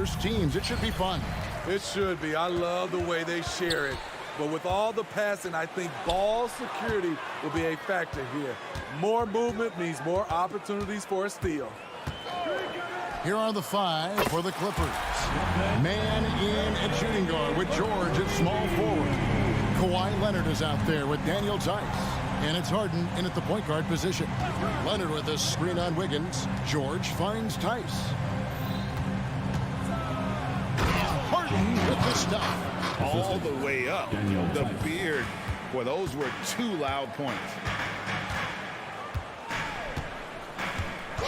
diverse teams. It should be fun. It should be. I love the way they share it. But with all the passing, I think ball security will be a factor here. More movement means more opportunities for a steal. Here are the 5 for the Clippers. Man in at shooting guard with George at small forward. Kawhi Leonard is out there with Daniel Tice. And it's Harden in at the point guard position. Leonard with a screen on Wiggins. George finds Tice. Harden with the stop. All the way up. The beard. Boy, those were 2 loud points.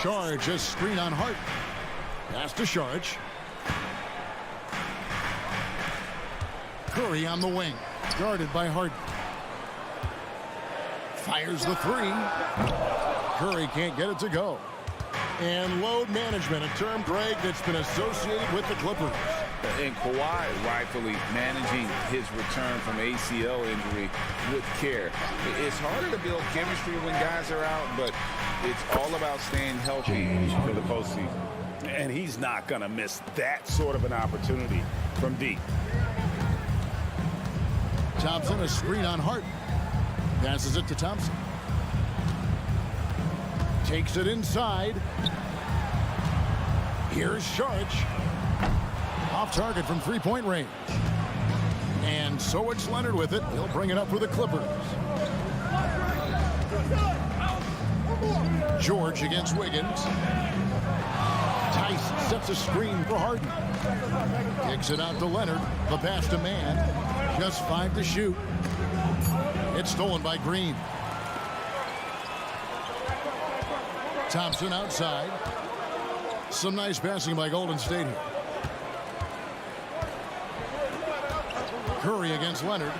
Charge a screen on Harden. Pass to Charge. Curry on the wing. Guarded by Harden. Fires the 3. Curry can't get it to go. And load management, a term, Greg, that's been associated with the Clippers. And Kawhi rightfully managing his return from ACL injury with care. It's harder to build chemistry when guys are out, but it's all about staying healthy for the postseason. And he's not going to miss that sort of an opportunity from deep. Thompson, a screen on Harden. Passes it to Thompson. Takes it inside. Here's Sharch. Off target from three-point range. And so it's Leonard with it. He'll bring it up for the Clippers. George against Wiggins. Tice sets a screen for Harden. Kicks it out to Leonard. The pass to Man. Just 5 to shoot. It's stolen by Green. Thompson outside. Some nice passing by Golden State here. Curry against Leonard.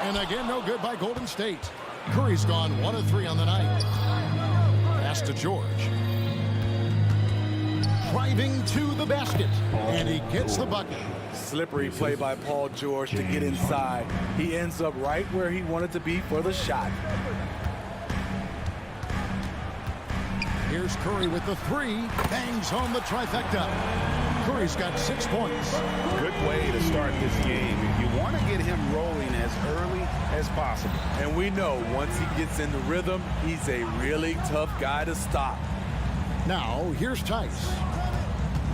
And again, no good by Golden State. Curry's gone 1 of 3 on the night. Pass to George. Driving to the basket. And he gets the bucket. Slippery play by Paul George to get inside. He ends up right where he wanted to be for the shot. Here's Curry with the 3. Bangs home the trifecta. Curry's got 6 points. Good way to start this game. You want to get him rolling as early as possible. And we know once he gets in the rhythm, he's a really tough guy to stop. Now, here's Tice.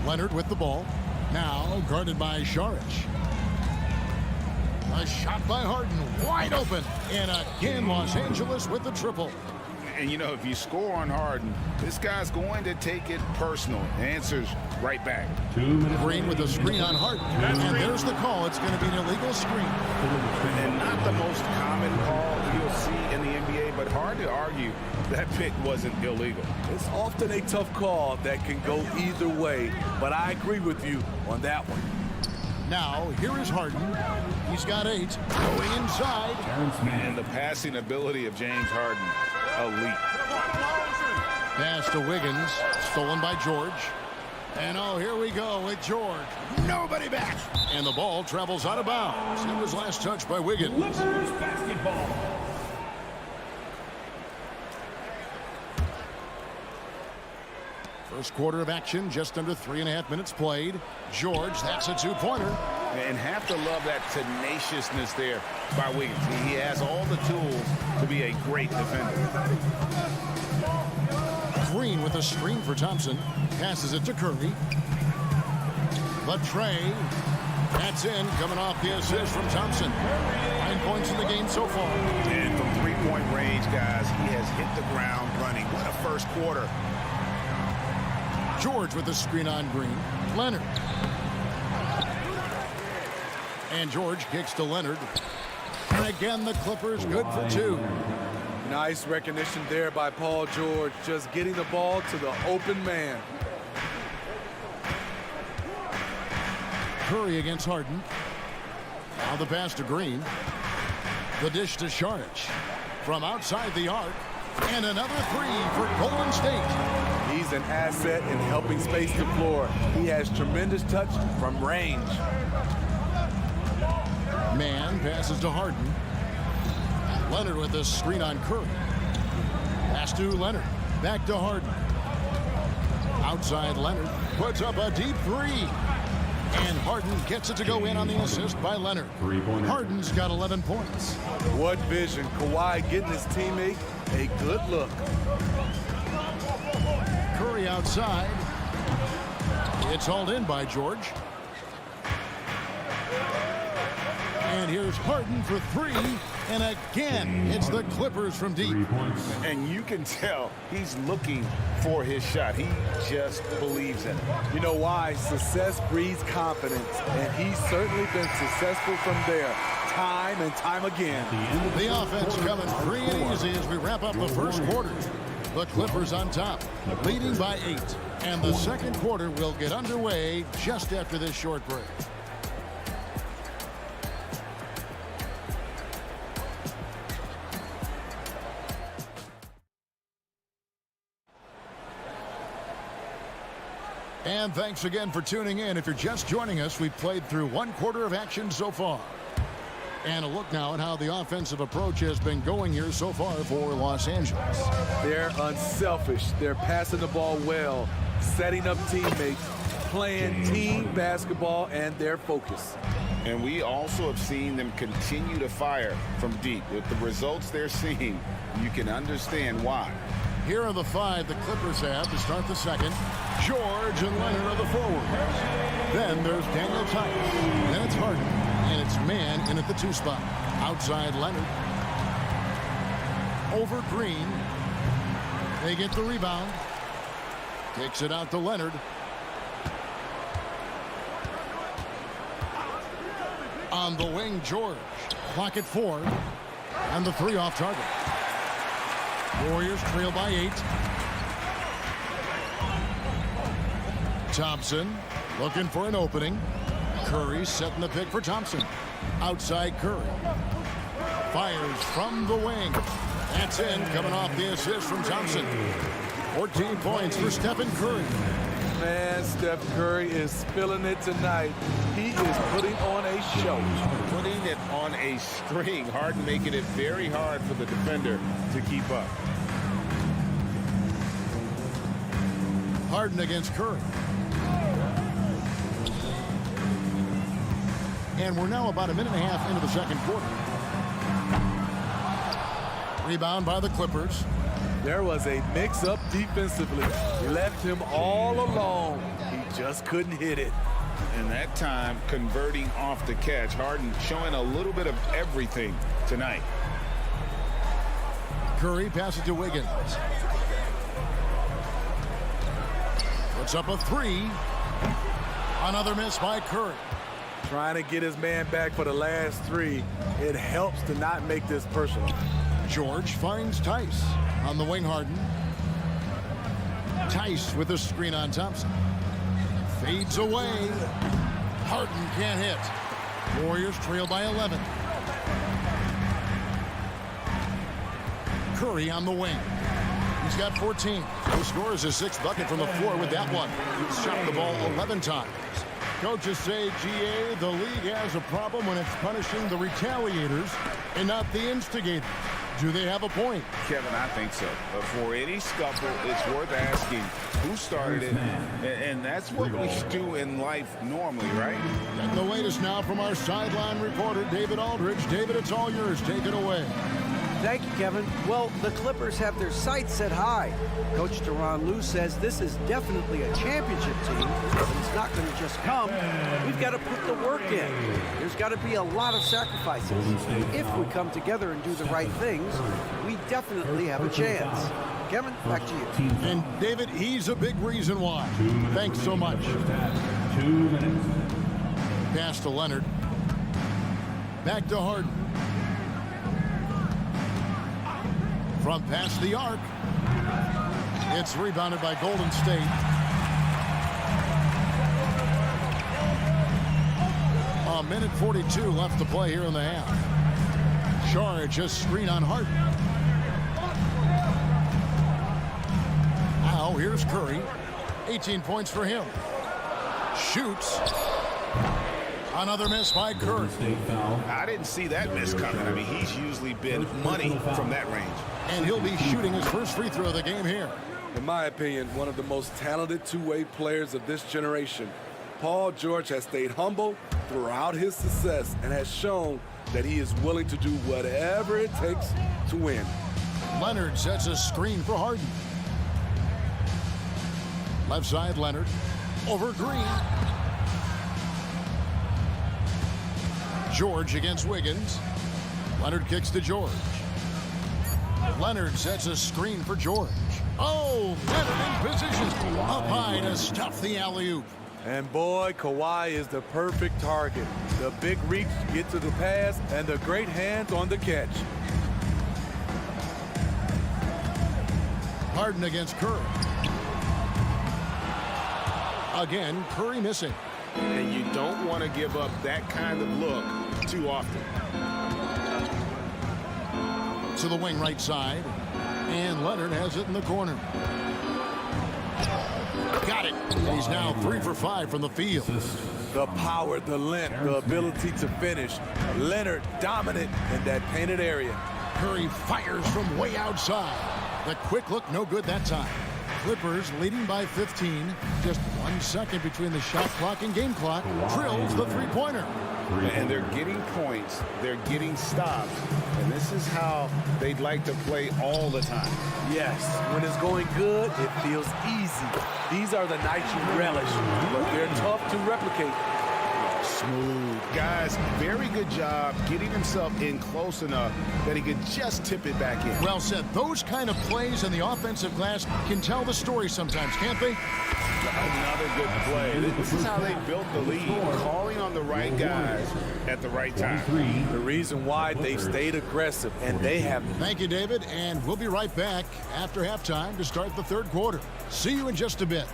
Leonard with the ball. Now guarded by Saric. A shot by Harden. Wide open. And again, Los Angeles with the triple. And, you know, if you score on Harden, this guy's going to take it personal. Answers right back. Green with a screen on Harden. And there's the call. It's going to be an illegal screen. And not the most common call you'll see in the NBA, but hard to argue that pick wasn't illegal. It's often a tough call that can go either way, but I agree with you on that one. Now, here is Harden. He's got 8. Going inside. And the passing ability of James Harden, elite. Pass to Wiggins. Stolen by George. And oh, here we go with George. Nobody back. And the ball travels out of bounds. It was last touched by Wiggins. Clippers basketball. First quarter of action, just under 3.5 minutes played. George, that's a 2-pointer. And have to love that tenaciousness there by Wiggins. He has all the tools to be a great defender. Green with a screen for Thompson. Passes it to Curry. Latrey. That's in, coming off the assist from Thompson. 9 points in the game so far. And from three-point range, guys, he has hit the ground running. What a first quarter. George with the screen on Green. Leonard. And George kicks to Leonard. And again, the Clippers good for 2. Nice recognition there by Paul George, just getting the ball to the open man. Curry against Harden. Now the pass to Green. The dish to Saric. From outside the arc. And another 3 for Golden State. He's an asset in helping space the floor. He has tremendous touch from range. Man passes to Harden. Leonard with a screen on Curry. Pass to Leonard. Back to Harden. Outside Leonard puts up a deep three. And Harden gets it to go in on the assist by Leonard. Harden's got 11 points. What vision. Kawhi getting his teammate a good look. Curry outside. It's hauled in by George. And here's Harden for three. And again, it's the Clippers from deep. And you can tell he's looking for his shot. He just believes in it. You know why? Success breeds confidence, and he's certainly been successful from there, time and time again. The offense coming free and easy as we wrap up the first quarter. The Clippers on top, leading by 8. And the second quarter will get underway just after this short break. And thanks again for tuning in. If you're just joining us, we've played through one quarter of action so far. And a look now at how the offensive approach has been going here so far for Los Angeles. They're unselfish. They're passing the ball well, setting up teammates, playing team basketball, and their focus. And we also have seen them continue to fire from deep. With the results they're seeing, you can understand why. Here are the 5 the Clippers have to start the second. George and Leonard are the forwards. Then there's Daniel Tice. Then it's Harden. And it's man in at the 2 spot. Outside Leonard. Over Green. They get the rebound. Takes it out to Leonard. On the wing, George. Clock at 4. And the 3 off target. Warriors trail by 8. Thompson looking for an opening. Curry setting the pick for Thompson. Outside Curry. Fires from the wing. That's in, coming off the assist from Thompson. 14 points for Stephen Curry. Man, Steph Curry is feeling it tonight. He is putting on a show. Putting it on a string. Harden making it very hard for the defender to keep up. Harden against Curry. And we're now about a minute and a half into the second quarter. Rebound by the Clippers. There was a mix-up defensively. Left him all alone. He just couldn't hit it. And that time, converting off the catch. Harden showing a little bit of everything tonight. Curry passes to Wiggins. Puts up a 3. Another miss by Curry. Trying to get his man back for the last 3. It helps to not make this personal. George finds Tice on the wing. Harden. Tice with a screen on Thompson. Fades away. Harden can't hit. Warriors trail by 11. Curry on the wing. He's got 14. He scores his 6th bucket from the floor with that one. He's shot the ball 11 times. Coaches say, GA, the league has a problem when it's punishing the retaliators and not the instigators. Do they have a point? Kevin, I think so. But for any scuffle, it's worth asking who started it. And that's what we do in life normally, right? And the latest now from our sideline reporter, David Aldridge. David, it's all yours. Take it away. Thank you, Kevin. Well, the Clippers have their sights set high. Coach Tyronn Lue says this is definitely a championship team, but it's not going to just come. We've got to put the work in. There's got to be a lot of sacrifices. If we come together and do the right things, we definitely have a chance. Kevin, back to you. And David, he's a big reason why. Thanks so much. 2 minutes. Pass to Leonard. Back to Harden. From past the arc. It's rebounded by Golden State. A minute 42 left to play here in the half. Charge, a screen on Harden. Now here's Curry. 18 points for him. Shoots. Another miss by Curry. I didn't see that miss coming. I mean, he's usually been money from that range. And he'll be shooting his first free throw of the game here. In my opinion, one of the most talented two-way players of this generation. Paul George has stayed humble throughout his success and has shown that he is willing to do whatever it takes to win. Leonard sets a screen for Harden. Left side, Leonard. Over Green. George against Wiggins. Leonard kicks to George. Leonard sets a screen for George. Oh, Leonard in position. Up high to stuff the alley-oop. And boy, Kawhi is the perfect target. The big reach to get to the pass and the great hands on the catch. Harden against Curry. Again, Curry missing. And you don't want to give up that kind of look too often. To the wing right side. And Leonard has it in the corner. Got it. He's now 3 for 5 from the field. The power, the length, the ability to finish. Leonard dominant in that painted area. Curry fires from way outside. The quick look, no good that time. Clippers leading by 15. Just 1 second between the shot clock and game clock. Drills the three-pointer. And they're getting points. They're getting stops. And this is how they'd like to play all the time. Yes, when it's going good, it feels easy. These are the nights you relish, but they're tough to replicate. Smooth. Guys, very good job getting himself in close enough that he could just tip it back in. Well said. Those kind of plays in the offensive glass can tell the story sometimes, can't they? Another good play. This is how they built the lead, calling on the right guys at the right time. The reason why they've stayed aggressive, and they have. Thank you, David, and we'll be right back after halftime to start the third quarter. See you in just a bit.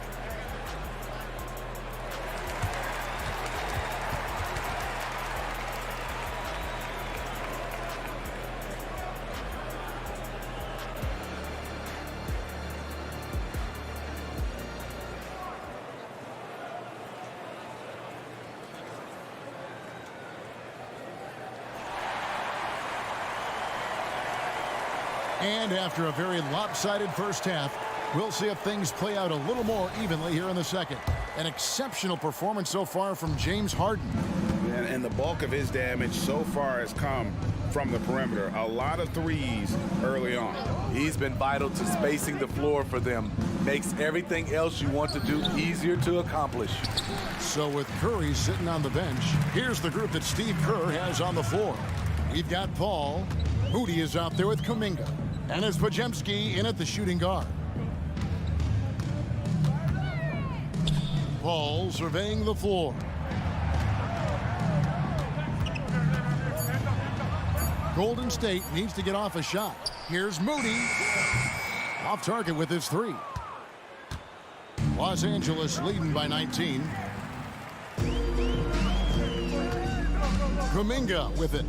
And after a very lopsided first half, we'll see if things play out a little more evenly here in the second. An exceptional performance so far from James Harden. And the bulk of his damage so far has come from the perimeter. A lot of threes early on. He's been vital to spacing the floor for them. Makes everything else you want to do easier to accomplish. So with Curry sitting on the bench, here's the group that Steve Kerr has on the floor. We've got Paul. Moody is out there with Kuminga. And it's Podziemski in at the shooting guard. Paul surveying the floor. Golden State needs to get off a shot. Here's Moody. Off target with his 3. Los Angeles leading by 19. Kuminga with it.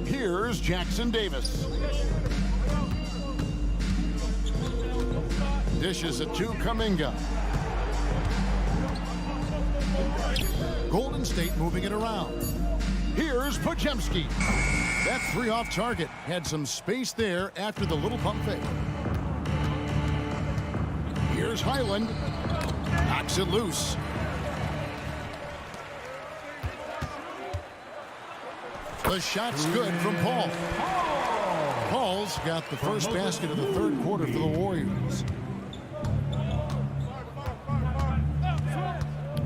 Here's Jackson Davis. Dishes it to Kuminga. Golden State moving it around. Here's Podziemski. That 3 off target. Had some space there after the little pump fake. Here's Highland. Knocks it loose. The shot's good from Paul. Paul's got the first basket of the third quarter for the Warriors.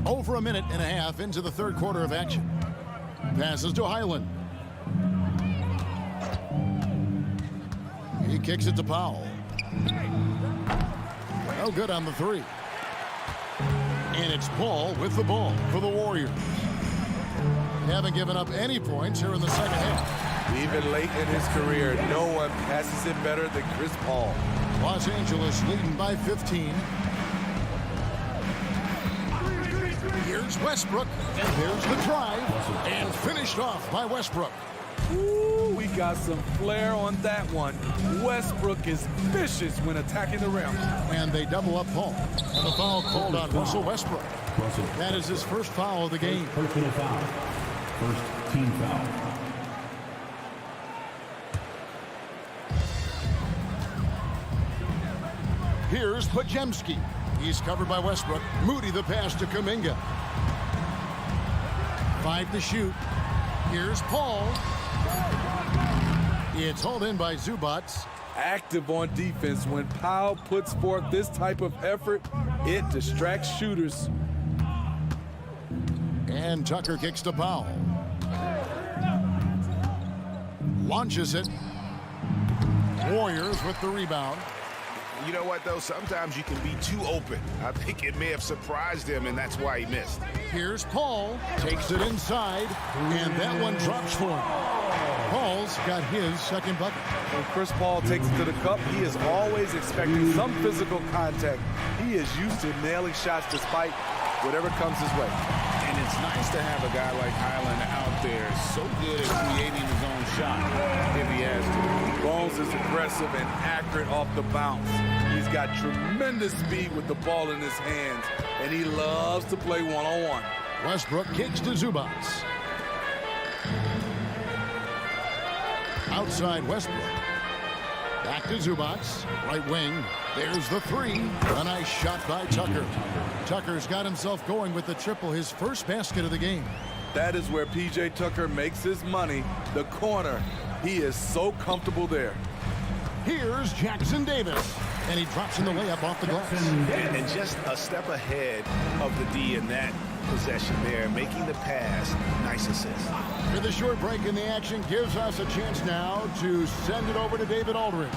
Over a minute and a half into the third quarter of action. Passes to Highland. He kicks it to Powell. No good on the 3. And it's Paul with the ball for the Warriors. Haven't given up any points here in the second half. Even late in his career, no one passes it better than Chris Paul. Los Angeles leading by 15. Here's Westbrook. And there's the drive. And finished off by Westbrook. Ooh, we got some flair on that one. Westbrook is vicious when attacking the rim. And they double up Paul. And the foul called on Russell Westbrook. That is his first foul of the game. Personal foul. First team foul. Here's Pajemski. He's covered by Westbrook. Moody the pass to Kuminga. 5 to shoot. Here's Paul. It's hauled in by Zubats. Active on defense. When Powell puts forth this type of effort, it distracts shooters. And Tucker kicks to Powell. Launches it. Warriors with the rebound. You know what, though? Sometimes you can be too open. I think it may have surprised him, and that's why he missed. Here's Paul. Takes it inside, and that one drops for him. Paul's got his second bucket. When Chris Paul takes it to the cup, he is always expecting some physical contact. He is used to nailing shots despite whatever comes his way. And it's nice to have a guy like Highland out there so good at creating his own shot if he has to. Bones is aggressive and accurate off the bounce. He's got tremendous speed with the ball in his hands, and he loves to play one-on-one. Westbrook kicks to Zubats. Outside Westbrook. Back to Zubats. Right wing. There's the three. A nice shot by Tucker. Tucker's got himself going with the triple, his first basket of the game. That is where P.J. Tucker makes his money. The corner. He is so comfortable there. Here's Jackson Davis. And he drops in the layup off the glass. And just a step ahead of the D in that possession there, making the pass. Nice assist. With a short break in the action, gives us a chance now to send it over to David Aldridge.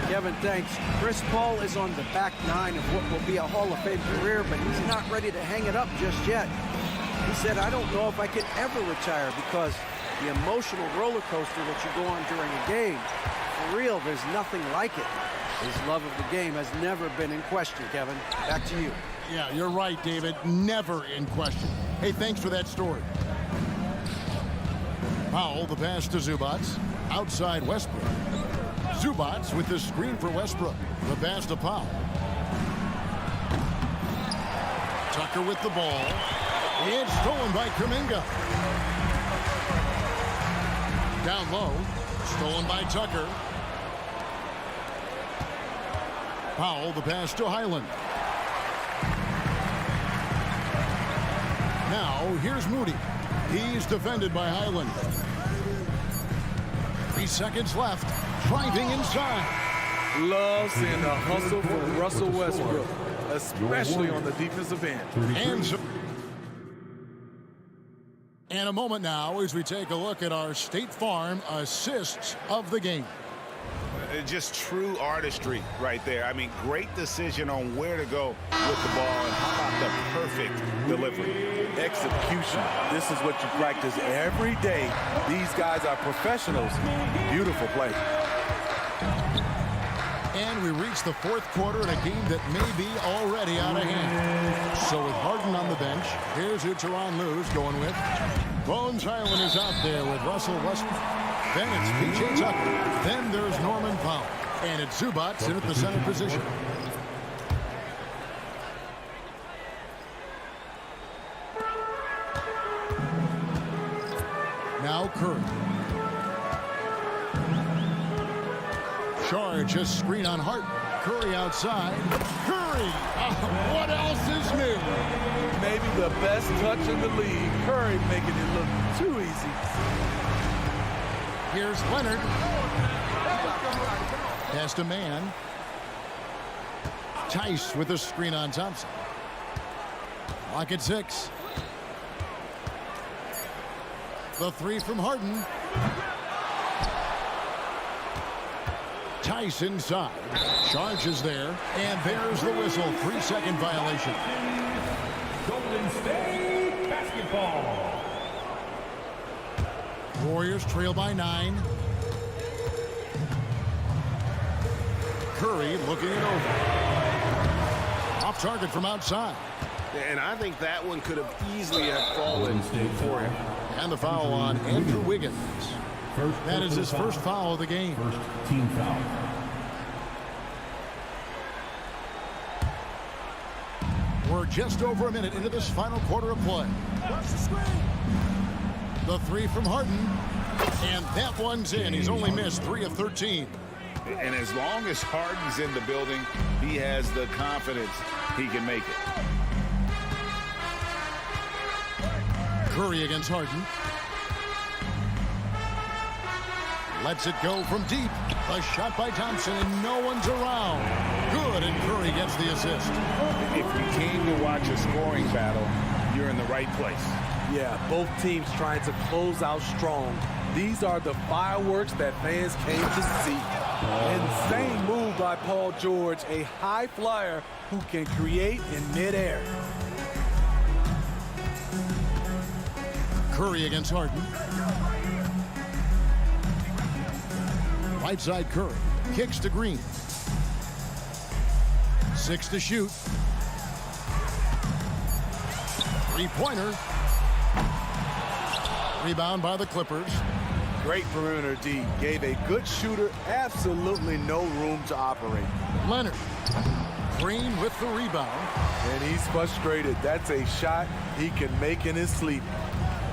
Kevin, thanks. Chris Paul is on the back nine of what will be a Hall of Fame career, but he's not ready to hang it up just yet. He said, I don't know if I can ever retire because the emotional roller coaster that you go on during a game, for real, there's nothing like it. His love of the game has never been in question, Kevin. Back to you. Yeah, you're right, David. Never in question. Hey, thanks for that story. Powell, the pass to Zubats. Outside Westbrook. Zubats with the screen for Westbrook. The pass to Powell. Tucker with the ball. It's stolen by Kuminga. Down low. Stolen by Tucker. Powell, the pass to Highland. Now, here's Moody. He's defended by Highland. 3 seconds left. Driving inside. Love seeing the hustle from Russell Westbrook, especially on the defensive end. And a moment now as we take a look at our State Farm assists of the game. Just true artistry right there. I mean, great decision on where to go with the ball, and how about the perfect delivery. Execution. This is what you practice every day. These guys are professionals. Beautiful play. And we reach the fourth quarter in a game that may be already out of hand. So with Harden on the bench, here's who Tyronn Lue's going with. Bones Highland is out there with Russell Westbrook. Then it's P.J. Tucker. Then there's Norman Powell. And it's Zubats in at the center position. Now Curry. Charge, a screen on Hart. Curry outside. Curry! What else is new? Maybe the best touch in the league. Curry making it look too easy. Here's Leonard. Pass to Man. Tice with a screen on Thompson. Lock at 6. The three from Harden. Tice inside. Charges there. And there's the whistle. 3-second violation. Golden State basketball. Warriors trail by 9. Curry looking it over. Off target from outside. And I think that one could have easily have fallen for him. And the foul on Andrew Wiggins. That is his first foul of the game. First team foul. We're just over a minute into this final quarter of play. The three from Harden. And that one's in. He's only missed 3 of 13. And as long as Harden's in the building, he has the confidence he can make it. Curry against Harden. Lets it go from deep. A shot by Thompson, and no one's around. Good, and Curry gets the assist. If you came to watch a scoring battle, you're in the right place. Yeah, both teams trying to close out strong. These are the fireworks that fans came to see. Insane move by Paul George, a high flyer who can create in midair. Curry against Harden. Right side Curry. Kicks to Green. 6 to shoot. Three-pointer. Rebound by the Clippers. Great perimeter D. Gave a good shooter absolutely no room to operate. Leonard. Green with the rebound. And he's frustrated. That's a shot he can make in his sleep.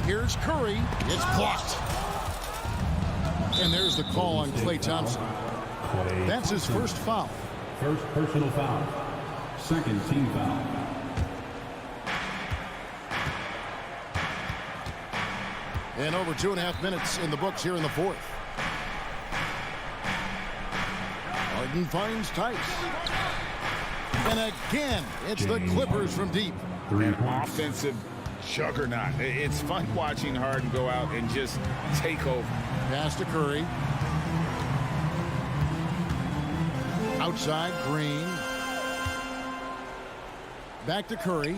Here's Curry. It's blocked. And there's the call on Klay Thompson. That's his first foul. First personal foul. Second team foul. And over 2.5 minutes in the books here in the fourth. Harden finds Tice. And again, it's the Clippers from deep. An offensive juggernaut. It's fun watching Harden go out and just take over. Pass to Curry. Outside, Green. Back to Curry.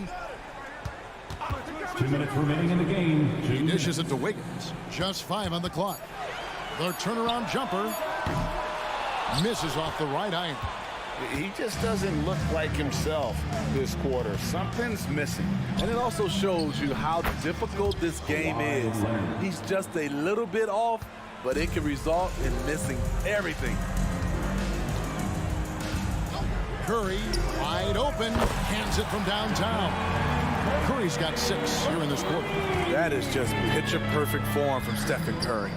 2 minutes remaining in the game. He dishes it to Wiggins. Just 5 on the clock. The turnaround jumper misses off the right iron. He just doesn't look like himself this quarter. Something's missing. And it also shows you how difficult this game is. He's just a little bit off, but it can result in missing everything. Curry, wide open, hands it from downtown. Curry's got 6 here in this quarter. That is just picture-perfect form from Stephen Curry.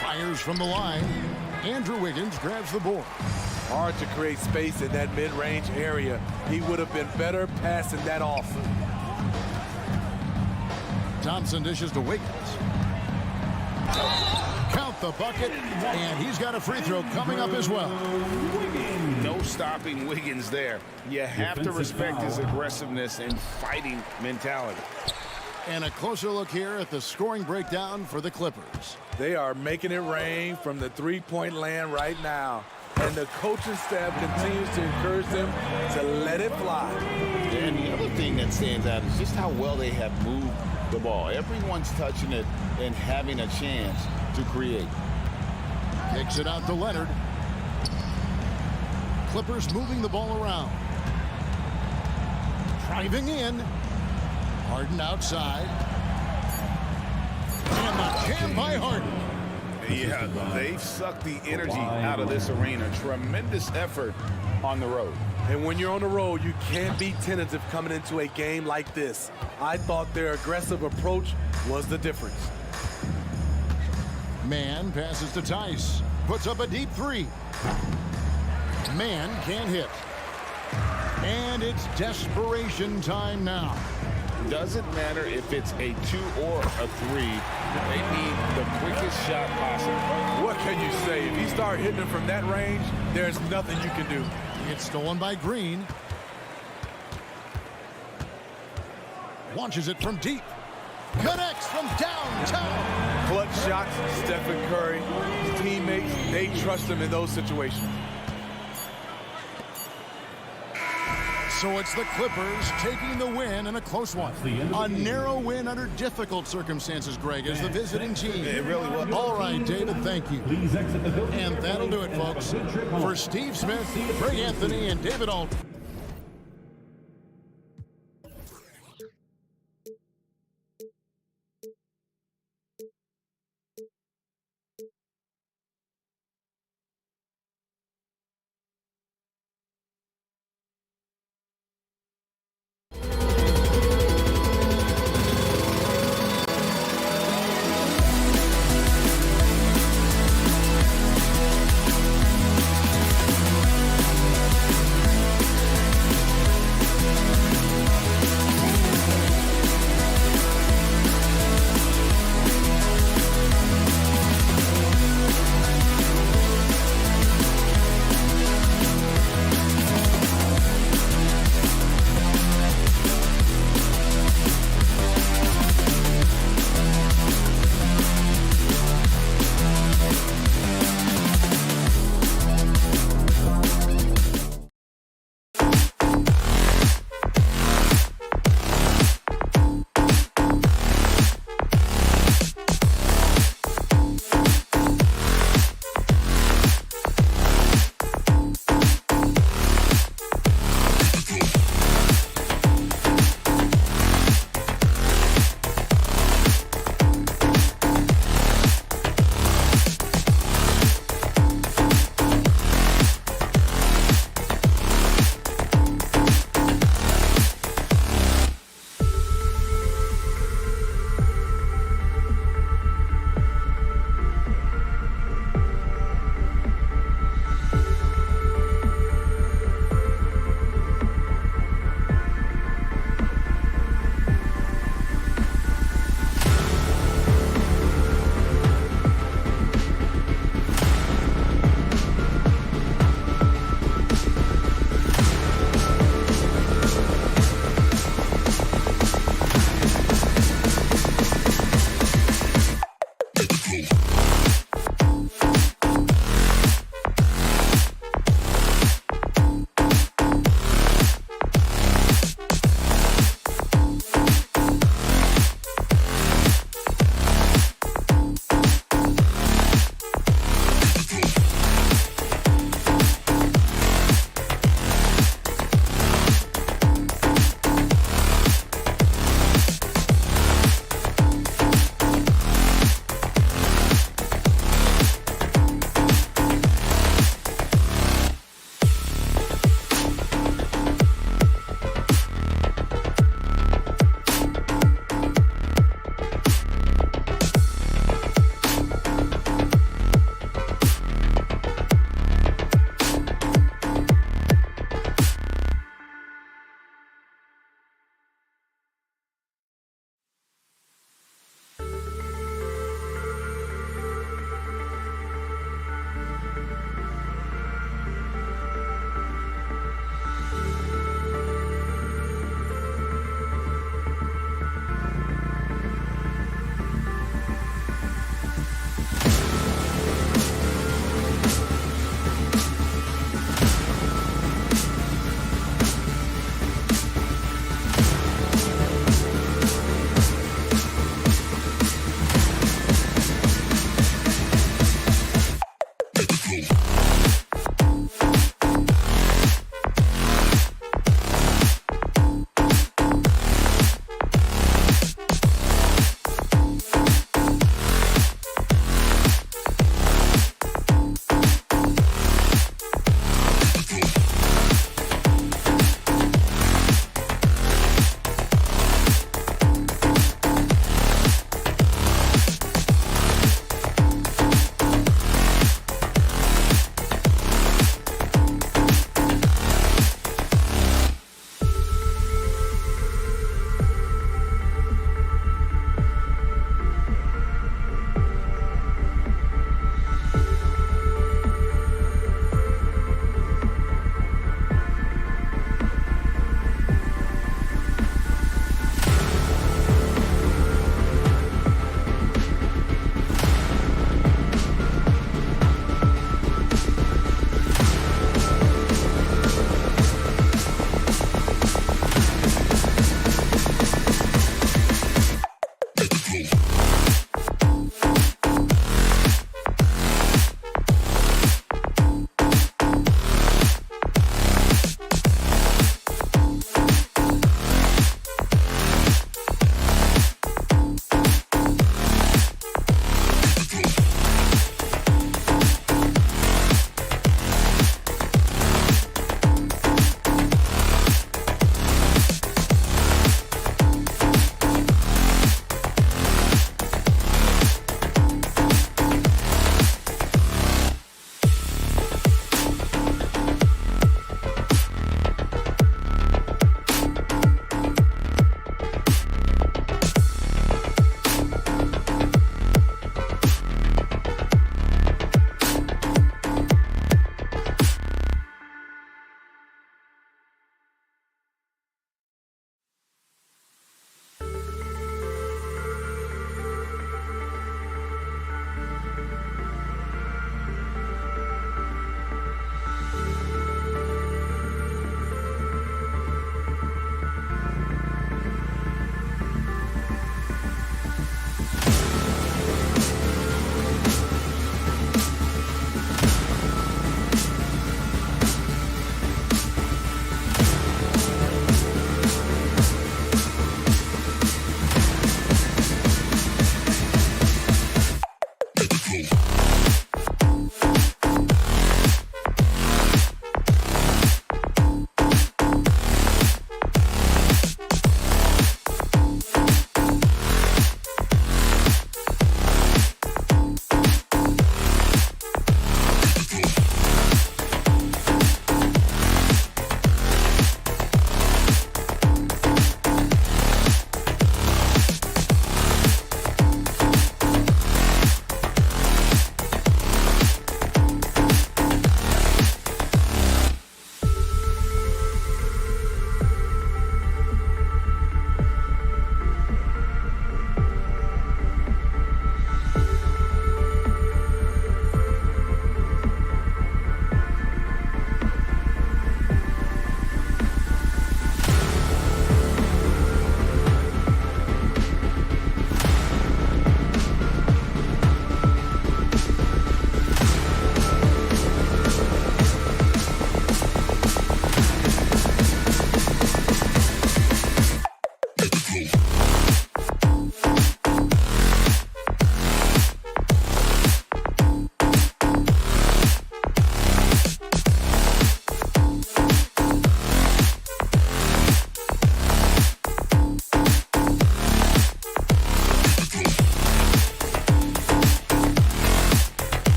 Fires from the line. Andrew Wiggins grabs the board. Hard to create space in that mid-range area. He would have been better passing that off. Thompson dishes to Wiggins. Count the bucket, and he's got a free throw coming up as well. No stopping Wiggins there. You have to respect his aggressiveness and fighting mentality. And a closer look here at the scoring breakdown for the Clippers. They are making it rain from the three-point land right now. And the coaching staff continues to encourage them to let it fly. And the other thing that stands out is just how well they have moved the ball. Everyone's touching it and having a chance to create. Kicks it out to Leonard. Clippers moving the ball around. Driving in. Harden outside. And the jam by Harden. Yeah, they've sucked the energy out of this arena. Tremendous effort on the road. And when you're on the road, you can't be tentative coming into a game like this. I thought their aggressive approach was the difference. Mann passes to Tice. Puts up a deep 3. Mann can't hit. And it's desperation time now. Doesn't matter if it's a 2 or a 3. They need the quickest shot possible. What can you say? If you start hitting them from that range, there's nothing you can do. It's stolen by Green. Launches it from deep. Connects from downtown. Clutch shots, Stephen Curry. His teammates, they trust him in those situations. So it's the Clippers taking the win in a close one. A narrow win under difficult circumstances, Greg, as the visiting team. It really was. All right, David, thank you. Please exit the building. And that'll do it, folks. For Steve Smith, Greg Anthony, and David Alton.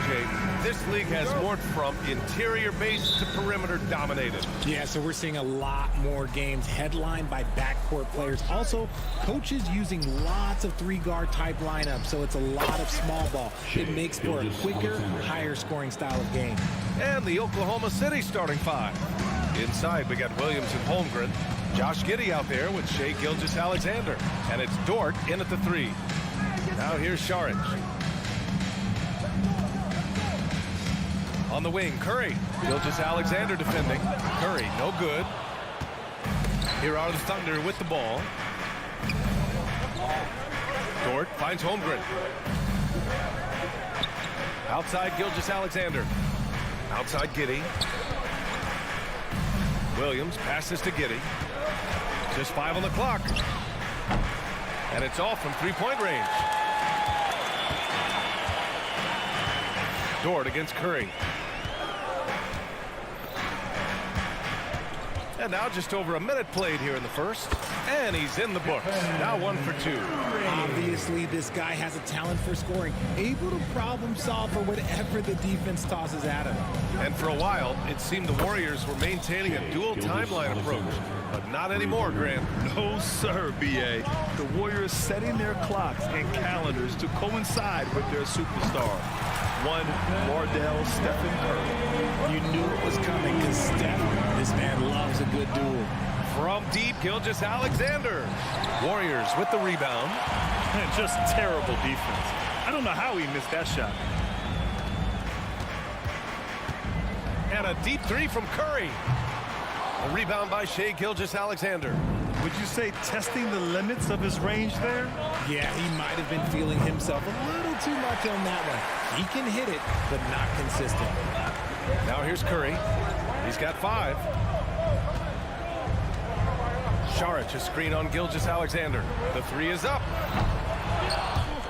Jay, this league has morphed from interior-based to perimeter-dominated. Yeah, so we're seeing a lot more games headlined by backcourt players. Also, coaches using lots of three-guard type lineups, so it's a lot of small ball. It makes for a quicker, higher-scoring style of game. And the Oklahoma City starting five. Inside, we got Williams and Holmgren. Josh Giddey out there with Shai Gilgeous-Alexander. And it's Dort in at the three. Now here's Saric. On the wing, Curry. Gilgeous-Alexander defending. Curry, no good. Here are the Thunder with the ball. Dort finds Holmgren. Outside Gilgeous-Alexander. Outside Giddey. Williams passes to Giddey. Just 5 on the clock. And it's off from three-point range. Dort against Curry. And now just over a minute played here in the first. And he's in the books. Now 1 for 2. Obviously, this guy has a talent for scoring, able to problem solve for whatever the defense tosses at him. And for a while, it seemed the Warriors were maintaining a dual timeline approach. But not anymore, Grant. No, sir, B.A. The Warriors setting their clocks and calendars to coincide with their superstar. One, Wardell Stephen Curry. You knew it was coming because Steph, this man loves a good duel. From deep, Gilgeous-Alexander. Warriors with the rebound. Just terrible defense. I don't know how he missed that shot. And a deep three from Curry. A rebound by Shai Gilgeous-Alexander. Would you say testing the limits of his range there? Yeah, he might have been feeling himself a little too much on that one. He can hit it, but not consistent. Now here's Curry. He's got 5. Saric, a screen on Gilgeous-Alexander. The three is up.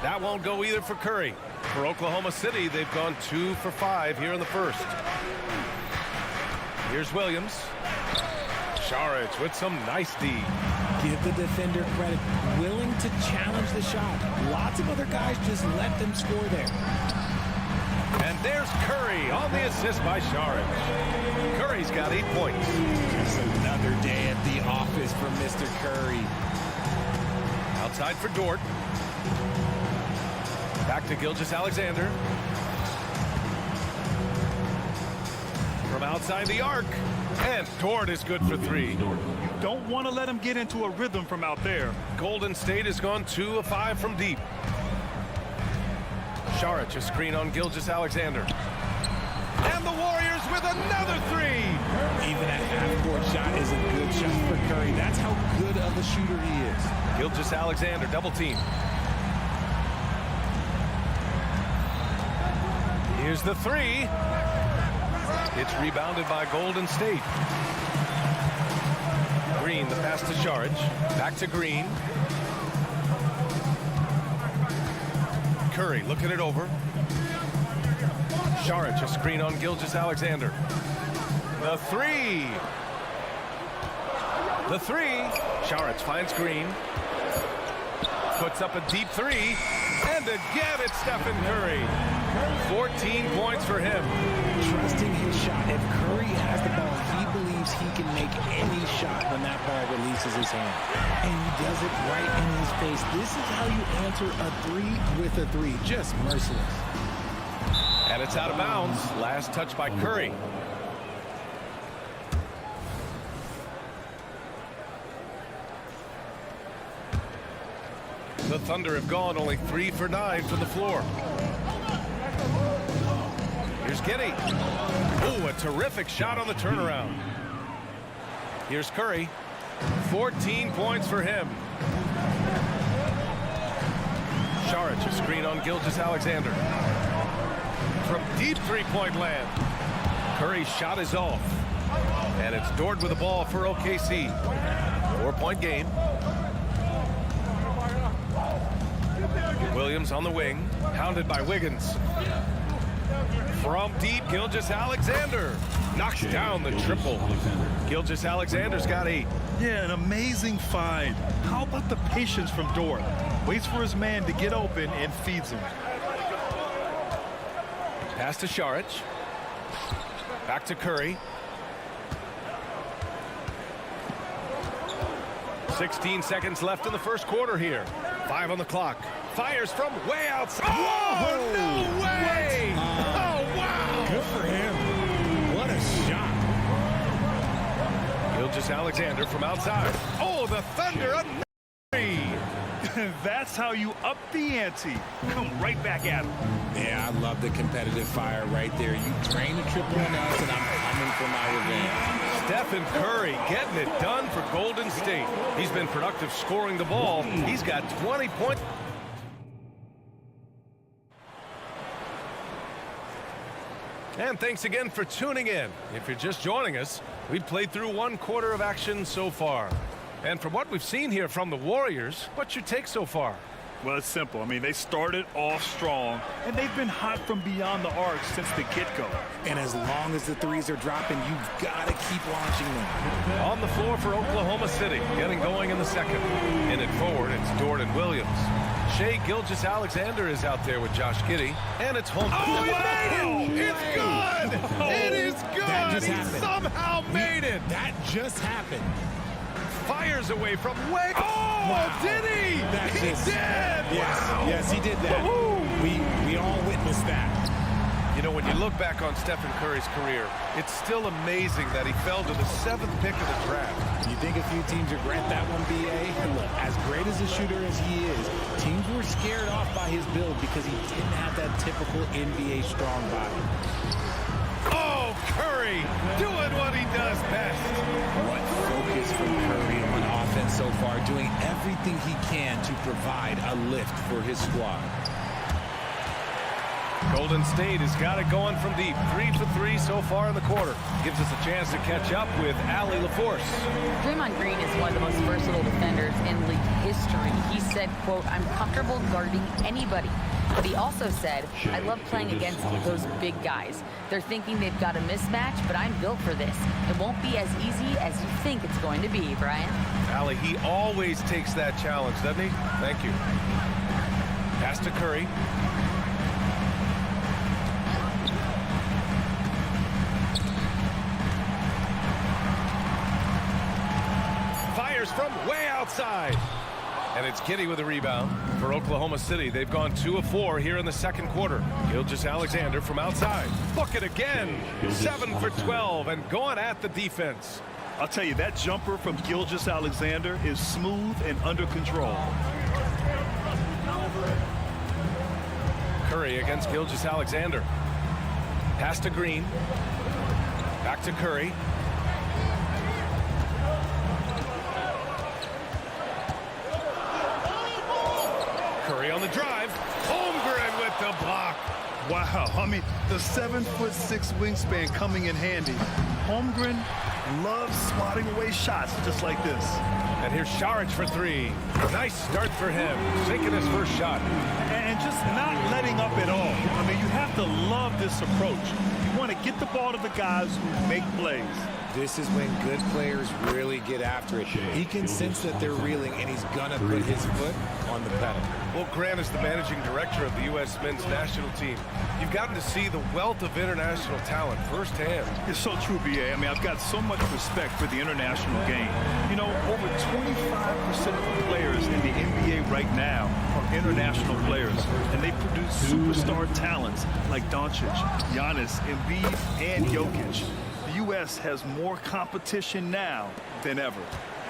That won't go either for Curry. For Oklahoma City, they've gone 2 for 5 here in the first. Here's Williams. Saric with some nice D. Give the defender credit. Willing to challenge the shot. Lots of other guys just let them score there. And there's Curry on the assist by Saric. Curry's got 8 points. Just another day at the office for Mr. Curry. Outside for Dort. Back to Gilgeous-Alexander. From outside the arc. And Dort is good for 3. You don't want to let him get into a rhythm from out there. Golden State has gone 2 of 5 from deep. Saric, a screen on Gilgeous-Alexander. And the Warriors with another 3. Even a half-court shot is a good shot for Curry. That's how good of a shooter he is. Gilgeous-Alexander, double team. Here's the 3. It's rebounded by Golden State. Green, the pass to Saric. Back to Green. Curry looking it over. Saric, a screen on Gilgeous-Alexander. The 3. The 3. Saric finds Green. Puts up a deep 3. And again, it's Stephen Curry. 14 points for him. Trusting his shot. If Curry has the ball, he believes he can make any shot when that ball releases his hand. And he does it right in his face. This is how you answer a 3 with a 3. Just merciless. And it's out of bounds. Last touch by Curry. The Thunder have gone only 3 for 9 from the floor. Here's Giddey. Ooh, a terrific shot on the turnaround. Here's Curry. 14 points for him. Saric, a screen on Gilgeous-Alexander. From deep three-point land. Curry's shot is off. And it's Dort with the ball for OKC. 4-point game. Williams on the wing, hounded by Wiggins. From deep, Gilgeous-Alexander knocks down the triple. Gilgeous-Alexander's got 8. Yeah, an amazing find. How about the patience from Dort? Waits for his man to get open and feeds him. Pass to Saric. Back to Curry. 16 seconds left in the first quarter here. 5 on the clock. Fires from way outside. Oh, no way! Oh, wow! Good for him. What a shot. Gilgeous-Alexander from outside. Oh, the Thunder up 3. That's how you up the ante. Come right back at him. Yeah, I love the competitive fire right there. You drain the triple on us, and I'm coming for my revenge. Stephen Curry getting it done for Golden State. He's been productive scoring the ball. He's got 20 points. And thanks again for tuning in. If you're just joining us, we've played through 1 quarter of action so far. And from what we've seen here from the Warriors, what's your take so far? Well, it's simple. I mean, they started off strong, and they've been hot from beyond the arc since the get-go. And as long as the threes are dropping, you've got to keep launching them. On the floor for Oklahoma City, getting going in the second. In it forward, it's Jordan Williams. Shai Gilgeous-Alexander is out there with Josh Giddey, and it's home. Oh, he made it! It's good! It is good! That just He happened. somehow made it! That just happened. Fires away from way. Oh, Wow. did he? That's He just- did! Yes, Wow. yes, he did that. We all witnessed that. You know, when you look back on Stephen Curry's career, it's still amazing that he fell to the 7th pick of the draft. You think a few teams regret that one, BA? Look, as great as a shooter as he is, teams were scared off by his build because he didn't have that typical NBA strong body. Oh, Curry doing what he does best. What focus from Curry on offense so far, doing everything he can to provide a lift for his squad. Golden State has got it going from deep. 3 for 3 so far in the quarter. Gives us a chance to catch up with Allie LaForce. Draymond Green is one of the most versatile defenders in league history. He said, quote, "I'm comfortable guarding anybody." But he also said, "I love playing against those big guys. They're thinking they've got a mismatch, but I'm built for this. It won't be as easy as you think it's going to be, Brian." Allie, he always takes that challenge, doesn't he? Thank you. Pass to Curry. Fires from way outside. And it's Giddey with a rebound for Oklahoma City. They've gone 2 of 4 here in the second quarter. Gilgeous-Alexander from outside. Bucket again. 7 for 12 and going at the defense. I'll tell you, that jumper from Gilgeous-Alexander is smooth and under control. Curry against Gilgeous-Alexander. Pass to Green. Back to Curry. Curry on the drive. Holmgren with the block. Wow, I mean, the 7'6" wingspan coming in handy. Holmgren loves swatting away shots just like this. And here's Saric for 3. Nice start for him. Sinking his first shot. And just not letting up at all. I mean, you have to love this approach. You want to get the ball to the guys who make plays. This is when good players really get after it. He can sense that they're reeling, and he's gonna put his foot on the pedal. Well, Grant is the managing director of the U.S. men's national team. You've gotten to see the wealth of international talent firsthand. It's so true, BA. I mean, I've got so much respect for the international game. You know, over 25% of the players in the NBA right now are international players, and they produce superstar talents like Doncic, Giannis, Embiid, and Jokic. The U.S. has more competition now than ever.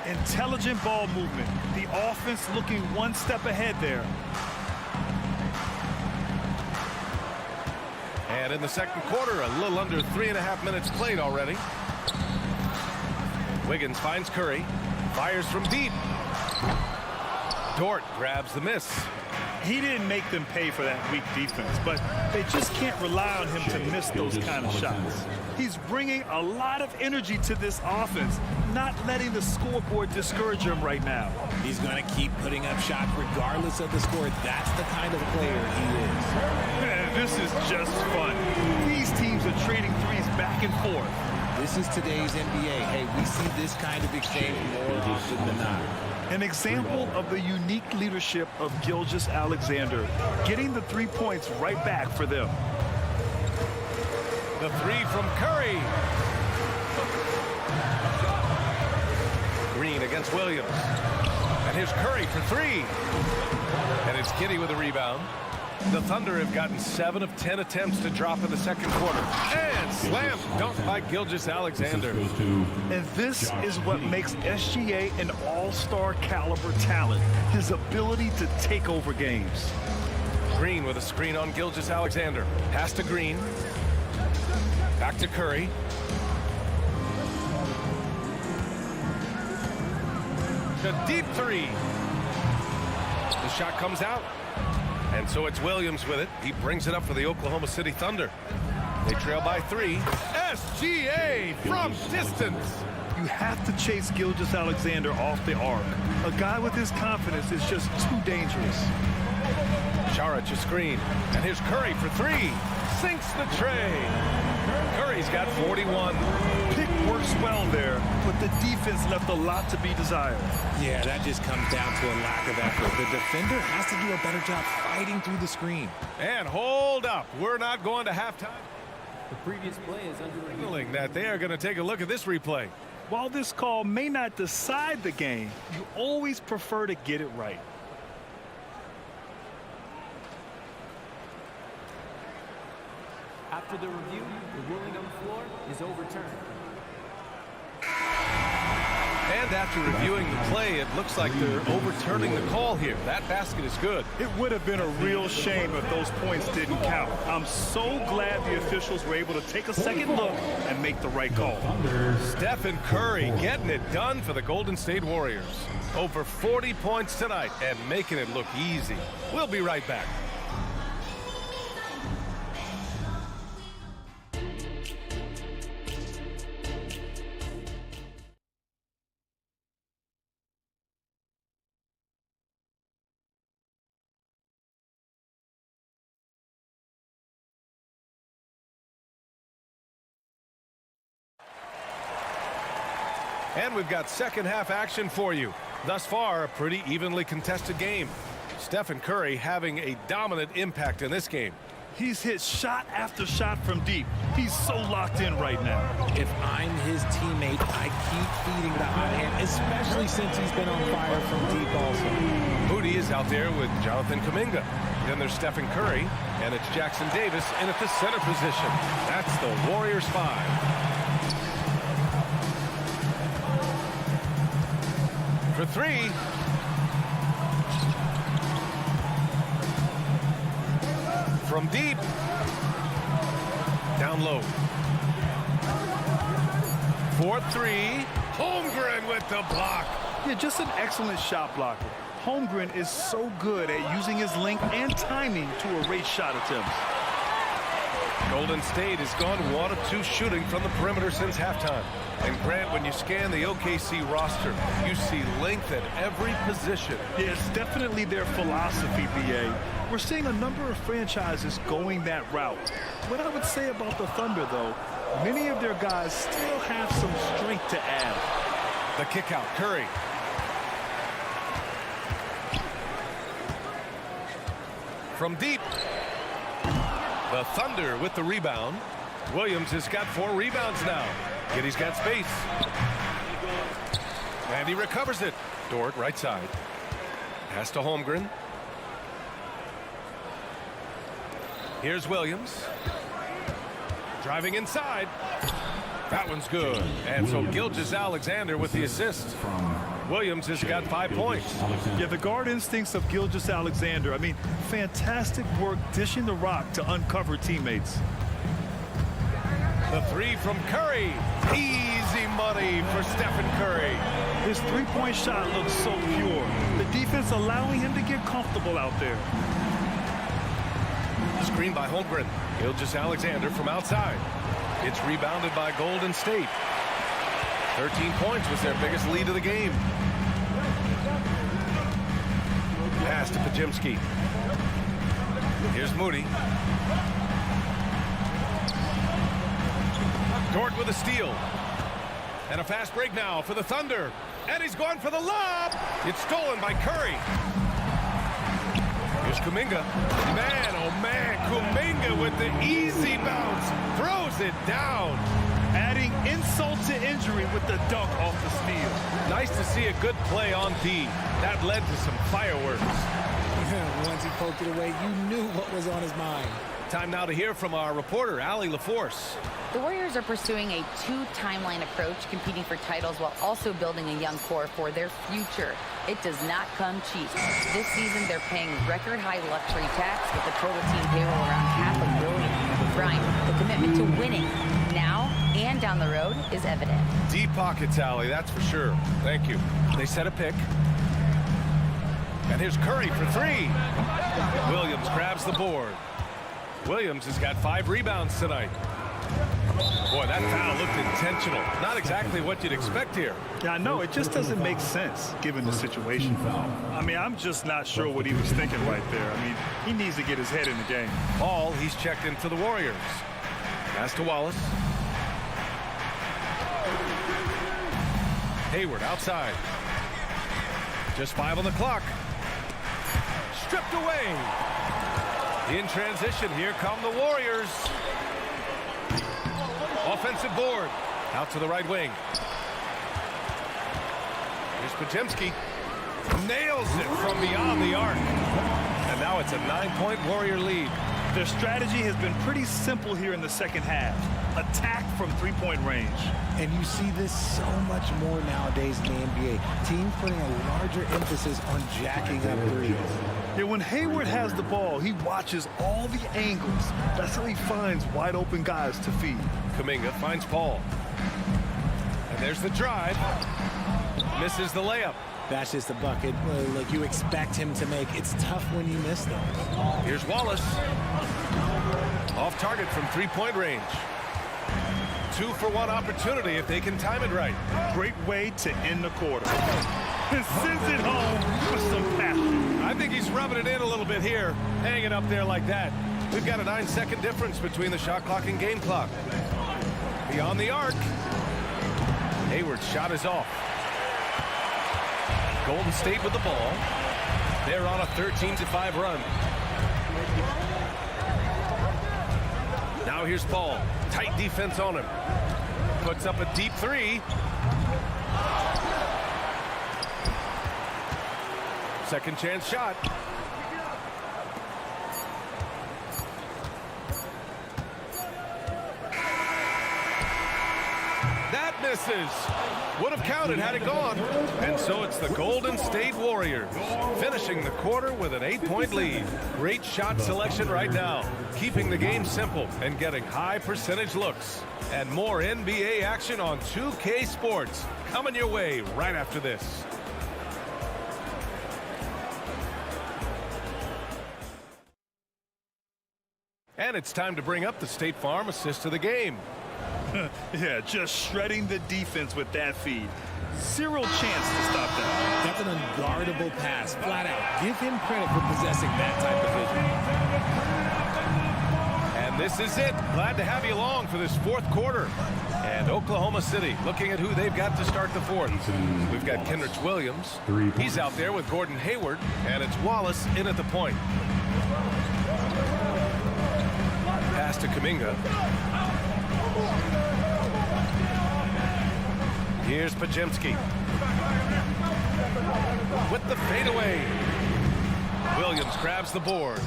Intelligent ball movement. The offense looking one step ahead there. And in the second quarter, a little under 3.5 minutes played already. Wiggins finds Curry. Fires from deep. Dort grabs the miss. He didn't make them pay for that weak defense, but they just can't rely on him to miss those kind of shots. He's bringing a lot of energy to this offense, not letting the scoreboard discourage him right now. He's going to keep putting up shots regardless of the score. That's the kind of player he is. Man, this is just fun. These teams are trading threes back and forth. This is today's NBA. Hey, we see this kind of exchange more often than not. An example of the unique leadership of Gilgeous-Alexander, getting the 3 points right back for them. three from Curry. Green against Williams. And here's Curry for three. And it's Kitty with a rebound. The Thunder have gotten 7 of 10 attempts to drop in the second quarter. And slam dunk by Gilgeous-Alexander. And this is what makes SGA an all-star caliber talent. His ability to take over games. Green with a screen on Gilgeous-Alexander. Pass to Green. Back to Curry. The deep three. The shot comes out. And so it's Williams with it. He brings it up for the Oklahoma City Thunder. They trail by 3. SGA from distance. You have to chase Gilgeous-Alexander off the arc. A guy with his confidence is just too dangerous. Saric a screen. And here's Curry for 3. Sinks the tray. Curry's got 41. Pick works well there, but the defense left a lot to be desired. Yeah, that just comes down to a lack of effort. The defender has to do a better job fighting through the screen. And hold up. We're not going to halftime. The previous play is under Signaling that they are going to take a look at this replay. While this call may not decide the game, you always prefer to get it right. After the review, the ruling on the floor is overturned. And after reviewing the play, it looks like they're overturning the call here. That basket is good. It would have been a real shame if those points didn't count. I'm so glad the officials were able to take a second look and make the right call. Stephen Curry getting it done for the Golden State Warriors. Over 40 points tonight and making it look easy. We'll be right back. And we've got second half action for you. Thus far, a pretty evenly contested game. Stephen Curry having a dominant impact in this game. He's hit shot after shot from deep. He's so locked in right now. If I'm his teammate, I keep feeding the hot hand, especially since he's been on fire from deep also. Moody is out there with Jonathan Kuminga. Then there's Stephen Curry, and it's Jackson Davis in at the center position. That's the Warriors 5. For 3. From deep. Down low. For 3. Holmgren with the block. Yeah, just an excellent shot blocker. Holmgren is so good at using his length and timing to erase shot attempts. Golden State has gone 1 of 2 shooting from the perimeter since halftime. And Grant, when you scan the OKC roster, you see length at every position. Yeah, it's definitely their philosophy, BA. We're seeing a number of franchises going that route. What I would say about the Thunder, though, many of their guys still have some strength to add. The kick out, Curry. From deep. The Thunder with the rebound. Williams has got 4 rebounds now. Giddy's got space. And he recovers it. Dort, right side. Pass to Holmgren. Here's Williams. Driving inside. That one's good. And so Gilgeous-Alexander with the assist. Williams has got 5 points. Yeah, the guard instincts of Gilgeous-Alexander. I mean, fantastic work dishing the rock to uncover teammates. The 3 from Curry. Easy money for Stephen Curry. His three-point shot looks so pure. The defense allowing him to get comfortable out there. Screen by Holmgren. Gilgeous-Alexander from outside. It's rebounded by Golden State. 13 points was their biggest lead of the game. Pass to Pajimski. Here's Moody. Dort with a steal. And a fast break now for the Thunder. And he's going for the lob. It's stolen by Curry. Here's Kuminga. Man, oh man, Kuminga with the easy bounce. Throws it down. Adding insult to injury with the dunk off the steal. Nice to see a good play on D. That led to some fireworks. Once he poked it away, you knew what was on his mind. Time now to hear from our reporter, Allie LaForce. The Warriors are pursuing a two-timeline approach, competing for titles while also building a young core for their future. It does not come cheap. This season, they're paying record-high luxury tax with the total team payroll around $500 million. Brian, the commitment to winning now and down the road is evident. Deep pockets, Allie, that's for sure. Thank you. They set a pick. And here's Curry for three. Williams grabs the board. Williams has got 5 rebounds tonight. Boy, that foul looked intentional. Not exactly what you'd expect here. Yeah, I know. It just doesn't make sense given the situation. I mean, I'm just not sure what he was thinking right there. I mean, he needs to get his head in the game. Paul, he's checked into the Warriors. Pass to Wallace. Hayward outside. Just 5 on the clock. Stripped away. In transition, here come the Warriors. Offensive board. Out to the right wing. Here's Podziemski. Nails it from beyond the arc. And now it's a 9-point Warrior lead. Their strategy has been pretty simple here in the second half. Attack from three-point range. And you see this so much more nowadays in the NBA. Teams putting a larger emphasis on jacking up threes. Yeah, when Hayward has the ball, he watches all the angles. That's how he finds wide open guys to feed. Kuminga finds Paul. And there's the drive. Misses the layup. That's just a bucket like you expect him to make. It's tough when you miss those. Here's Wallace. Off target from 3-point range. 2-for-1 opportunity if they can time it right. Great way to end the quarter. And sends it home with some passion. I think he's rubbing it in a little bit here, hanging up there like that. We've got a 9-second difference between the shot clock and game clock. Beyond the arc. Hayward's shot is off. Golden State with the ball. They're on a 13-5 run. Now here's Paul. Tight defense on him. Puts up a deep three. Second chance shot. That misses. Would have counted had it gone. And so it's the Golden State Warriors finishing the quarter with an 8-point lead. Great shot selection right now, keeping the game simple and getting high percentage looks. And more NBA action on 2K Sports coming your way right after this. And it's time to bring up the State Farm assist of the game. Yeah, just shredding the defense with that feed. Zero chance to stop that. That's an unguardable pass, flat out. Give him credit for possessing that type of vision. And this is it. Glad to have you along for this fourth quarter. And Oklahoma City looking at who they've got to start the fourth. We've got Kenrich Williams. He's out there with Gordon Hayward. And it's Wallace in at the point. Pass to Kuminga. Here's Podziemski. With the fadeaway. Williams grabs the board.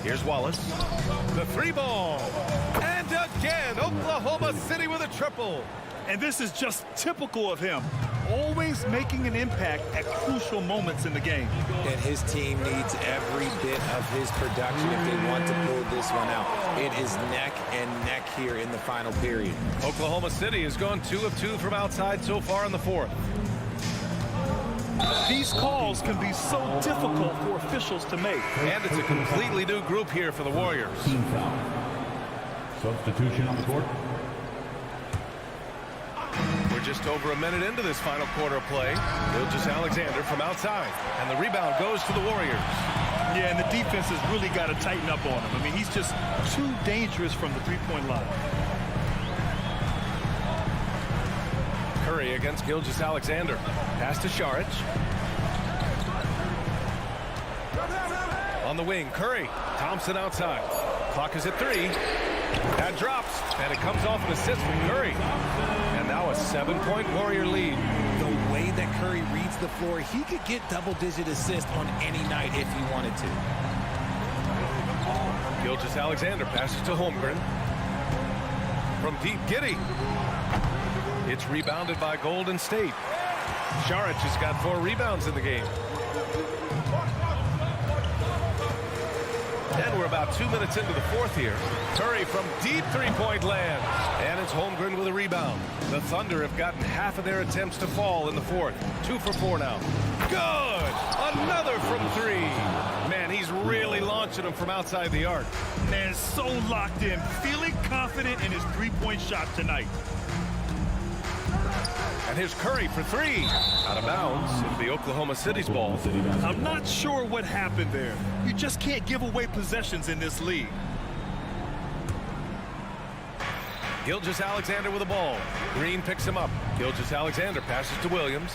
Here's Wallace. The three ball. And again, Oklahoma City with a triple. And this is just typical of him. Always making an impact at crucial moments in the game. And his team needs every bit of his production if they want to pull this one out. It is neck and neck here in the final period. Oklahoma City has gone 2 of 2 from outside so far in the fourth. These calls can be so difficult for officials to make. And it's a completely new group here for the Warriors. Team foul. Substitution on the court. We're just over a minute into this final quarter of play. Gilgeous-Alexander from outside. And the rebound goes to the Warriors. Yeah, and the defense has really got to tighten up on him. I mean, he's just too dangerous from the three-point line. Curry against Gilgeous-Alexander. Pass to Šarić. On the wing, Curry. Thompson outside. Clock is at 3. That drops, and it comes off an assist from Curry. And now a 7-point Warrior lead. The way that Curry reads the floor, he could get double-digit assists on any night if he wanted to. Gilgeous-Alexander passes to Holmgren. From deep, Giddey. It's rebounded by Golden State. Saric has got 4 rebounds in the game. And we're about 2 minutes into the fourth here. Curry from deep three-point land. And it's Holmgren with a rebound. The Thunder have gotten half of their attempts to fall in the fourth. 2 for 4 now. Good! Another from 3. Man, he's really launching them from outside the arc. Man, so locked in, feeling confident in his three-point shot tonight. And here's Curry for 3. Out of bounds into the Oklahoma City's ball. I'm not sure what happened there. You just can't give away possessions in this league. Gilgeous-Alexander with the ball. Green picks him up. Gilgeous-Alexander passes to Williams.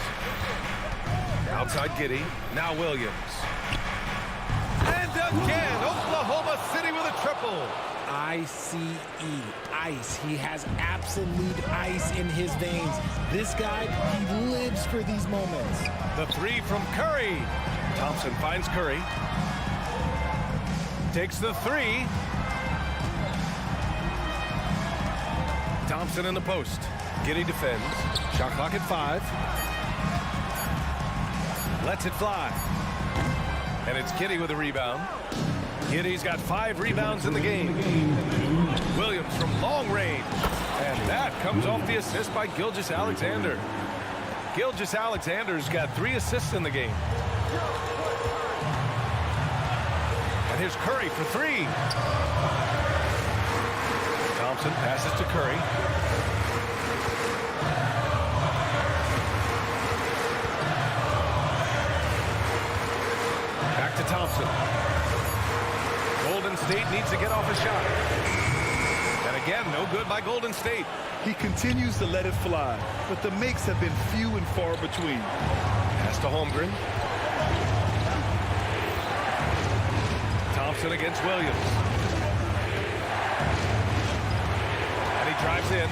Outside Giddey. Now Williams. And again, Oklahoma City with a triple. I-C-E, ice. He has absolute ice in his veins. This guy, he lives for these moments. The 3 from Curry. Thompson finds Curry. Takes the 3. Thompson in the post. Giddey defends. Shot clock at 5. Lets it fly. And it's Giddey with a rebound. Giddey's got 5 rebounds in the game. Williams from long range. And that comes off the assist by Gilgeous-Alexander. Gilgeous-Alexander's got 3 assists in the game. And here's Curry for 3. Thompson passes to Curry. Back to Thompson. Golden State needs to get off a shot. And again, no good by Golden State. He continues to let it fly, but the makes have been few and far between. Pass to Holmgren. Thompson against Williams. And he drives in.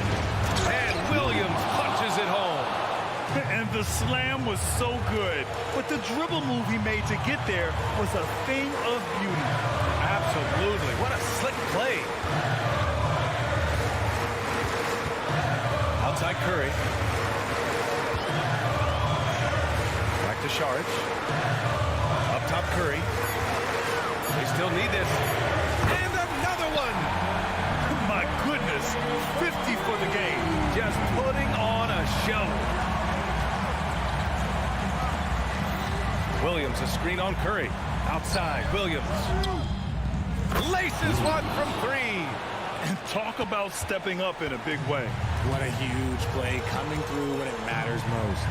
And Williams punches it home. And the slam was so good, but the dribble move he made to get there was a thing of beauty. Absolutely. What a slick play. Outside Curry. Back to Saric. Up top Curry. They still need this. And another one. My goodness, 50 for the game. Just putting on a show. Williams, a screen on Curry. Outside, Williams. Laces one from 3. And talk about stepping up in a big way. What a huge play, coming through when it matters most.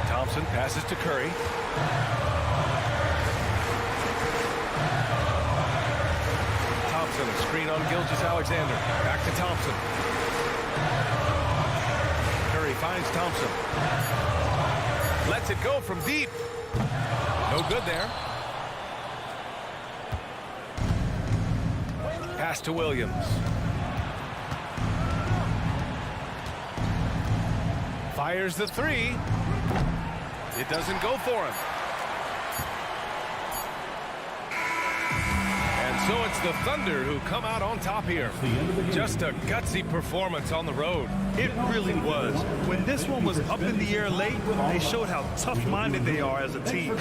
Thompson passes to Curry. Thompson, a screen on Gilgeous-Alexander. Back to Thompson. Curry finds Thompson. Lets it go from deep. No good there. Pass to Williams. Fires the 3. It doesn't go for him. And so it's the Thunder who come out on top here. Just a gutsy performance on the road. It really was. When this one was up in the air late, they showed how tough-minded they are as a team.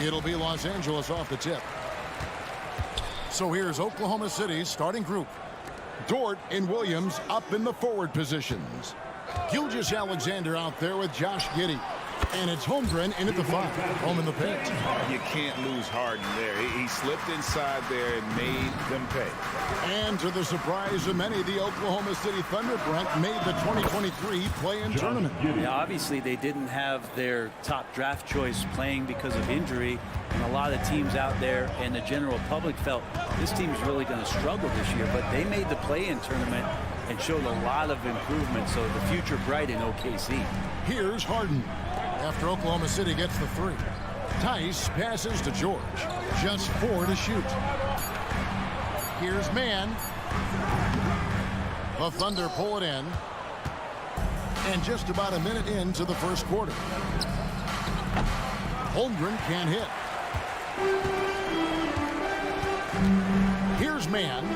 It'll be Los Angeles off the tip. So here's Oklahoma City's starting group. Dort and Williams up in the forward positions. Gilgeous-Alexander out there with Josh Giddey. And it's Holmgren in at the 5, home in the paint. You can't lose Harden there. He slipped inside there and made them pay. And to the surprise of many, the Oklahoma City Thunder, Brent, made the 2023 play-in tournament. Yeah, obviously they didn't have their top draft choice playing because of injury. And a lot of teams out there and the general public felt this team's really going to struggle this year. But they made the play-in tournament and showed a lot of improvement. So the future bright in OKC. Here's Harden. After Oklahoma City gets the 3. Tice passes to George. Just 4 to shoot. Here's Mann. The Thunder pull it in. And just about a minute into the first quarter. Holmgren can't hit. Here's Mann.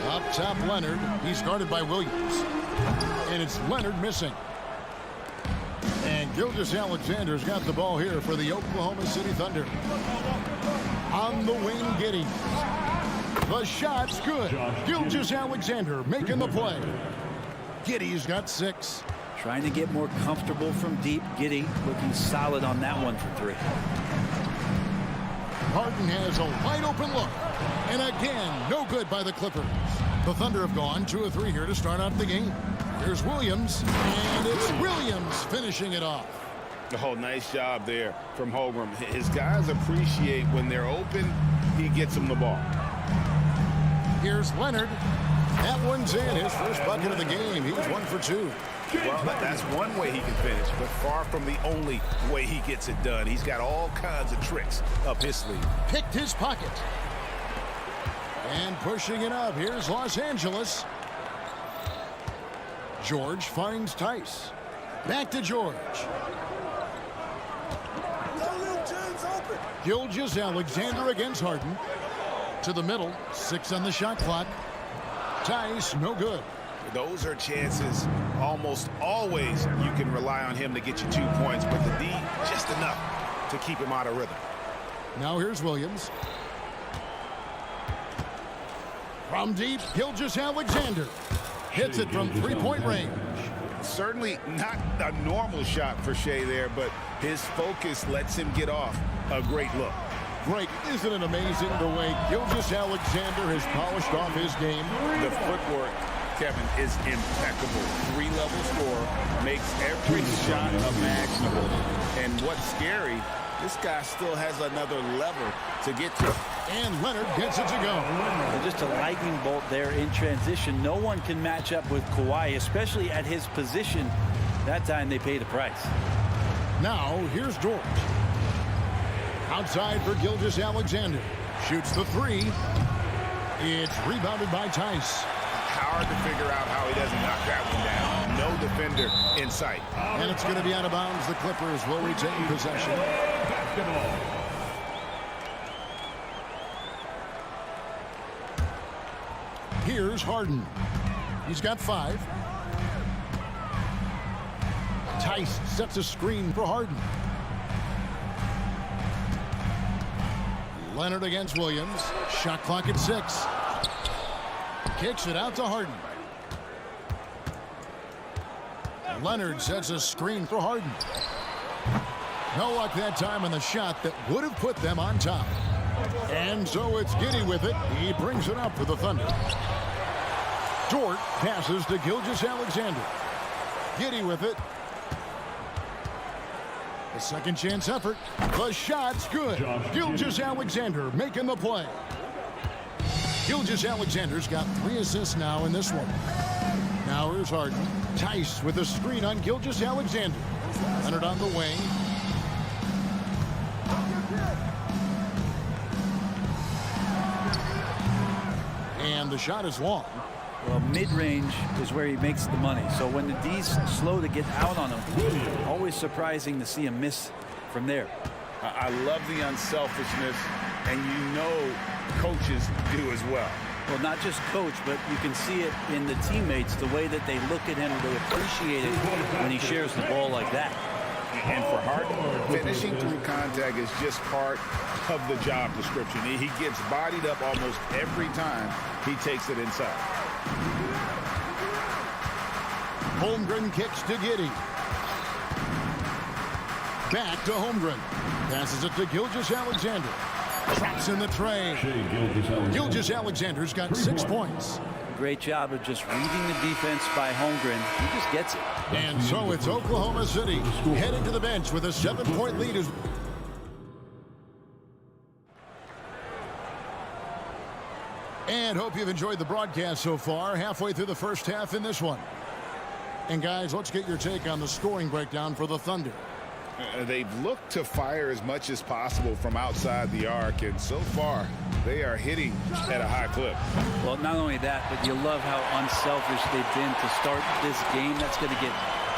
Up top, Leonard. He's guarded by Williams. And it's Leonard missing. And Gilgeous-Alexander's got the ball here for the Oklahoma City Thunder. On the wing, Giddey. The shot's good. Gilgeous-Alexander making the play. Giddey's got 6. Trying to get more comfortable from deep. Giddey looking solid on that one for 3. Harden has a wide open look. And again, no good by the Clippers. The Thunder have gone 2 of 3 here to start out the game. Here's Williams, and it's Williams finishing it off. Oh, nice job there from Holmgren. His guys appreciate when they're open, he gets them the ball. Here's Leonard. That one's in. His first bucket of the game. He's 1 for 2. Well, that's one way he can finish, but far from the only way he gets it done. He's got all kinds of tricks up his sleeve. Picked his pocket. And pushing it up. Here's Los Angeles. George finds Tice. Back to George. Gilgeous-Alexander against Harden. To the middle. 6 on the shot clock. Tice, no good. Those are chances almost always you can rely on him to get you 2 points, but the D, just enough to keep him out of rhythm. Now here's Williams. From deep, Gilgeous-Alexander. Hits it from 3-point range. Certainly not a normal shot for Shea there, but his focus lets him get off a great look. Greg, isn't it amazing the way Gilgeous-Alexander has polished off his game? The footwork, Kevin, is impeccable. 3-level scorer, makes every shot imaginable. And what's scary, this guy still has another lever to get to. And Leonard gets it to go. And just a lightning bolt there in transition. No one can match up with Kawhi, especially at his position. That time they paid a price. Now here's George. Outside for Gilgeous-Alexander. Shoots the 3. It's rebounded by Tice. Hard to figure out how he doesn't knock that one down. No defender in sight. And it's going to be out of bounds. The Clippers will retain possession. Basketball. Here's Harden. He's got 5. Tice sets a screen for Harden. Leonard against Williams. Shot clock at 6. Kicks it out to Harden. Leonard sets a screen for Harden. No luck that time on the shot that would have put them on top. And so it's Giddey with it. He brings it up for the Thunder. Dort passes to Gilgeous-Alexander. Giddey with it. A second chance effort. The shot's good. Gilgeous-Alexander making the play. Gilgeous-Alexander's got 3 assists now in this one. Now here's Harden. Tice with a screen on Gilgeous-Alexander. Leonard on the wing. And the shot is long. Well, mid-range is where he makes the money. So when the D's slow to get out on him, always surprising to see him miss from there. I love the unselfishness, and you know coaches do as well. Well, not just coach, but you can see it in the teammates, the way that they look at him, they appreciate it when he shares the ball like that. And for Harden, finishing through contact is just part of the job description. He gets bodied up almost every time he takes it inside. Holmgren kicks to Giddey. Back to Holmgren. Passes it to Gilgeous-Alexander. Traps in the tray. Gilgeous-Alexander's got 6 points. Great job of just reading the defense by Holmgren. He just gets it. And so it's Oklahoma City heading to the bench with a 7-point lead. And hope you've enjoyed the broadcast so far. Halfway through the first half in this one. And guys, let's get your take on the scoring breakdown for the Thunder. They've looked to fire as much as possible from outside the arc, and so far they are hitting at a high clip. Well, not only that, but you love how unselfish they've been to start this game. That's going to get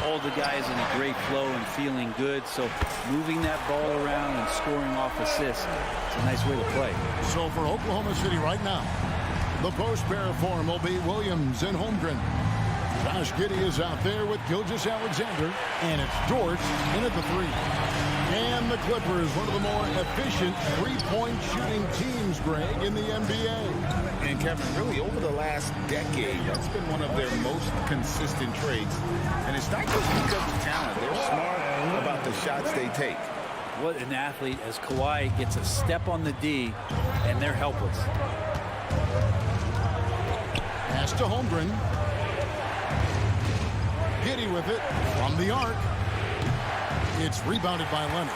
all the guys in a great flow and feeling good. So moving that ball around and scoring off assists, it's a nice way to play. So for Oklahoma City right now, the post pair form will be Williams and Holmgren. Josh Giddey is out there with Gilgeous-Alexander, and it's George in at the 3. And the Clippers, one of the more efficient three-point shooting teams, Greg, in the NBA. And Kevin, really over the last decade, that's been one of their most consistent traits. And it's not just because of talent. They're smart about the shots they take. What an athlete, as Kawhi gets a step on the D, and they're helpless. Pass to Holmgren. Giddey with it from the arc. It's rebounded by Leonard.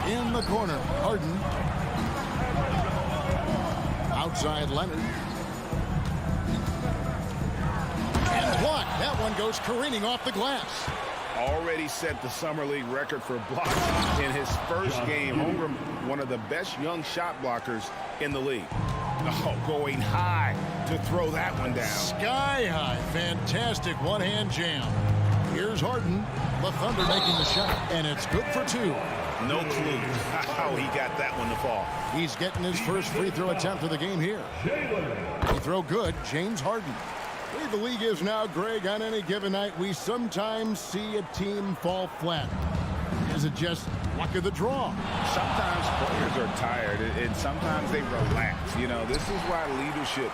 In the corner, Harden. Outside Leonard. And blocked. That one goes careening off the glass. Already set the Summer League record for blocks in his first game. Holmgren, one of the best young shot blockers in the league. Oh, going high to throw that one down. Sky high. Fantastic one-hand jam. Here's Harden. The Thunder making the shot, and it's good for 2. No clue how he got that one to fall. He's getting his first free throw attempt of the game here. Free throw good, James Harden. The way the league is now, Greg, on any given night, we sometimes see a team fall flat. Is it just luck of the draw? Sometimes players are tired, and sometimes they relax. You know, this is why leadership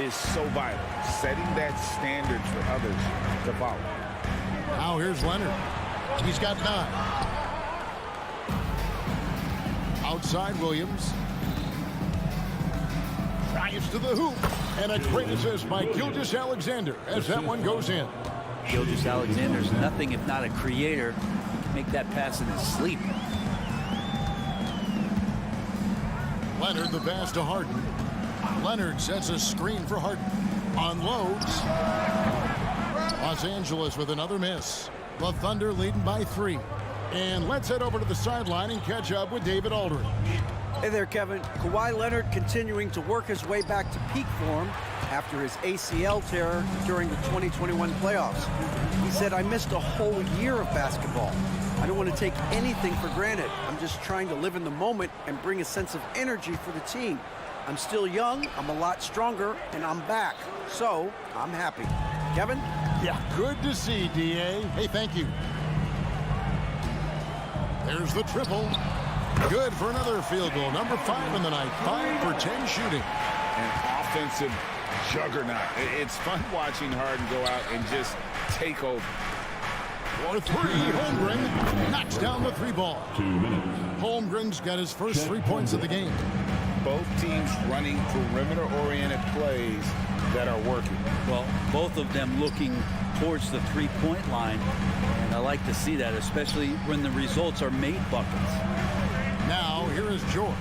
is so vital, setting that standard for others to follow. Now here's Leonard. He's got 9. Outside Williams. Drives to the hoop. And a great assist by Gilgeous-Alexander as that one goes in. Gilgeous-Alexander's nothing if not a creator. He can make that pass in his sleep. Leonard the pass to Harden. Leonard sets a screen for Harden. Unloads. Los Angeles with another miss. The Thunder leading by 3. And let's head over to the sideline and catch up with David Aldridge. Hey there, Kevin. Kawhi Leonard continuing to work his way back to peak form after his ACL tear during the 2021 playoffs. He said, "I missed a whole year of basketball. I don't want to take anything for granted. I'm just trying to live in the moment and bring a sense of energy for the team. I'm still young, I'm a lot stronger, and I'm back. So, I'm happy." Kevin? Yeah, good to see, D.A. Hey, thank you. There's the triple. Good for another field goal. Number 5 in the night. 5 for 10 shooting. An offensive juggernaut. It's fun watching Harden go out and just take over. For 3, Holmgren knocks down the 3 ball. 2 minutes. Holmgren's got his first 3 points of the game. Both teams running perimeter-oriented plays that are working. Well, both of them looking towards the three-point line, and I like to see that, especially when the results are made buckets. Now, here is George.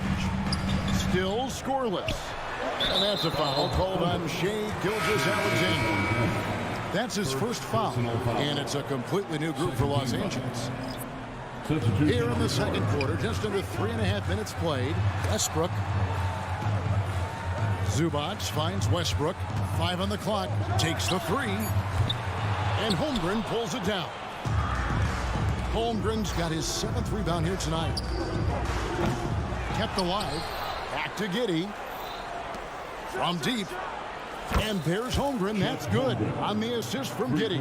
Still scoreless. And that's a foul called on Shai Gilgeous-Alexander. That's his first foul, and it's a completely new group for Los Angeles. Here in the second quarter, just under 3.5 minutes played, Westbrook. Zubac finds Westbrook. 5 on the clock. Takes the 3. And Holmgren pulls it down. Holmgren's got his 7th rebound here tonight. Kept alive. Back to Giddey. From deep. And there's Holmgren. That's good on the assist from Giddey.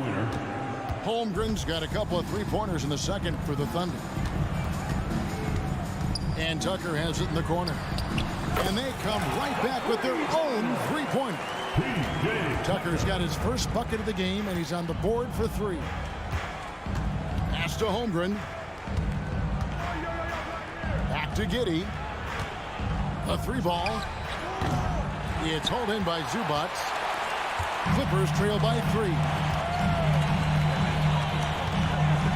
Holmgren's got a couple of three-pointers in the second for the Thunder. And Tucker has it in the corner. And they come right back with their own three-pointer. Tucker's got his first bucket of the game, and he's on the board for three. Pass to Holmgren. Back to Giddey. A three ball. It's hauled in by Zubac. Clippers trail by three.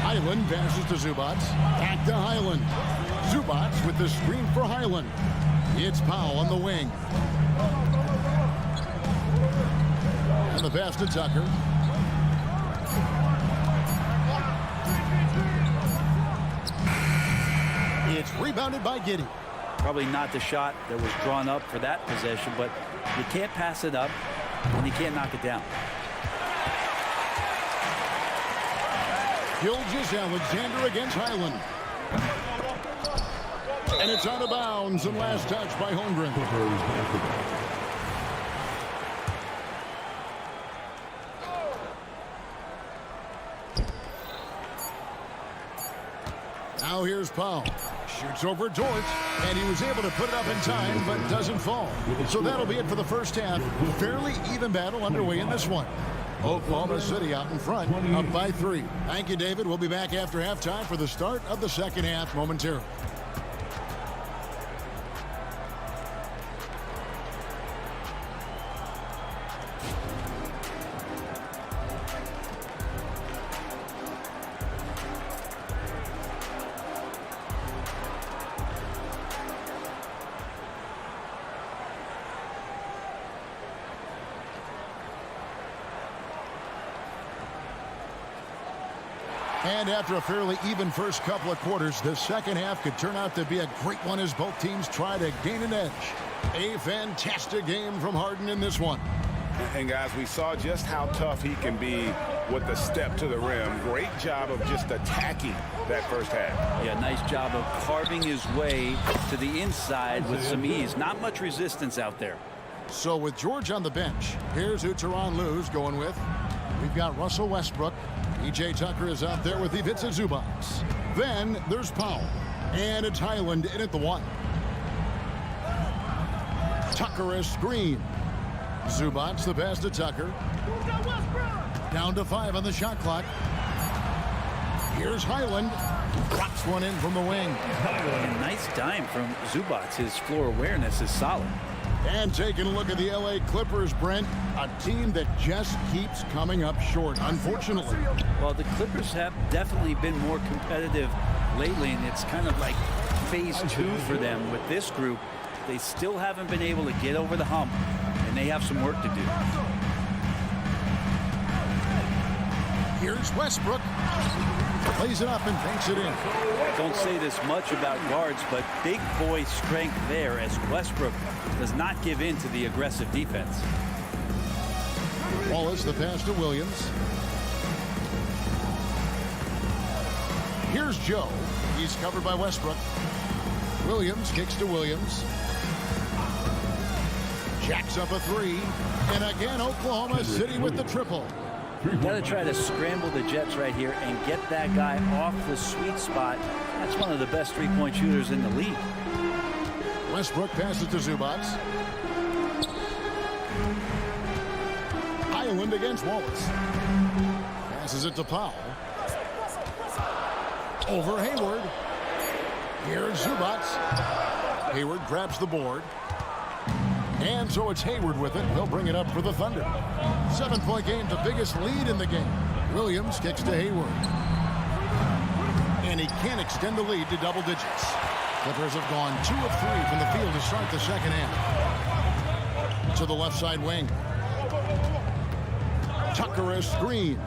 Highland passes to Zubac. Back to Highland. Zubac with the screen for Highland. It's Powell on the wing. And the pass to Tucker. It's rebounded by Giddey. Probably not the shot that was drawn up for that possession, but you can't pass it up and you can't knock it down. Gilgeous-Alexander against Highland. And it's out of bounds and last touch by Holmgren. Now here's Powell. Shoots over George, and he was able to put it up in time, but doesn't fall. So that'll be it for the first half. Fairly even battle underway in this one. Oklahoma City out in front, up by three. Thank you, David. We'll be back after halftime for the start of the second half momentarily. And after a fairly even first couple of quarters, the second half could turn out to be a great one as both teams try to gain an edge. A fantastic game from Harden in this one. And guys, we saw just how tough he can be with the step to the rim. Great job of just attacking that first half. Yeah, nice job of carving his way to the inside with some ease. Not much resistance out there. So with George on the bench, here's who Tyronn Lue's going with. We've got Russell Westbrook. E.J. Tucker is out there with Ivica Zubac. Then there's Powell. And it's Highland in at the one. Tucker a screen. Zubac the pass to Tucker. Down to 5 on the shot clock. Here's Highland. Drops one in from the wing. And nice dime from Zubac. His floor awareness is solid. And taking a look at the LA Clippers, Brent, a team that just keeps coming up short, unfortunately. Well, the Clippers have definitely been more competitive lately, and it's kind of like phase 2 for them with this group. They still haven't been able to get over the hump, and they have some work to do. Here's Westbrook. Plays it up and banks it in. Don't say this much about guards, but big boy strength there as Westbrook does not give in to the aggressive defense. Wallace the pass to Williams. Here's Joe. He's covered by Westbrook. Williams kicks to Williams. Jacks up a three. And again, Oklahoma City with the triple. Got to try to scramble the Jets right here and get that guy off the sweet spot. That's one of the best three-point shooters in the league. Westbrook passes to Zubac. Highland against Wallace. Passes it to Powell. Over Hayward. Here's Zubac. Hayward grabs the board. And so it's Hayward with it. He'll bring it up for the Thunder. 7-point game, the biggest lead in the game. Williams kicks to Hayward. And he can extend the lead to double digits. Clippers have gone 2 of 3 from the field to start the second half. To the left side wing. Tucker a screen.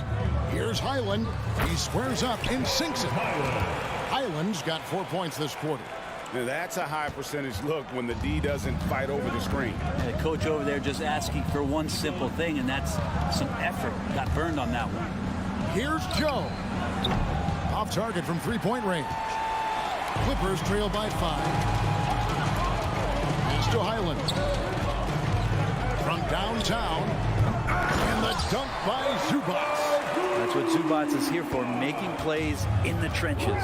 Here's Highland. He squares up and sinks it. Highland's got 4 points this quarter. Now that's a high percentage look when the D doesn't fight over the screen. And the coach over there just asking for one simple thing, and that's some effort. Got burned on that one. Here's Joe. Off target from three-point range. Clippers trail by 5. Pass to Highland. From downtown. And the dunk by Zubac. That's what Zubac is here for making plays in the trenches.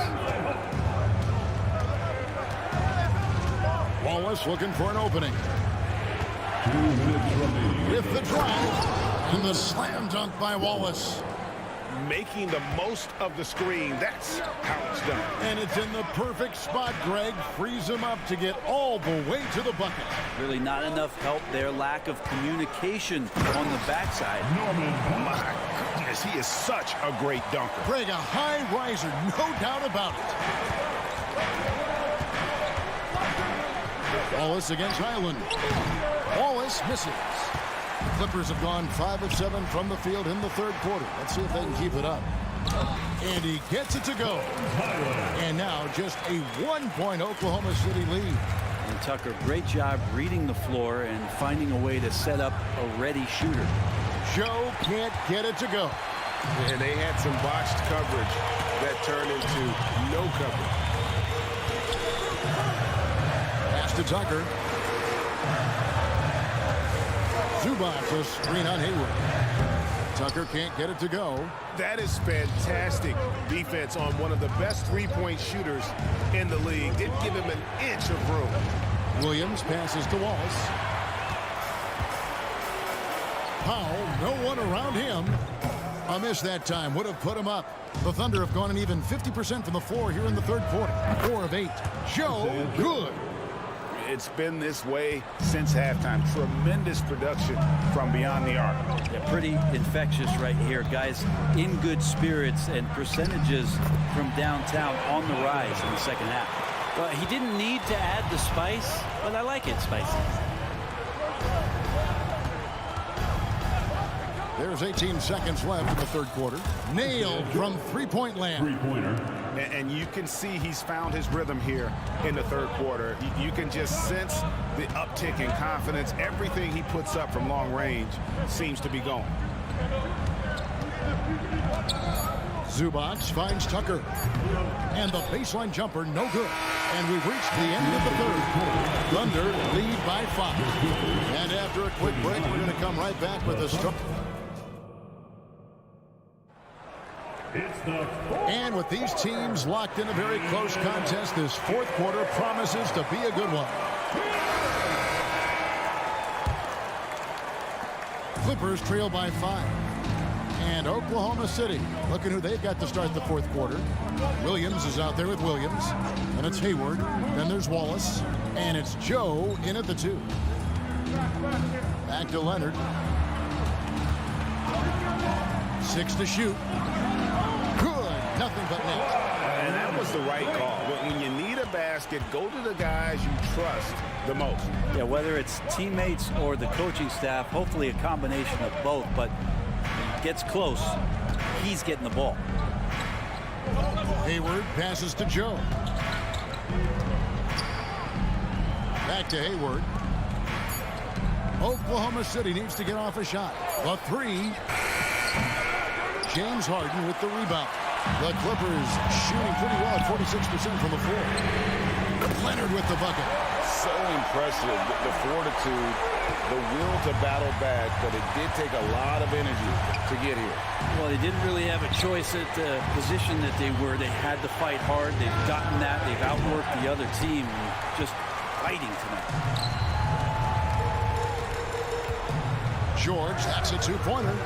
Wallace looking for an opening. 2 minutes remaining. With the drive and the slam dunk by Wallace. Making the most of the screen. That's how it's done. And it's in the perfect spot. Greg frees him up to get all the way to the bucket. Really not enough help there. Lack of communication on the backside. My goodness, he is such a great dunker. Greg, a high riser, no doubt about it. Wallace against Highland. Wallace misses. Clippers have gone 5 of 7 from the field in the third quarter. Let's see if they can keep it up. And he gets it to go. And now just a 1-point Oklahoma City lead. And Tucker, great job reading the floor and finding a way to set up a ready shooter. Joe can't get it to go. And they had some botched coverage that turned into no coverage. Pass to Tucker. Zubac, a screen on Hayward. Tucker can't get it to go. That is fantastic defense on one of the best three-point shooters in the league. Didn't give him an inch of room. Williams passes to Wallace. Powell, no one around him. A miss that time would have put him up. The Thunder have gone an even 50% from the floor here in the third quarter. 4 of 8. Joe, good. It's been this way since halftime. Tremendous production from beyond the arc. Yeah, pretty infectious right here. Guys in good spirits and percentages from downtown on the rise in the second half. Well, he didn't need to add the spice, but I like it spicy. There's 18 seconds left in the third quarter. Nailed from three-point land. Three-pointer. And you can see he's found his rhythm here in the third quarter. You can just sense the uptick in confidence. Everything he puts up from long range seems to be going. Zubac finds Tucker. And the baseline jumper, no good. And we've reached the end of the third. Thunder lead by 5. And after a quick break, we're going to come right back with a start. And with these teams locked in a very close contest, this fourth quarter promises to be a good one. Clippers trail by 5. And Oklahoma City, looking who they've got to start the fourth quarter. Williams is out there with Williams. And it's Hayward. Then there's Wallace. And it's Joe in at the 2. Back to Leonard. 6 to shoot. Nothing but net. And that was the right call. When you need a basket, go to the guys you trust the most. Yeah, whether it's teammates or the coaching staff, hopefully a combination of both, but when it gets close, he's getting the ball. Hayward passes to Joe. Back to Hayward. Oklahoma City needs to get off a shot. The 3. James Harden with the rebound. The Clippers shooting pretty well at 46% from the floor. Leonard with the bucket. So impressive, the fortitude, the will to battle back, but it did take a lot of energy to get here. Well, they didn't really have a choice at the position that they were. They had to fight hard. They've gotten that. They've outworked the other team. Just fighting tonight. George, that's a 2-pointer.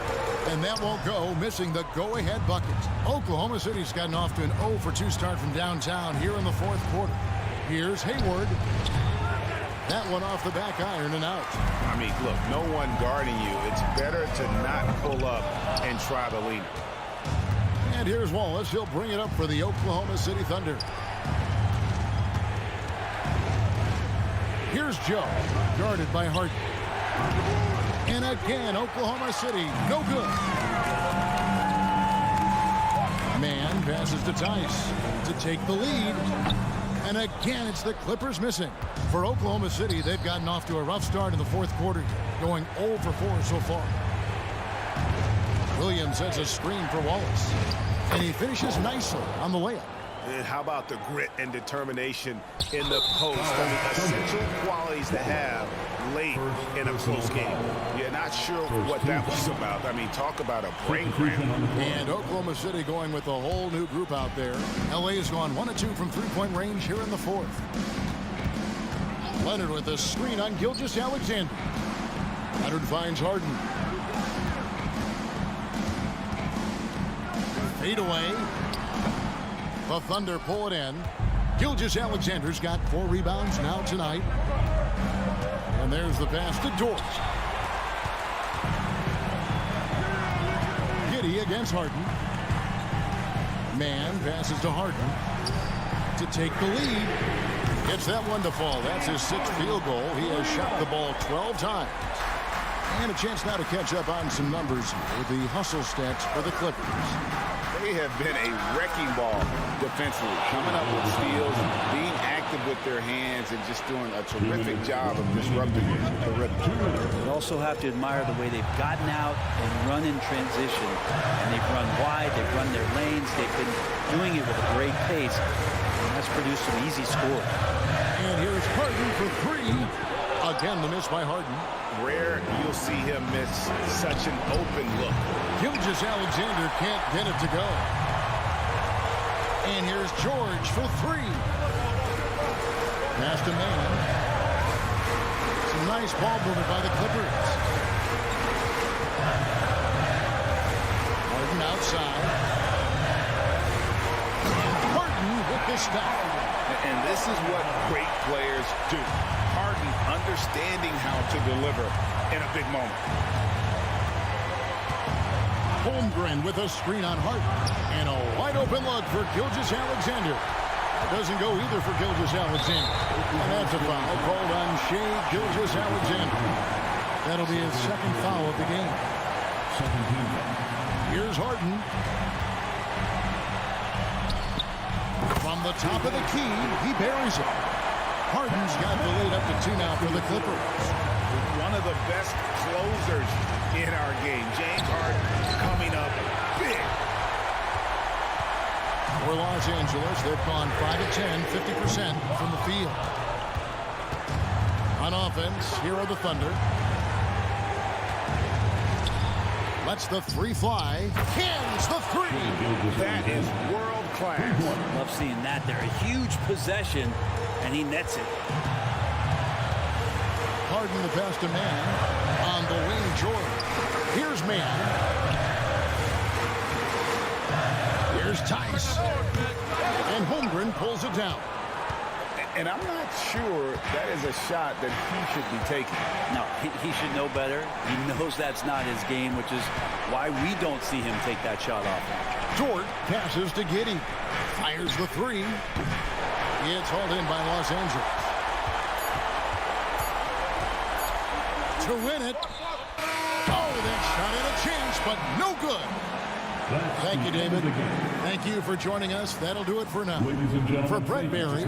And that won't go, missing the go-ahead bucket. Oklahoma City's gotten off to an 0 for 2 start from downtown here in the fourth quarter. Here's Hayward. That one off the back iron and out. I mean, look, no one guarding you. It's better to not pull up and try to lean. And here's Wallace. He'll bring it up for the Oklahoma City Thunder. Here's Joe, guarded by Harden. And again, Oklahoma City, no good. Man passes to Tice to take the lead. And again, it's the Clippers missing. For Oklahoma City, they've gotten off to a rough start in the fourth quarter, going 0 for 4 so far. Williams sets a screen for Wallace. And he finishes nicely on the layup. And how about the grit and determination in the post? I mean, essential qualities to have late in a close game. Yeah, not sure what that was about. I mean, talk about a brain cramp. And Oklahoma City going with a whole new group out there. LA has gone 1 of 2 from three-point range here in the fourth. Leonard with a screen on Gilgeous-Alexander. Leonard finds Harden. Fade away. The Thunder pull it in. Gilgeous-Alexander's got 4 rebounds now tonight. And there's the pass to Dort. Giddy against Harden. Man passes to Harden to take the lead. Gets that one to fall. That's his 6th field goal. He has shot the ball 12 times. And a chance now to catch up on some numbers with the hustle stats for the Clippers. They have been a wrecking ball defensively, coming up with steals, being active with their hands, and just doing a terrific job of disrupting the rhythm. You also have to admire the way they've gotten out and run in transition. And they've run wide, they've run their lanes, they've been doing it with a great pace. And that's produced some easy scores. And here's Harden for 3. Again, the miss by Harden. Rare you'll see him miss such an open look. Gilgeous-Alexander can't get it to go. And here's George for 3. Pass to Man. Some nice ball movement by the Clippers. Harden outside. Harden with the stop. And this is what great players do. Harden understanding how to deliver in a big moment. Holmgren with a screen on Harden. And a wide open look for Gilgeous-Alexander. It doesn't go either for Gilgeous-Alexander. And that's a foul called on Shai Gilgeous-Alexander. That'll be his 2nd foul of the game. Here's Harden. From the top of the key, he buries it. Harden's got the lead up to 2 now for the Clippers. One of the best closers in our game. James Harden coming up big. For Los Angeles, they've gone 5 of 10, 50% from the field. On offense, here are the Thunder. Lets the 3 fly. Cans the 3. That is world class. Love seeing that. They're a huge possession, and he nets it. Harden the pass to Man. On the wing, George. Here's Man. Here's Tice. And Holmgren pulls it down. And I'm not sure that is a shot that he should be taking. No, he should know better. He knows that's not his game, which is why we don't see him take that shot off. Dort passes to Giddey. Fires the 3. It's hauled in by Los Angeles. To win it. Oh, that shot had a chance, but no good. Thank you, David. Thank you for joining us. That'll do it for now. For Brett Barry.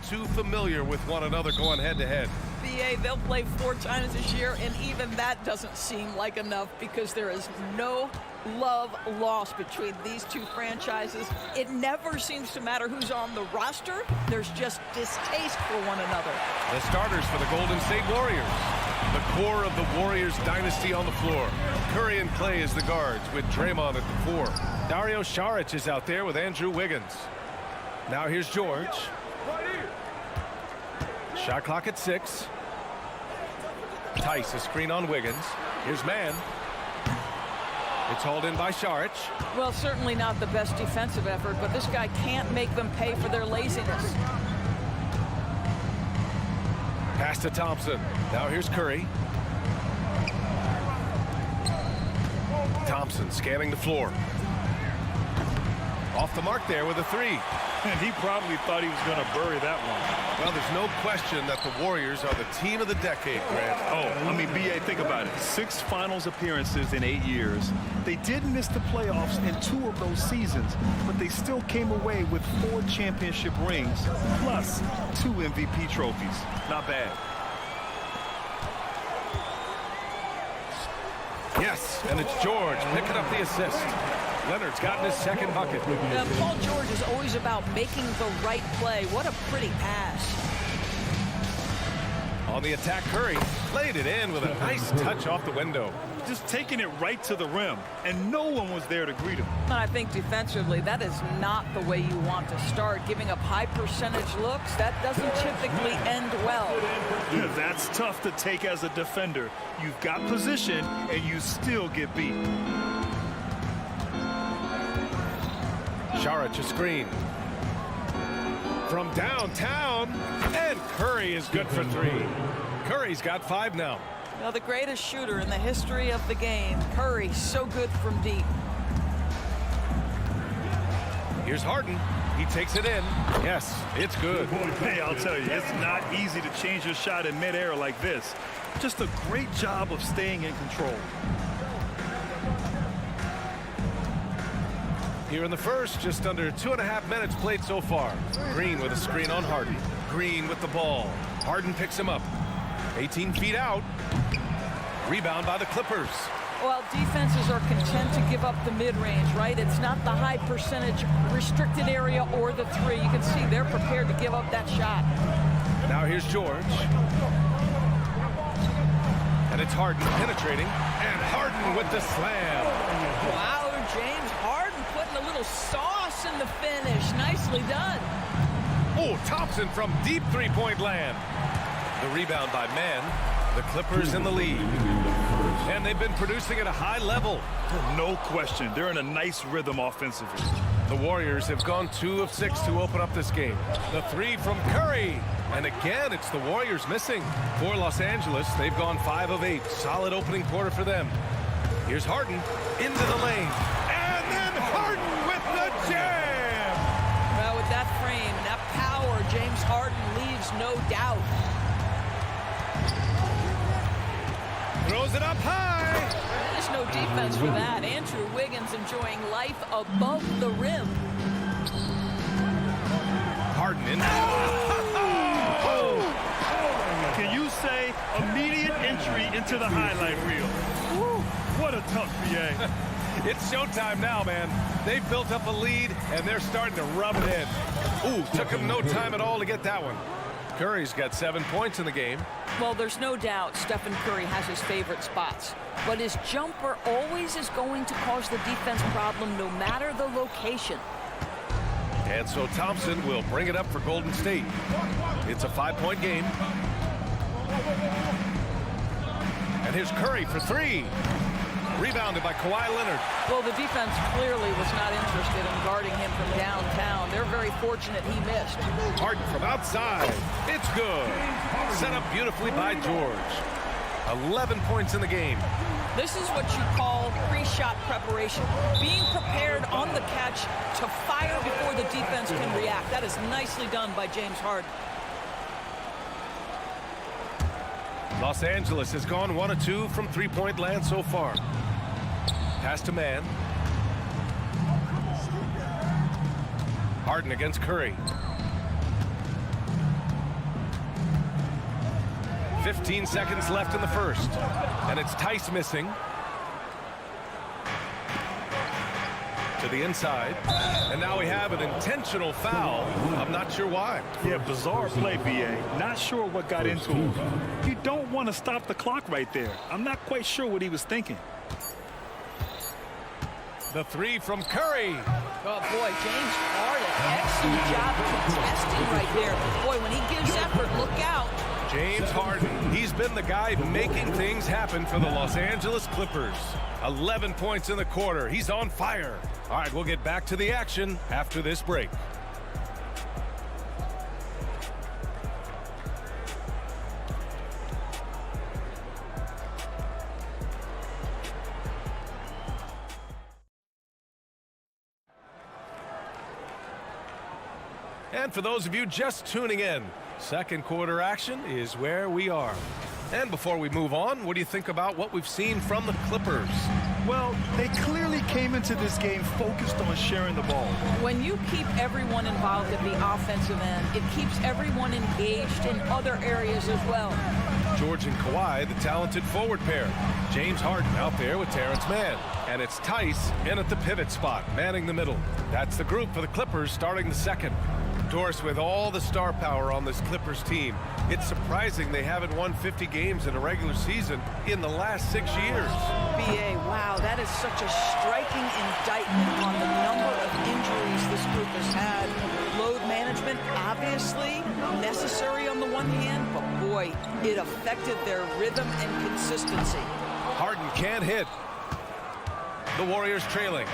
too familiar with one another going head-to-head. BA, they'll play 4 times this year, and even that doesn't seem like enough because there is no love lost between these two franchises. It never seems to matter who's on the roster. There's just distaste for one another. The starters for the Golden State Warriors. The core of the Warriors dynasty on the floor. Curry and Clay as the guards with Draymond at the 4. Dario Saric is out there with Andrew Wiggins. Now here's George. Shot clock at 6. Tice, a screen on Wiggins. Here's Mann. It's hauled in by Saric. Well, certainly not the best defensive effort, but this guy can't make them pay for their laziness. Pass to Thompson. Now here's Curry. Thompson scanning the floor. Off the mark there with a 3. And he probably thought he was going to bury that one. Well, there's no question that the Warriors are the team of the decade, Grant. Oh, I mean, BA, think about it. 6 finals appearances in 8 years. They did miss the playoffs in 2 of those seasons, but they still came away with 4 championship rings, plus 2 MVP trophies. Not bad. Yes, and it's George picking up the assist. Leonard's gotten his second bucket. Paul George is always about making the right play. What a pretty pass. On the attack, Curry played it in with a nice touch off the window. Just taking it right to the rim, and no one was there to greet him. I think defensively, that is not the way you want to start. Giving up high percentage looks, that doesn't typically end well. Yeah, that's tough to take as a defender. You've got position, and you still get beat. Saric a screen. From downtown, and Curry is good for 3. Curry's got 5 now. Now, the greatest shooter in the history of the game, Curry, so good from deep. Here's Harden. He takes it in. Yes, it's good. Hey, I'll tell you, it's not easy to change your shot in midair like this. Just a great job of staying in control. Here in the first, just under 2.5 minutes played so far. Green with a screen on Harden. Green with the ball. Harden picks him up. 18 feet out. Rebound by the Clippers. Well, defenses are content to give up the mid-range, right? It's not the high percentage restricted area or the 3. You can see they're prepared to give up that shot. Now here's George. And it's Harden penetrating. And Harden with the slam. Wow, James Harden putting a little sauce in the finish. Nicely done. Oh, Thompson from deep 3-point land. The rebound by Mann. The Clippers in the lead. And they've been producing at a high level. No question. They're in a nice rhythm offensively. The Warriors have gone 2 of 6 to open up this game. The 3 from Curry. And again, it's the Warriors missing. For Los Angeles, they've gone 5 of 8. Solid opening quarter for them. Here's Harden into the lane. And then Harden with the jam. Well, with that frame, that power, James Harden leaves no doubt. Throws it up high. There's no defense for that. Andrew Wiggins enjoying life above the rim. Harden in. Can you say immediate entry into the highlight reel? Woo, what a tough PA. It's showtime now, man. They've built up a lead, and they're starting to rub it in. Ooh, took him no time at all to get that one. Curry's got 7 points in the game. Well, there's no doubt Stephen Curry has his favorite spots. But his jumper always is going to cause the defense problem no matter the location. And so Thompson will bring it up for Golden State. It's a 5-point game. And here's Curry for 3. Rebounded by Kawhi Leonard. Well, the defense clearly was not interested in guarding him from downtown. They're very fortunate he missed. Harden from outside. It's good. Set up beautifully by George. 11 points in the game. This is what you call pre-shot preparation. Being prepared on the catch to fire before the defense can react. That is nicely done by James Harden. Los Angeles has gone 1 of 2 from 3-point land so far. Pass to Mann. Harden against Curry. 15 seconds left in the first. And it's Tice missing. To the inside. And now we have an intentional foul. I'm not sure why. Yeah, bizarre play, BA. Not sure what got into him. You don't want to stop the clock right there. I'm not quite sure what he was thinking. The three from Curry. Oh, boy, James Harden, excellent job contesting right there. Boy, when he gives effort, look out. James Harden, he's been the guy making things happen for the Los Angeles Clippers. 11 points in the quarter. He's on fire. All right, we'll get back to the action after this break. And for those of you just tuning in, second quarter action is where we are. And before we move on, what do you think about what we've seen from the Clippers? Well, they clearly came into this game focused on sharing the ball. When you keep everyone involved at the offensive end, it keeps everyone engaged in other areas as well. George and Kawhi, the talented forward pair. James Harden out there with Terrence Mann. And it's Tice in at the pivot spot, manning the middle. That's the group for the Clippers starting the second. Doris, with all the star power on this Clippers team, it's surprising they haven't won 50 games in a regular season in the last 6 years. BA, wow, that is such a striking indictment on the number of injuries this group has had. Load management, obviously necessary on the one hand, but boy, it affected their rhythm and consistency. Harden can't hit. The Warriors trailing.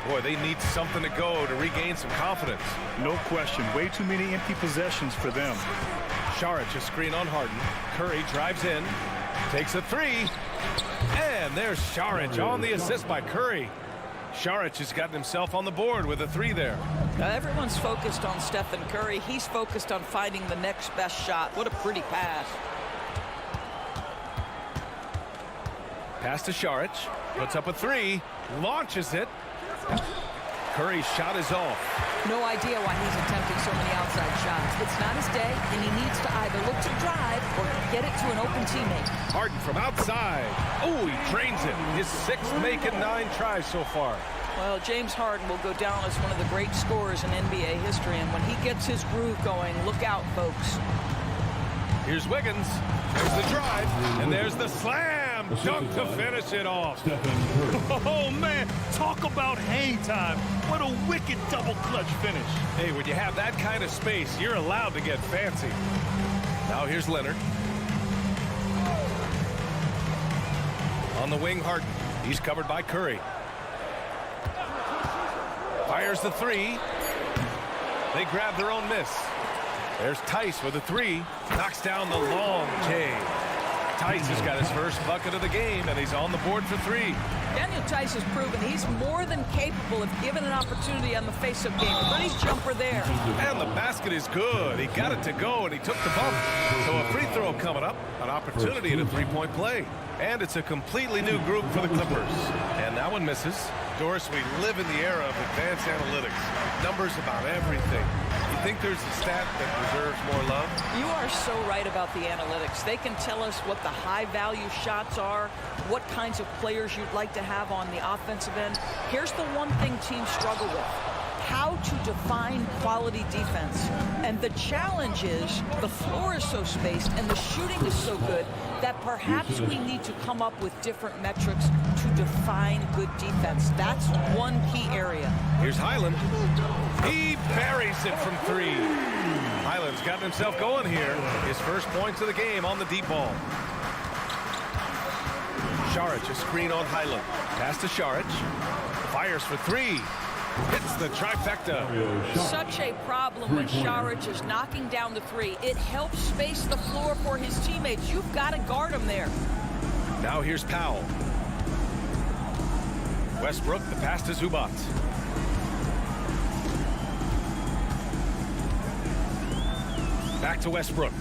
Boy, they need something to go to regain some confidence. No question. Way too many empty possessions for them. Saric, a screen on Harden. Curry drives in, takes a three, and there's Saric on the assist by Curry. Saric has gotten himself on the board with a three there. Now everyone's focused on Stephen Curry. He's focused on finding the next best shot. What a pretty pass. Pass to Saric, puts up a three, launches it. Curry's shot is off. No idea why he's attempting so many outside shots. It's not his day, and he needs to either look to drive or get it to an open teammate. Harden from outside. Oh, he drains it. His sixth make in 9 tries so far. Well, James Harden will go down as one of the great scorers in NBA history, and when he gets his groove going, look out, folks. Here's Wiggins. There's the drive, and there's the slam. Dunk to finish it off. Oh, man, talk about hang time. What a wicked double clutch finish. Hey, when you have that kind of space, you're allowed to get fancy. Now here's Leonard. On the wing, Harden. He's covered by Curry. Fires the three. They grab their own miss. There's Tice with a three. Knocks down the long J. Tice has got his first bucket of the game, and he's on the board for three. Daniel Tice has proven he's more than capable if given an opportunity on the face-up game. A pretty jumper there. And the basket is good. He got it to go, and he took the bump. So a free throw coming up, an opportunity at a three-point play. And it's a completely new group for the Clippers. And that one misses. Doris, we live in the era of advanced analytics. Numbers about everything. You think there's a stat that deserves more love? You are so right about the analytics. They can tell us what the high-value shots are, what kinds of players you'd like to have on the offensive end. Here's the one thing teams struggle with: how to define quality defense. And the challenge is the floor is so spaced and the shooting is so good that perhaps we need to come up with different metrics to define good defense. That's one key area. Here's Highland. He buries it from three. Highland's gotten himself going here. His first points of the game on the deep ball. Saric, a screen on Highland. Pass to Saric. Fires for three. Hits the trifecta. Such a problem when Saric is knocking down the three. It helps space the floor for his teammates. You've got to guard him there. Now here's Powell. Westbrook, the pass to Zubac. Back to Westbrook.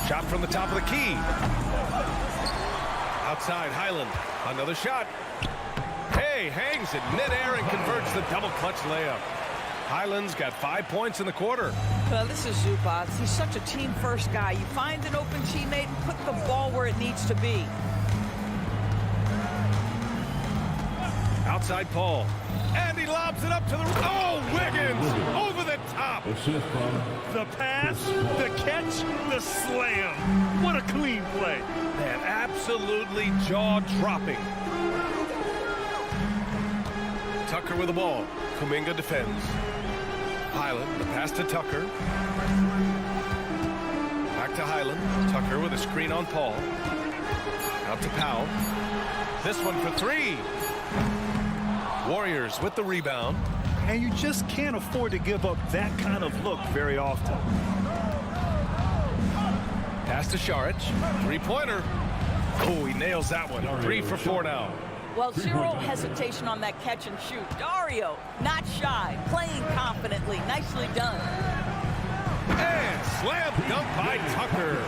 Shot from the top of the key. Outside, Highland. Another shot. Hey, hangs it midair and converts the double clutch layup. Highland's got 5 points in the quarter. Well, this is Zubac. He's such a team-first guy. You find an open teammate and put the ball where it needs to be. Outside Paul. And he lobs it up to the... Oh, Wiggins! Over the top! The pass, the catch, the slam. What a clean play. Man, absolutely jaw-dropping. Tucker with the ball. Kuminga defends. Highland, the pass to Tucker. Back to Highland. Tucker with a screen on Paul. Out to Powell. This one for three. Warriors with the rebound. And you just can't afford to give up that kind of look very often. Pass to Šarić. Three-pointer. Oh, he nails that one. 3 for 4 now. Well, zero hesitation on that catch and shoot. Dario, not shy, playing confidently. Nicely done. And slam dunk by Tucker.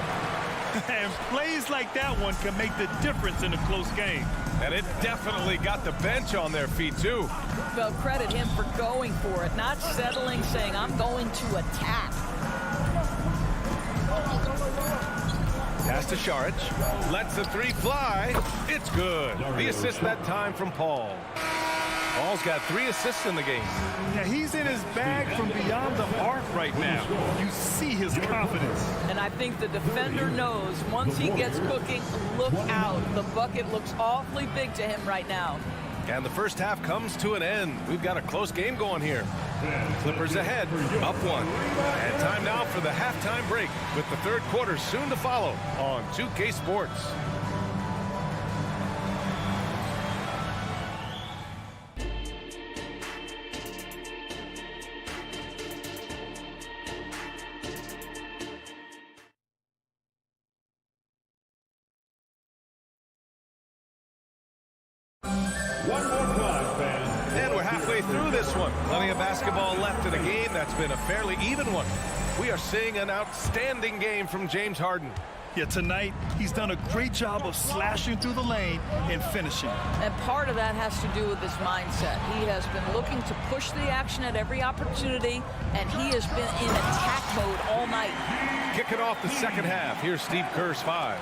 And plays like that one can make the difference in a close game. And it definitely got the bench on their feet, too. Well, credit him for going for it, not settling, saying, I'm going to attack. Pass to Šarić. Lets the three fly. It's good. The assist that time from Paul. Paul's got 3 assists in the game. Yeah, he's in his bag from beyond the arc right now. You see his confidence. And I think the defender knows once he gets cooking, look out. The bucket looks awfully big to him right now. And the first half comes to an end. We've got a close game going here. Clippers ahead, up 1. And time now for the halftime break with the third quarter soon to follow on 2K Sports. And we're halfway through this one. Plenty of basketball left in a game that's been a fairly even one. We are seeing an outstanding game from James Harden. Yeah, tonight, he's done a great job of slashing through the lane and finishing. And part of that has to do with his mindset. He has been looking to push the action at every opportunity, and he has been in attack mode all night. Kicking off the second half. Here's Steve Kerr's 5.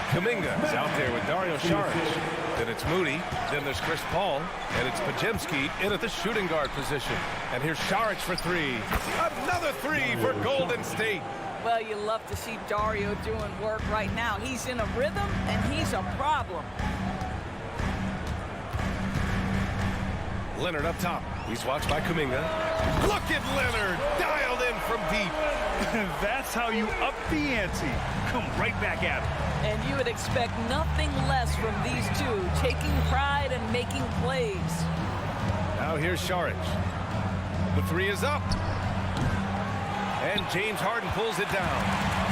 Kuminga is out there with Dario Šarić. Then it's Moody. Then there's Chris Paul. And it's Podziemski in at the shooting guard position. And here's Šarić for 3. Another 3 for Golden State. Well, you love to see Dario doing work right now. He's in a rhythm, and he's a problem. Leonard up top. He's watched by Kuminga. Look at Leonard, dialed in from deep. That's how you up the ante. Come right back at him. And you would expect nothing less from these two, taking pride and making plays. Now here's Šarić. The 3 is up. And James Harden pulls it down.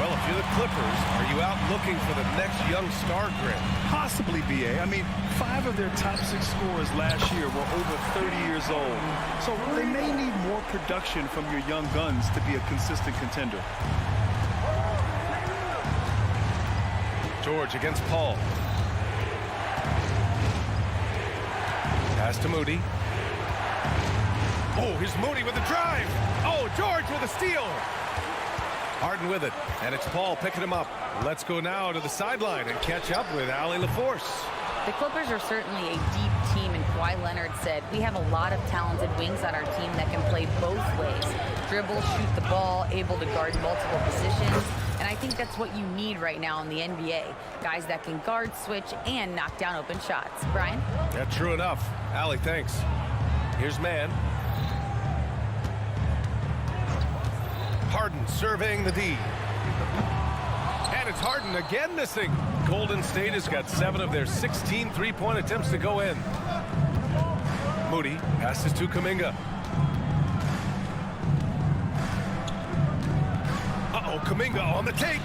Well, if you're the Clippers, are you out looking for the next young star grid? Possibly, B.A. I mean, 5 of their top 6 scorers last year were over 30 years old. So they may need more production from your young guns to be a consistent contender. George against Paul. Pass to Moody. Oh, here's Moody with the drive. Oh, George with a steal. Harden with it, and it's Paul picking him up. Let's go now to the sideline and catch up with Allie LaForce. The Clippers are certainly a deep team, and Kawhi Leonard said, we have a lot of talented wings on our team that can play both ways. Dribble, shoot the ball, able to guard multiple positions. And I think that's what you need right now in the NBA. Guys that can guard, switch, and knock down open shots. Brian? Yeah, true enough. Allie, thanks. Here's Mann. Harden surveying the D. And it's Harden again missing. Golden State has got 7 of their 16 three-point attempts to go in. Moody passes to Kuminga. Uh-oh, Kuminga on the take.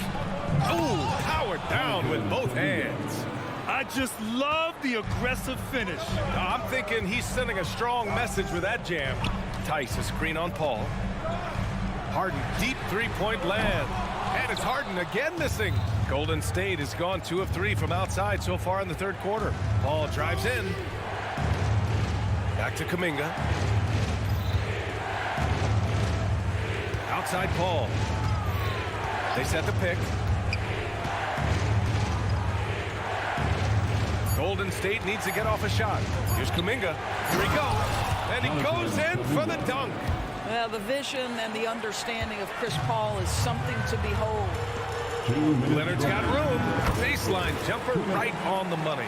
Ooh, powered down with both hands. I just love the aggressive finish. I'm thinking he's sending a strong message with that jam. Tice, a screen on Paul. Harden, deep three-point land. And it's Harden again missing. Golden State has gone 2 of 3 from outside so far in the third quarter. Paul drives in. Back to Kuminga. outside Paul. They set the pick. Golden State needs to get off a shot. Here's Kuminga. Here he goes. And he goes in for the dunk. Well, the vision and the understanding of Chris Paul is something to behold. Leonard's got room. Baseline jumper right on the money.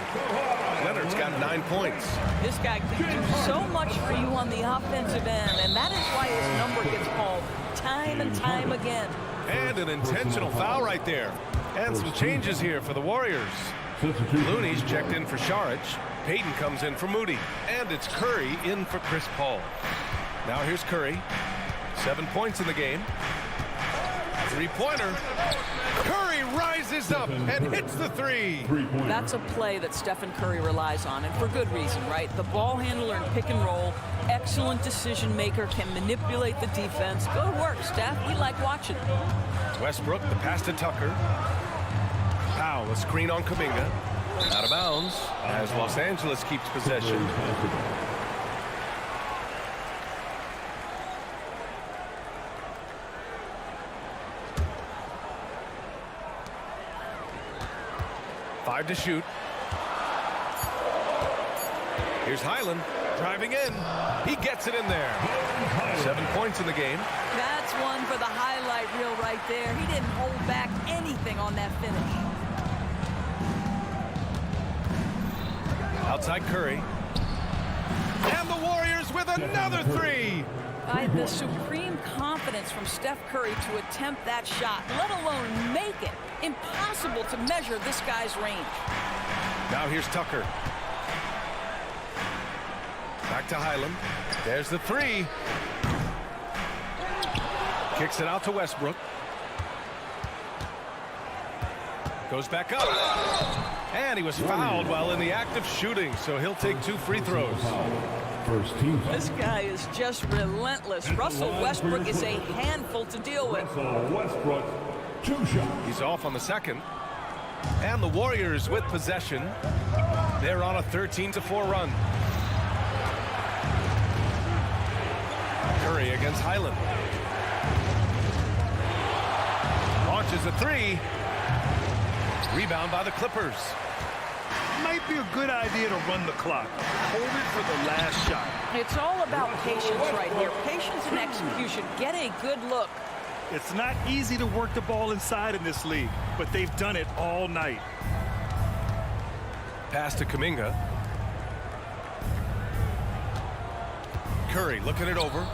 Leonard's got 9 points. This guy can do so much for you on the offensive end, and that is why his number gets called time and time again. And an intentional foul right there. And some changes here for the Warriors. Looney's checked in for Saric. Payton comes in for Moody. And it's Curry in for Chris Paul. Now here's Curry. 7 points in the game. Three-pointer. Curry rises up and hits the three. That's a play that Stephen Curry relies on, and for good reason, right? The ball handler in pick and roll, excellent decision maker, can manipulate the defense. Go to work, Steph. We like watching. Westbrook, the pass to Tucker. Powell, a screen on Kuminga. Out of bounds as Los Angeles keeps possession. Five to shoot. Here's Highland driving in. He gets it in there. 7 points in the game. That's one for the highlight reel right there. He didn't hold back anything on that finish. Outside Curry. And the Warriors with another three. By the supreme confidence from Steph Curry to attempt that shot, let alone make it. Impossible to measure this guy's range. Now here's Tucker. Back to Highland. There's the three. Kicks it out to Westbrook. Goes back up. And he was fouled while in the act of shooting, so he'll take 2 free throws. First team. This guy is just relentless. Russell Westbrook is a handful to deal with. Russell Westbrook, 2 shots. He's off on the second. And the Warriors with possession. They're on a 13-4 run. Curry against Highland. Launches a three. Rebound by the Clippers. Might be a good idea to run the clock. Hold it for the last shot. It's all about patience right here. Patience and execution. Get a good look. It's not easy to work the ball inside in this league, but they've done it all night. Pass to Kuminga. Curry looking it over.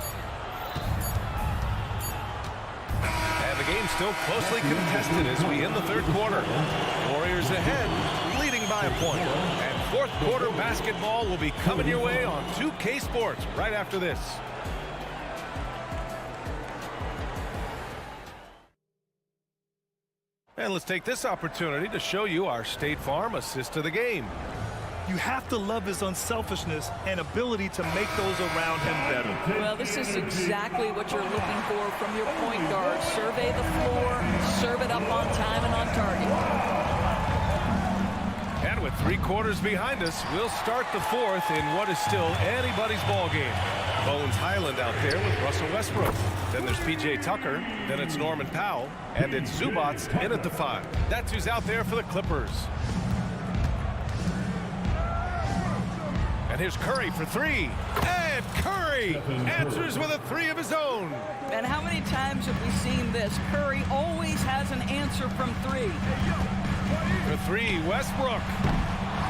And the game's still closely contested as we end the third quarter. Warriors ahead, leading by a point. And fourth quarter basketball will be coming your way on 2K Sports right after this. And let's take this opportunity to show you our State Farm assist of the game. You have to love his unselfishness and ability to make those around him better. Well, this is exactly what you're looking for from your point guard. Survey the floor, serve it up on time and on target. And with 3 quarters behind us, we'll start the fourth in what is still anybody's ball game. Bones Highland out there with Russell Westbrook. Then there's P.J. Tucker. Then it's Norman Powell. And it's Zubats in at the 5. That's who's out there for the Clippers. And here's Curry for 3. And Curry answers with a 3 of his own. And how many times have we seen this? Curry always has an answer from 3. For 3, Westbrook.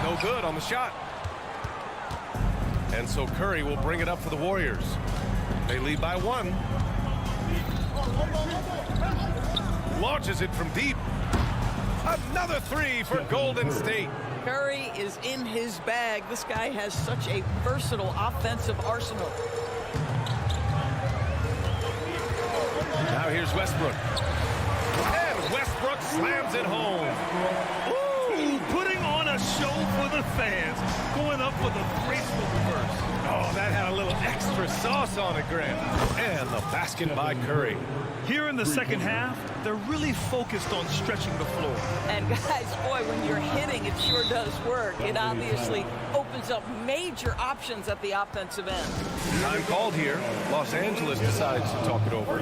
No good on the shot. And so Curry will bring it up for the Warriors. They lead by 1. Launches it from deep. Another 3 for Golden State. Curry is in his bag. This guy has such a versatile offensive arsenal. Now here's Westbrook. And Westbrook slams it home. Ooh, putting on a a show for the fans, going up for the graceful reverse. Oh, that had a little extra sauce on it, Grant. And the basket by Curry. Here in the second half, they're really focused on stretching the floor. And guys, boy, when you're hitting, it sure does work. It obviously opens up major options at the offensive end. Time called here. Los Angeles decides to talk it over.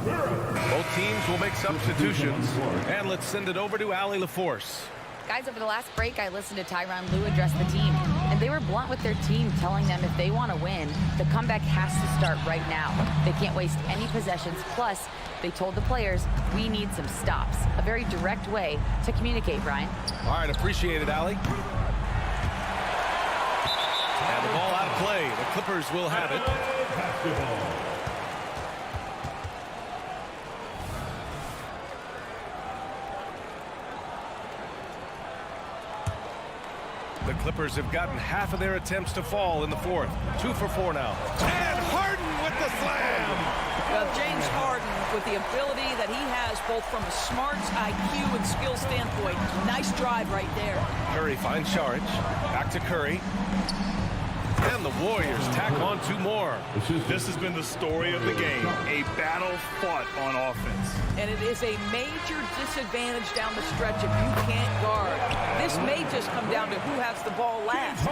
Both teams will make substitutions. And let's send it over to Allie LaForce. Guys, over the last break, I listened to Tyronn Lue address the team, and they were blunt with their team, telling them if they want to win, the comeback has to start right now. They can't waste any possessions. Plus, they told the players, we need some stops. A very direct way to communicate, Brian. All right, appreciate it, Allie. And the ball out of play. The Clippers will have it. The Clippers have gotten half of their attempts to fall in the fourth. 2 for 4 now. And Harden with the slam. Well, James Harden, with the ability that he has both from a smarts, IQ, and skill standpoint, nice drive right there. Curry finds Saric. Back to Curry. And the Warriors tack on 2 more. This has been the story of the game, a battle fought on offense. And it is a major disadvantage down the stretch if you can't guard. This may just come down to who has the ball last.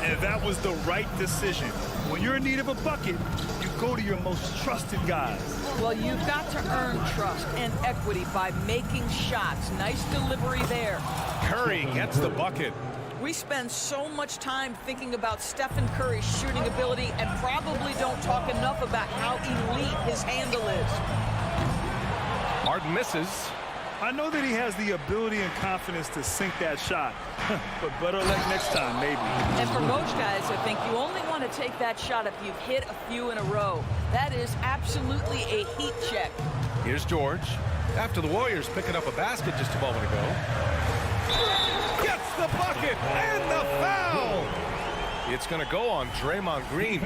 And that was the right decision. When you're in need of a bucket, you go to your most trusted guys. Well, you've got to earn trust and equity by making shots. Nice delivery there. Curry gets the bucket. We spend so much time thinking about Stephen Curry's shooting ability and probably don't talk enough about how elite his handle is. Harden misses. I know that he has the ability and confidence to sink that shot, but better luck next time, maybe. And for most guys, I think you only want to take that shot if you've hit a few in a row. That is absolutely a heat check. Here's George. After the Warriors picking up a basket just a moment ago. Gets the bucket and the foul. It's going to go on Draymond Green.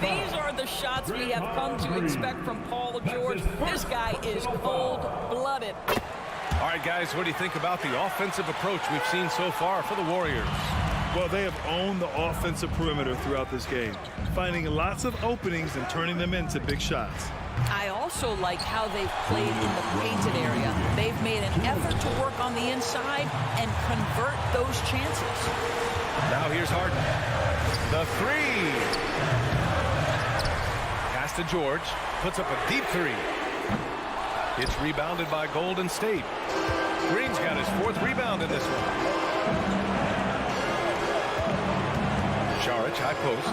These are the shots we have come to expect from Paul George. This guy is cold-blooded. All right, guys, what do you think about the offensive approach we've seen so far for the Warriors? Well, they have owned the offensive perimeter throughout this game, finding lots of openings and turning them into big shots. I also like how they've played in the painted area. They've made an effort to work on the inside and convert those chances. Now here's Harden. The 3. Pass to George. Puts up a deep 3. It's rebounded by Golden State. Green's got his 4th rebound in this one. Saric, high post.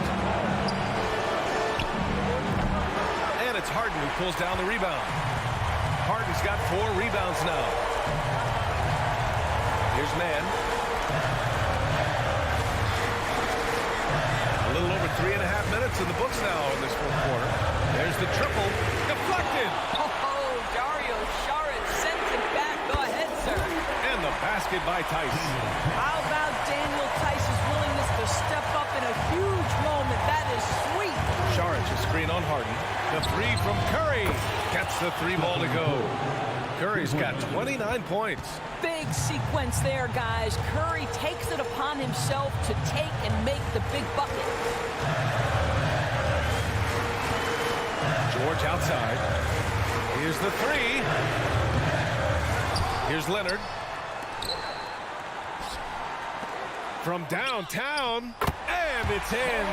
And it's Harden who pulls down the rebound. Harden's got 4 rebounds now. Here's Mann. A little over 3.5 minutes in the books now in this 4th quarter. There's the triple. Deflected. Oh, Dario Saric sent it back. Go ahead, sir. And the basket by Tice. How about Daniel Tice's willingness to step up in a huge moment? That is sweet. Saric, a screen on Harden. The 3 from Curry. Gets the 3 ball to go. Curry's got 29 points. Big sequence there, guys. Curry takes it upon himself to take and make the big bucket. George outside. Here's the 3. Here's Leonard. From downtown. And it's in.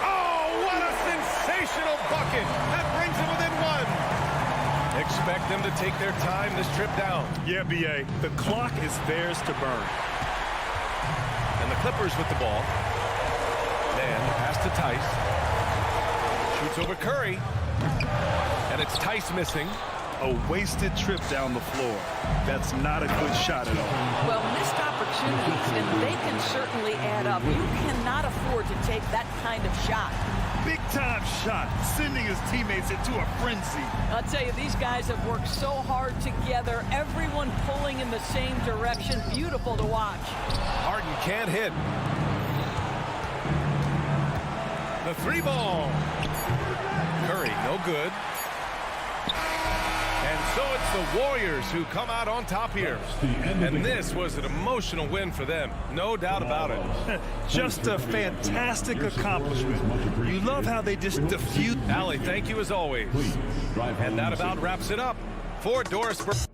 Oh, what a sensational bucket. That brings them within 1. Expect them to take their time this trip down. Yeah, B.A. The clock is theirs to burn. And the Clippers with the ball. Then pass to Tice. Shoots over Curry. And it's Tice missing. A wasted trip down the floor. That's not a good shot at all. Well, missed opportunities, and they can certainly add up. You cannot afford to take that kind of shot. Big-time shot, sending his teammates into a frenzy. I'll tell you, these guys have worked so hard together, everyone pulling in the same direction. Beautiful to watch. Harden can't hit. The 3 ball. Curry, no good. And So it's the Warriors who come out on top here. And this was an emotional win for them, no doubt about it. Just a fantastic accomplishment. You love how they just diffuse. Allie, thank you as always. And that about wraps it up for Doris.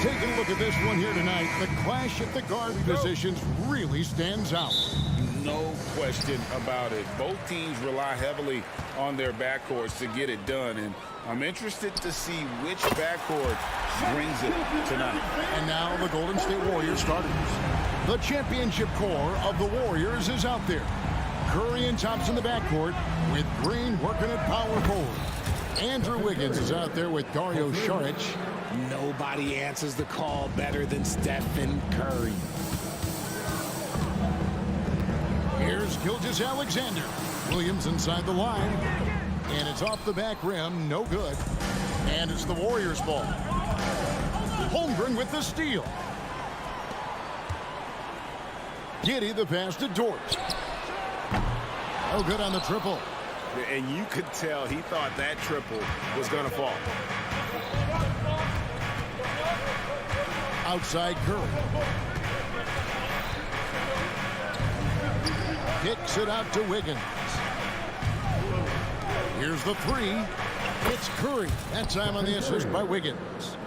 Taking a look at this one here tonight, the clash at the guard positions really stands out. No question about it. Both teams rely heavily on their backcourts to get it done, and I'm interested to see which backcourt brings it tonight. And now the Golden State Warriors starters. The championship core of the Warriors is out there. Curry and Thompson in the backcourt with Green working at power forward. Andrew Wiggins is out there with Dario Saric. Nobody answers the call better than Stephen Curry. Here's Gilgeous-Alexander. Williams inside the line. And it's off the back rim. No good. And it's the Warriors' ball. Holmgren with the steal. Giddey the pass to Dort. Oh, good on the triple. And you could tell he thought that triple was going to fall. Outside Curry. Kicks it out to Wiggins. Here's the three. It's Curry. That time on the assist by Wiggins.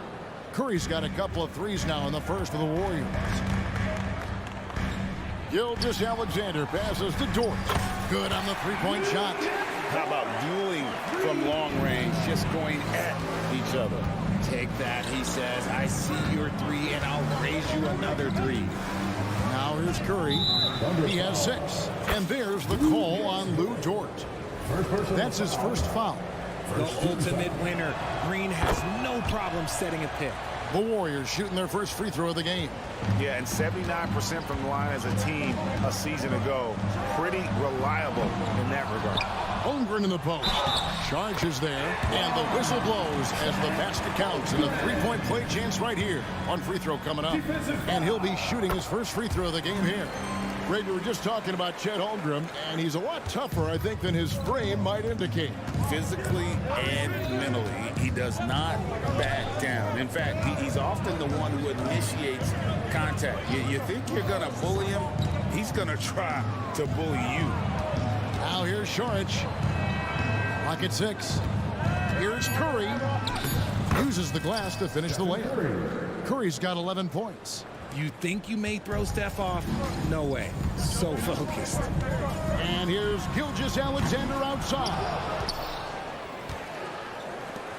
Curry's got a couple of threes now in the first for the Warriors. Gilgeous-Alexander passes to Dort. Good on the three-point shot. How about dueling from long range, just going at each other? Take that, he says. I see your three, and I'll raise you another three. Now here's Curry. He has 6. And there's the call on Lou Dort. That's his first foul. The ultimate winner. Green has no problem setting a pick. The Warriors shooting their first free throw of the game. Yeah, and 79% from the line as a team a season ago. Pretty reliable in that regard. Holmgren in the post. Saric is there, and the whistle blows as the basket counts. And a three-point play chance right here. One free throw coming up, and he'll be shooting his first free throw of the game here. Greg, we were just talking about Chet Holmgren, and he's a lot tougher, I think, than his frame might indicate. Physically and mentally, he does not back down. In fact, he's often the one who initiates contact. You think you're going to bully him? He's going to try to bully you. Now here's Saric. Lock at 6. Here's Curry. Uses the glass to finish the layup. Curry's got 11 points. You think you may throw Steph off? No way. So focused. And here's Gilgeous-Alexander outside.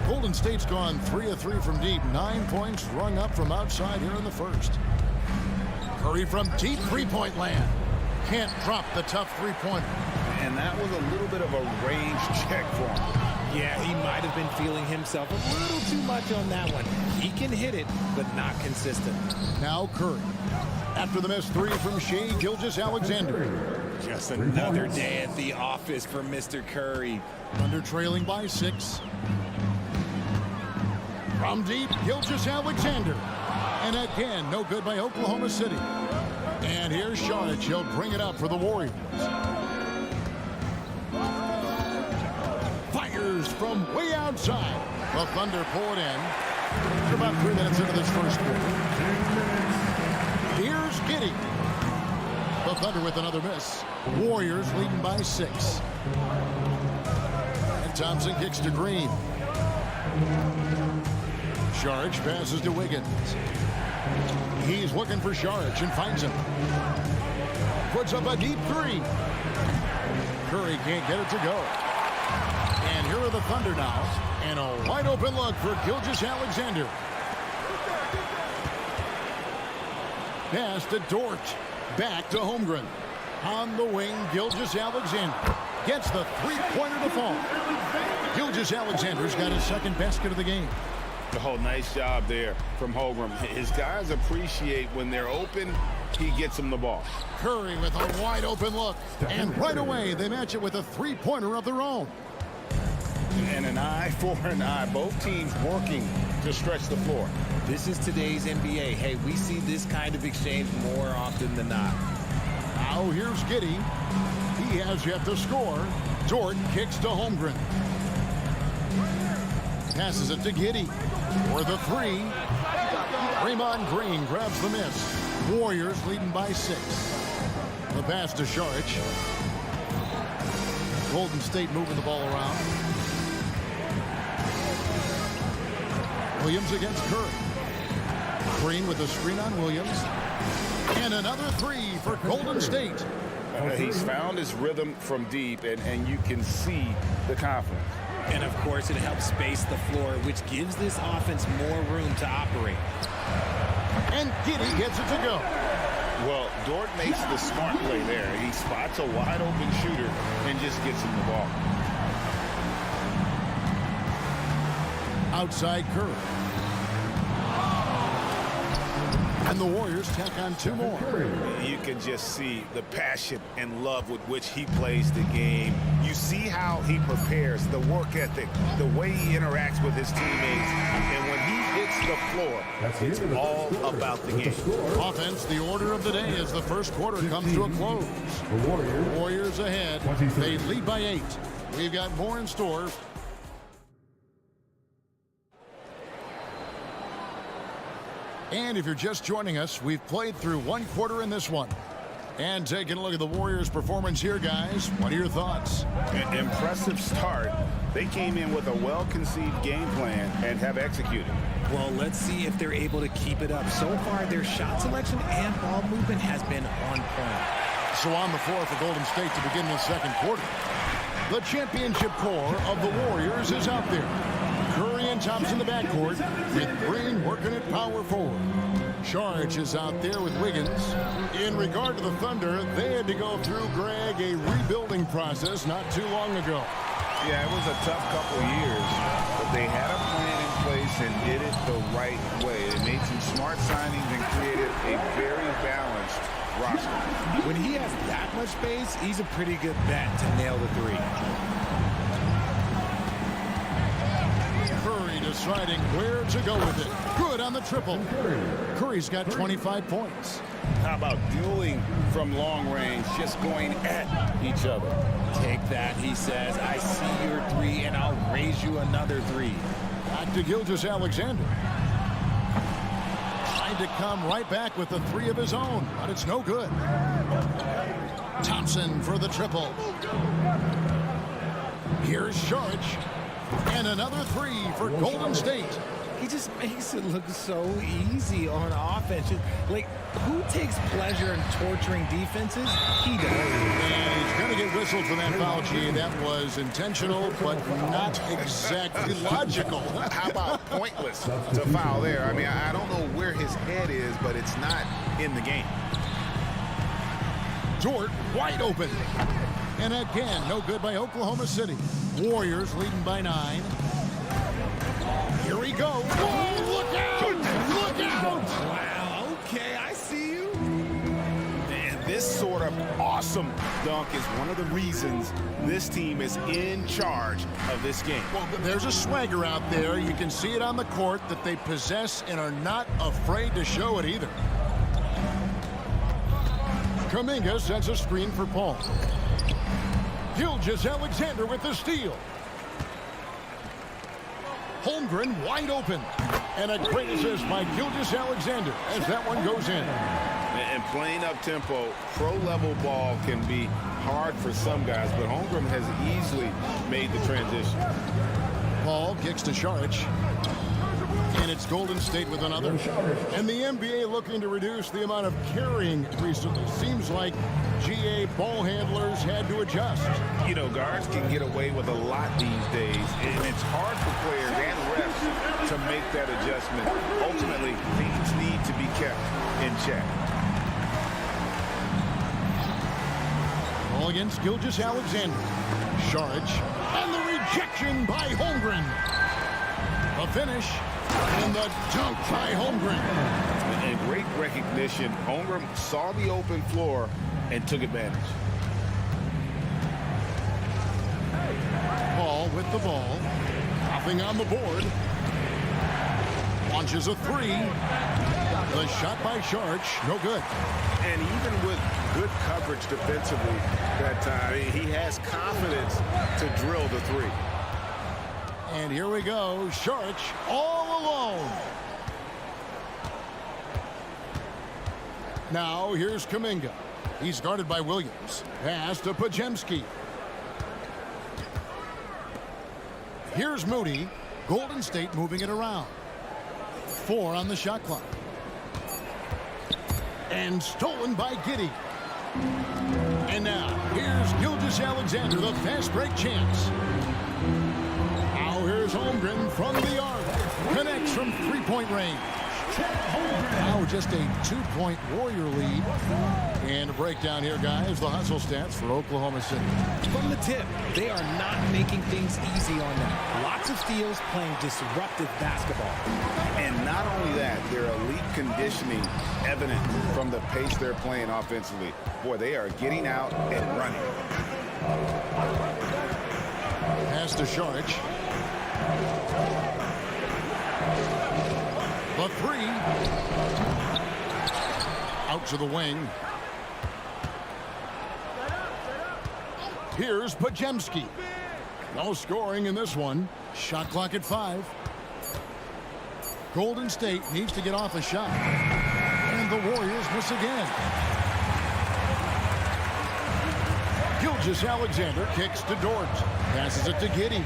Golden State's gone 3 of 3 from deep. 9 points rung up from outside here in the first. Curry from deep three-point land. Can't drop the tough three-pointer. And that was a little bit of a range check for him. Yeah, he might have been feeling himself a little too much on that one. He can hit it, but not consistent. Now Curry. After the missed 3 from Shai Gilgeous-Alexander. Just another day at the office for Mr. Curry. Under trailing by 6. From deep, Gilgeous-Alexander. And again, no good by Oklahoma City. And here's Saric. He'll bring it up for the Warriors. Fires from way outside. The Thunder pull it in. We're about 3 minutes into this first quarter. Here's Giddey. The Thunder with another miss. Warriors leading by 6. And Thompson kicks to Green. Saric passes to Wiggins. He's looking for Saric and finds him. Puts up a deep 3. Curry can't get it to go. And here are the Thunder now. And a wide open look for Gilgeous-Alexander. Pass to Dort. Back to Holmgren. On the wing, Gilgeous-Alexander gets the three-pointer to fall. Gilgeous-Alexander's got his second basket of the game. Oh, nice job there from Holmgren. His guys appreciate when they're open, he gets them the ball. Curry with a wide open look. And right away, they match it with a three-pointer of their own. And an eye for an eye. Both teams working to stretch the floor. This is today's NBA. Hey, we see this kind of exchange more often than not. Now here's Giddey. He has yet to score. Dort kicks to Holmgren. Passes it to Giddey for the 3. Draymond Green grabs the miss. Warriors leading by 6. The pass to Saric. Golden State moving the ball around. Williams against Curry. Green with the screen on Williams. And another three for Golden State. He's found his rhythm from deep, and you can see the confidence. And, of course, it helps space the floor, which gives this offense more room to operate. And Giddey gets it to go. Well, Dort makes the smart play there. He spots a wide-open shooter and just gets him the ball. Outside Curry. And the Warriors tack on two more. You can just see the passion and love with which he plays the game. You see how he prepares, the work ethic, the way he interacts with his teammates. And when he hits the floor, it's all about the game. Offense, the order of the day as the first quarter comes to a close. Warriors ahead. They lead by 8. We've got more in store. And if you're just joining us, we've played through one quarter in this one. And taking a look at the Warriors' performance here, guys. What are your thoughts? An impressive start. They came in with a well-conceived game plan and have executed. Well, let's see if they're able to keep it up. So far, their shot selection and ball movement has been on point. So on the floor for Golden State to begin the second quarter. The championship core of the Warriors is out there. Curry and Thompson in the backcourt with Green working at power forward. Charge is out there with Wiggins. In regard to the Thunder, they had to go through, Greg, a rebuilding process not too long ago. Yeah, it was a tough couple years, but they had a plan in place and did it the right way. They made some smart signings and created a very balanced roster. When he has that much space, he's a pretty good bet to nail the three. Curry deciding where to go with it. Good on the triple. Curry's got 25 points. How about dueling from long range, just going at each other? Take that, he says. I see your three, and I'll raise you another three. Back to Gilgeous-Alexander. Tried to come right back with the three of his own, but it's no good. Thompson for the triple. Here's Saric. And another three for Golden State. He just makes it look so easy on offense. Like, who takes pleasure in torturing defenses? He does. And he's going to get whistled for that foul, G. That was intentional, but not exactly logical. How about pointless to foul there? I mean, I don't know where his head is, but it's not in the game. Dort wide open. And again, no good by Oklahoma City. Warriors leading by 9. Here we go. Whoa, look out! Look out! Wow, okay, I see you. And this sort of awesome dunk is one of the reasons this team is in charge of this game. Well, there's a swagger out there. You can see it on the court that they possess and are not afraid to show it either. Kuminga sets a screen for Paul. Gilgeous-Alexander with the steal. Holmgren wide open. And a great assist by Gilgeous-Alexander as that one goes in. And playing up-tempo, pro-level ball can be hard for some guys, but Holmgren has easily made the transition. Paul kicks to Saric. And it's Golden State with another. And the NBA looking to reduce the amount of carrying recently. Seems like GA ball handlers had to adjust. You know, guards can get away with a lot these days, and it's hard for players and refs to make that adjustment. Ultimately, things need to be kept in check. Ball against Gilgeous-Alexander. Saric. And the rejection by Holmgren. A finish. And the dunk by Holmgren. And great recognition. Holmgren saw the open floor and took advantage. Paul with the ball. Nothing on the board. Launches a three. The shot by Saric, no good. And even with good coverage defensively that time, he has confidence to drill the three. And here we go. Saric all alone. Now here's Kuminga. He's guarded by Williams. Pass to Podziemski. Here's Moody. Golden State moving it around. 4 on the shot clock. And stolen by Giddey. And now, here's Gilgeous-Alexander, the fast break chance. Now here's Holmgren from the arc. Connects from three-point range. Now just a 2-point Warrior lead. And a breakdown here, guys. The hustle stats for Oklahoma City. From the tip, they are not making things easy on them. Lots of steals, playing disruptive basketball. And not only that, their elite conditioning evident from the pace they're playing offensively. Boy, they are getting out and running. Pass to Šarić. The three. Out to the wing. Here's Podziemski. No scoring in this one. Shot clock at 5. Golden State needs to get off a shot. And the Warriors miss again. Gilgeous-Alexander kicks to Dort. Passes it to Giddey.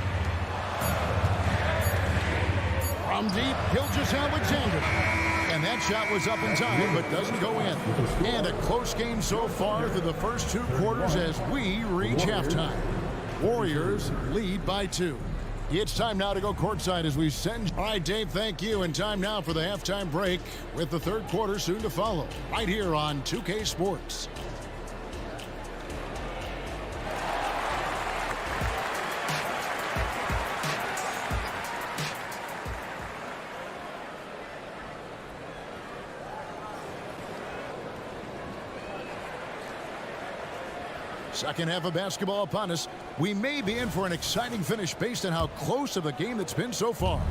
From deep, Gilgeous-Alexander. And that shot was up in time, but doesn't go in. And a close game so far through the first 2 quarters as we reach halftime. Warriors lead by 2. It's time now to go courtside as we send. All right, Dave, thank you. And time now for the halftime break with the third quarter soon to follow. Right here on 2K Sports. Second half of basketball upon us. We may be in for an exciting finish based on how close of a game it's been so far.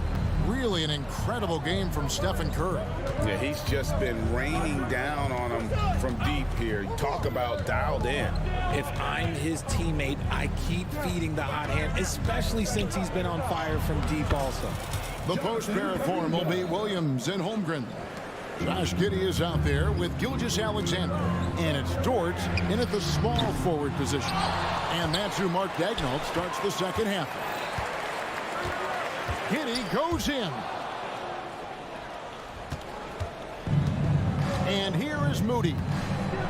Really an incredible game from Stephen Curry. Yeah, he's just been raining down on him from deep here. Talk about dialed in. If I'm his teammate, I keep feeding the hot hand, especially since he's been on fire from deep also. The post pair form will be Williams and Holmgren. Josh Giddey is out there with Gilgeous-Alexander. And it's Dort in at the small forward position. And that's who Mark Daigneault starts the second half. Giddey goes in. And here is Moody.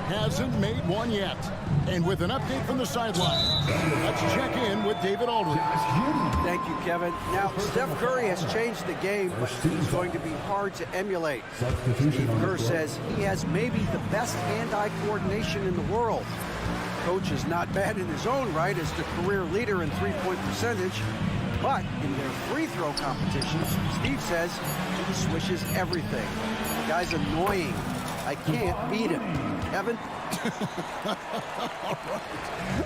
Hasn't made one yet. And with an update from the sideline, let's check in with David Aldridge. Thank you, Kevin. Now, Steph Curry has changed the game, but he's going to be hard to emulate. Steve Kerr says he has maybe the best hand-eye coordination in the world. Coach is not bad in his own right as the career leader in three-point percentage. But in their free throw competition, Steve says he swishes everything. The guy's annoying. I can't beat him. Kevin?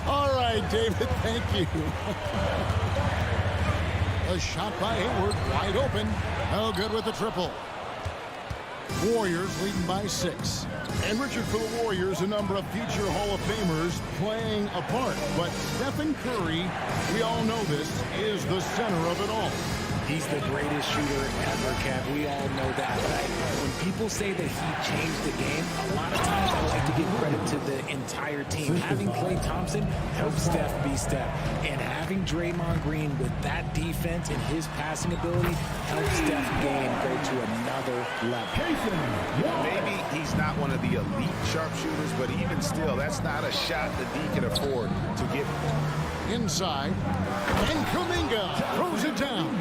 All right, David, thank you. A shot by Hayward, wide open. No good with the triple. Warriors leading by 6. And Richard, for the Warriors, a number of future Hall of Famers playing a part. But Stephen Curry, we all know this, is the center of it all. He's the greatest shooter ever, Kev. We all know that, right? When people say that he changed the game, a lot of times I like to give credit to the entire team. Having Klay Thompson helps Steph be Steph. And having Draymond Green with that defense and his passing ability helps Steph's game go to another level. Maybe he's not one of the elite sharpshooters, but even still, that's not a shot that he can afford to get. Inside, and Kuminga throws it down.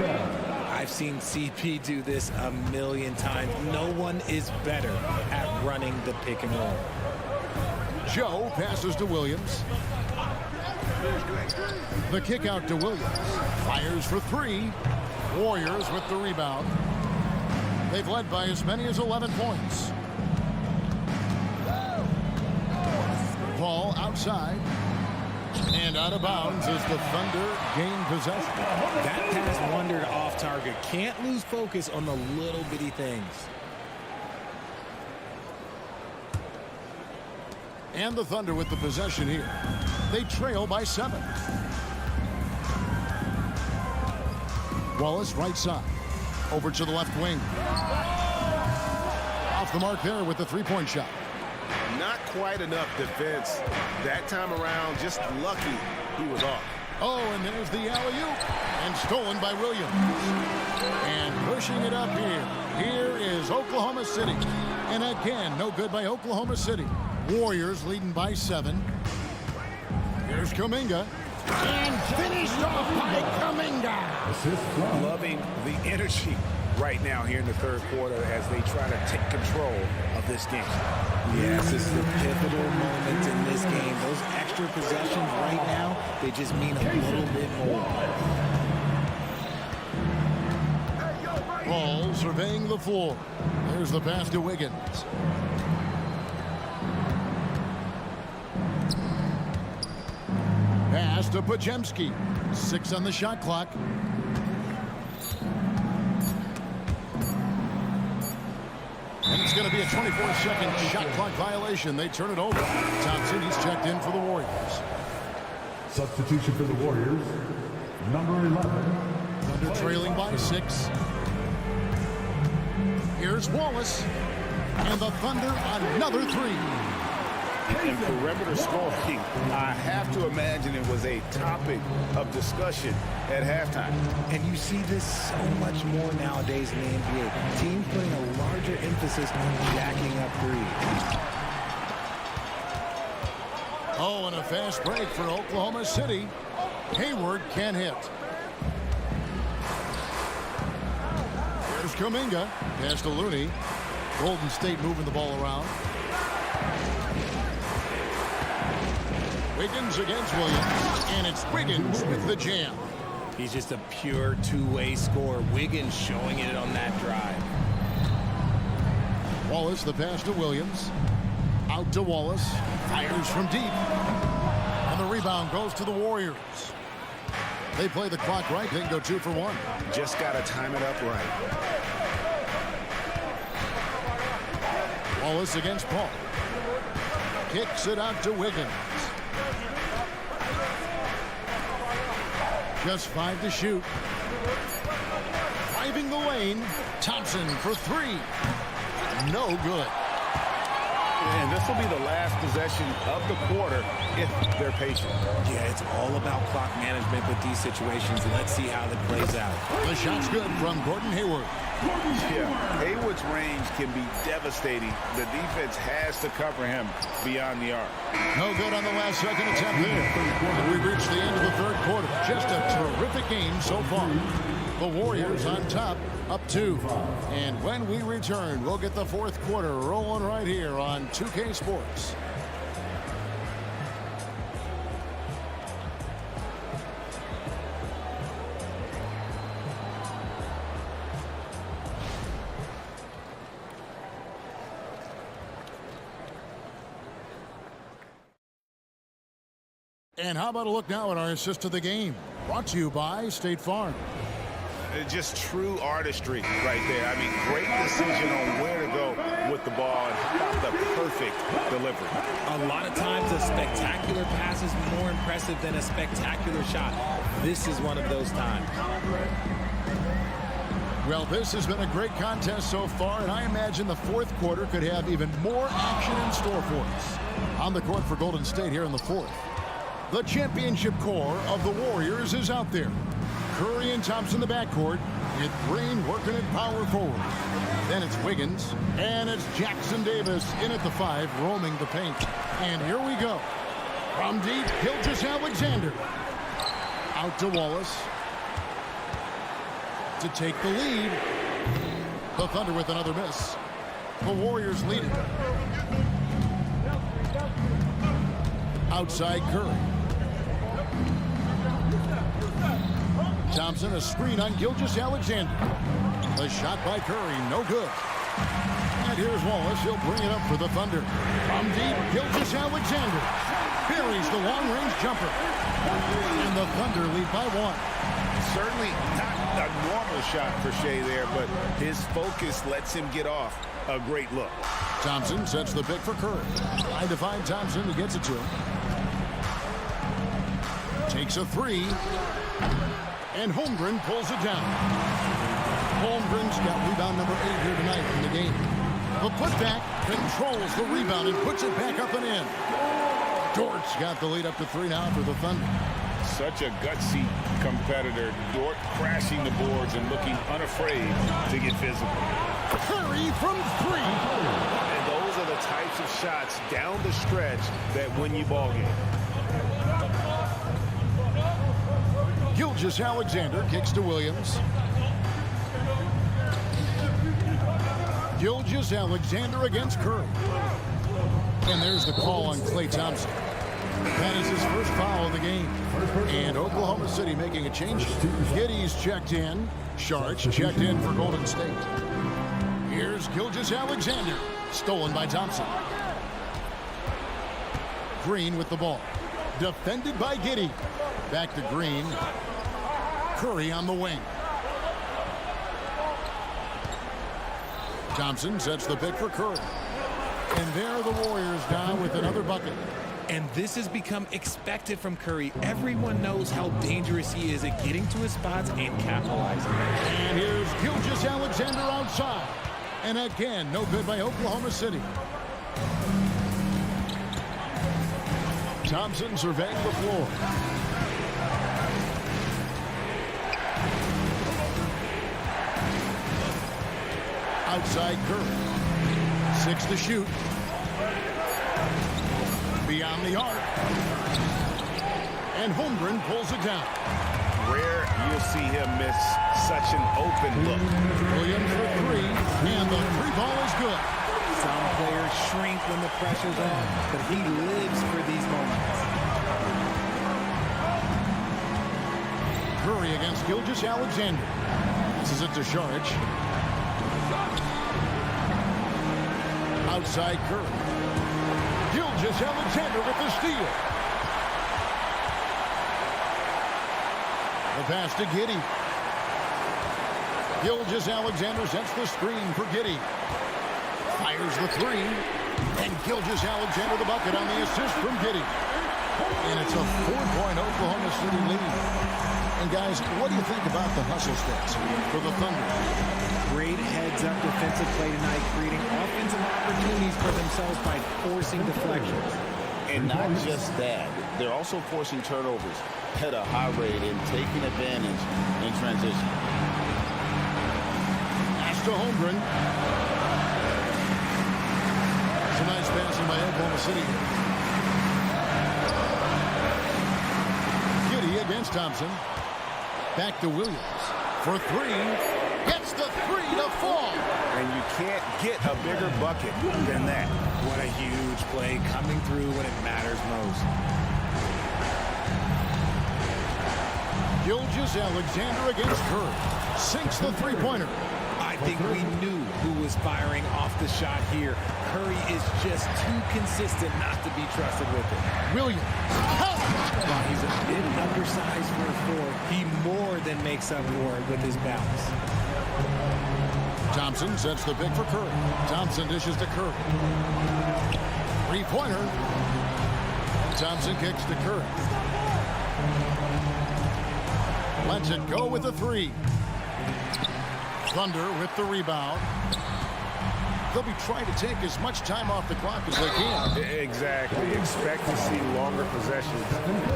I've seen CP do this a million times. No one is better at running the pick and roll. Joe passes to Williams. The kick out to Williams. Fires for 3. Warriors with the rebound. They've led by as many as 11 points. Ball outside. And out of bounds as the Thunder gain possession. That pass wandered off target. Can't lose focus on the little bitty things. And the Thunder with the possession here. They trail by 7. Wallace right side. Over to the left wing. Off the mark there with the three-point shot. Not quite enough defense that time around. Just lucky he was off. Oh, and there's the alley-oop. And stolen by Williams. And pushing it up here Here is Oklahoma City. And again, no good by Oklahoma City. Warriors leading by 7. Here's Kuminga. And finished off by Kuminga. Loving the energy right now here in the third quarter as they try to take control of this game. Yes, this is a pivotal moment in this game. Those extra possessions right now, they just mean a little bit more. Paul surveying the floor. There's the pass to Wiggins. Pass to Podziemski. 6 on the shot clock. And it's going to be a 24-second shot clock violation. They turn it over. Thompson, he's checked in for the Warriors. Substitution for the Warriors, number 11. Thunder trailing by 6. Here's Wallace. And the Thunder another 3. And perimeter scoring, I have to imagine it was a topic of discussion at halftime. And you see this so much more nowadays in the NBA. Teams putting a larger emphasis on jacking up threes. Oh, and a fast break for Oklahoma City. Hayward can't hit. Here's Kuminga. Pass to Looney. Golden State moving the ball around. Wiggins against Williams, and it's Wiggins with the jam. He's just a pure two-way scorer. Wiggins showing it on that drive. Wallace, the pass to Williams. Out to Wallace. Fires from deep. And the rebound goes to the Warriors. They play the clock right. They can go 2 for 1. Just got to time it up right. Wallace against Paul. Kicks it out to Wiggins. Just 5 to shoot. Driving the lane. Thompson for 3. No good. And this will be the last possession of the quarter if they're patient. Yeah, it's all about clock management with these situations. Let's see how that plays out. The shot's good from Gordon Hayward. Yeah, Hayward's range can be devastating. The defense has to cover him beyond the arc. No good on the last second attempt there. We've reached the end of the third quarter. Just a terrific game so far. The Warriors on top, up 2. And when we return, we'll get the fourth quarter rolling right here on 2K Sports. And how about a look now at our assist to the game? Brought to you by State Farm. Just true artistry right there. I mean, great decision on where to go with the ball and how about the perfect delivery. A lot of times a spectacular pass is more impressive than a spectacular shot. This is one of those times. Well, this has been a great contest so far, and I imagine the fourth quarter could have even more action in store for us. On the court for Golden State here in the fourth. The championship core of the Warriors is out there. Curry and Thompson the backcourt, with Green working at power forward. Then it's Wiggins, and it's Jackson Davis in at the 5, roaming the paint. And here we go. From deep, Gilgeous-Alexander. Out to Wallace. To take the lead. The Thunder with another miss. The Warriors lead it. Outside Curry. Thompson, a screen on Gilgeous-Alexander. The shot by Curry, no good. And here's Wallace. He'll bring it up for the Thunder. From deep, Gilgeous-Alexander buries the long-range jumper. And the Thunder lead by 1. Certainly not a normal shot for Shea there, but his focus lets him get off a great look. Thompson sets the pick for Curry. Trying to find Thompson. He gets it to him. Takes a 3. And Holmgren pulls it down. Holmgren's got rebound number 8 here tonight in the game. The putback controls the rebound and puts it back up and in. Dort's got the lead up to 3 now for the Thunder. Such a gutsy competitor. Dort crashing the boards and looking unafraid to get physical. Curry from 3. And those are the types of shots down the stretch that win you ball game. Gilgeous-Alexander kicks to Williams. Gilgeous-Alexander against Curry. And there's the call on Klay Thompson. That is his first foul of the game. And Oklahoma City making a change. Giddey's checked in. Sharch checked in for Golden State. Here's Gilgeous-Alexander. Stolen by Thompson. Green with the ball. Defended by Giddey. Back to Green. Curry on the wing. Thompson sets the pick for Curry. And there are the Warriors down with another bucket. And this has become expected from Curry. Everyone knows how dangerous he is at getting to his spots and capitalizing. And here's Gilgeous-Alexander outside. And again, no good by Oklahoma City. Thompson surveying the floor. Outside Curry. 6 to shoot. Beyond the arc. And Holmgren pulls it down. Rare you'll see him miss such an open look. Williams for 3. And the 3 ball is good. Some players shrink when the pressure's on, but he lives for these moments. Curry against Gilgeous-Alexander. This is it to Sharch. Outside Curry. Gilgeous-Alexander with the steal. The pass to Giddey. Gilgeous-Alexander sets the screen for Giddey. Fires the 3. And Gilgeous-Alexander the bucket on the assist from Giddey. And it's a 4-point Oklahoma City lead. And guys, what do you think about the hustle stats for the Thunder? Great heads-up defensive play tonight, creating offensive opportunities for themselves by forcing deflections. And not just that, they're also forcing turnovers at a high rate and taking advantage in transition. Pass to Holmgren. It's a nice passing by Oklahoma City. Giddey against Thompson. Back to Williams for 3. Gets the 3 to fall. And you can't get a bigger bucket than that. What a huge play coming through when it matters most. Gilgeous-Alexander against Curry. Sinks the 3-pointer. I think we knew who was firing off the shot here. Curry is just too consistent not to be trusted with it. Williams. While he's a bit undersized for a 4, he more than makes up for it with his bounce. Thompson sets the pick for Curry. Thompson dishes to Curry. 3-pointer. Thompson kicks to Curry. Lets it go with the 3. Thunder with the rebound. They'll be trying to take as much time off the clock as they can. Exactly. Expect to see longer possessions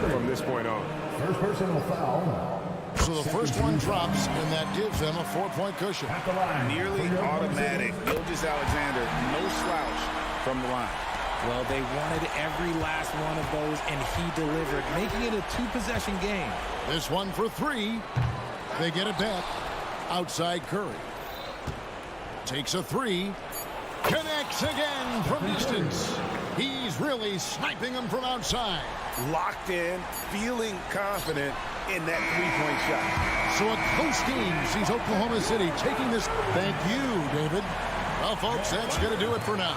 from this point on. First personal foul. So the first one drops, and that gives them a 4-point cushion. Nearly automatic. Gilgeous-Alexander, no slouch from the line. Well, they wanted every last one of those, and he delivered, making it a 2-possession game. This one for 3. They get it back. Outside Curry. Takes a 3. Connects again from distance. He's really sniping them from outside. Locked in, feeling confident in that 3-point shot. So a close game sees Oklahoma City taking this. Thank you, David. Well, folks, that's going to do it for now.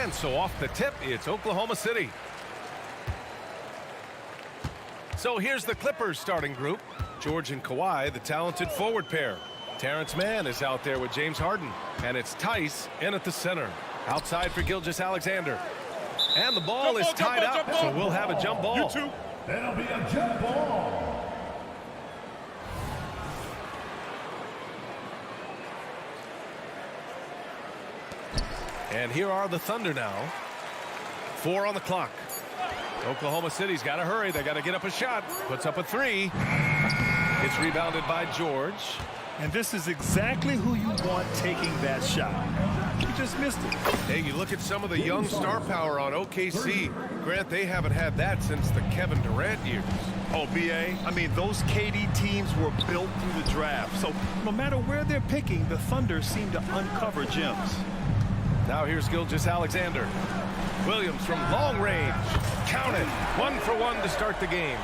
And so off the tip, it's Oklahoma City. So here's the Clippers starting group. George and Kawhi, the talented forward pair. Terrence Mann is out there with James Harden. And it's Tice in at the center. Outside for Gilgeous-Alexander. And the ball is tied up, so we'll have a jump ball. That'll be a jump ball. And here are the Thunder now. 4 on the clock. Oklahoma City's got to hurry. They got to get up a shot. Puts up a 3. It's rebounded by George. And this is exactly who you want taking that shot. He just missed it. Hey, you look at some of the young star power on OKC. Grant, they haven't had that since the Kevin Durant years. Oh, B.A., I mean, those KD teams were built through the draft. So no matter where they're picking, the Thunder seem to uncover gems. Now here's Gilgeous-Alexander. Williams from long range. Count it. 1 for 1 to start the game.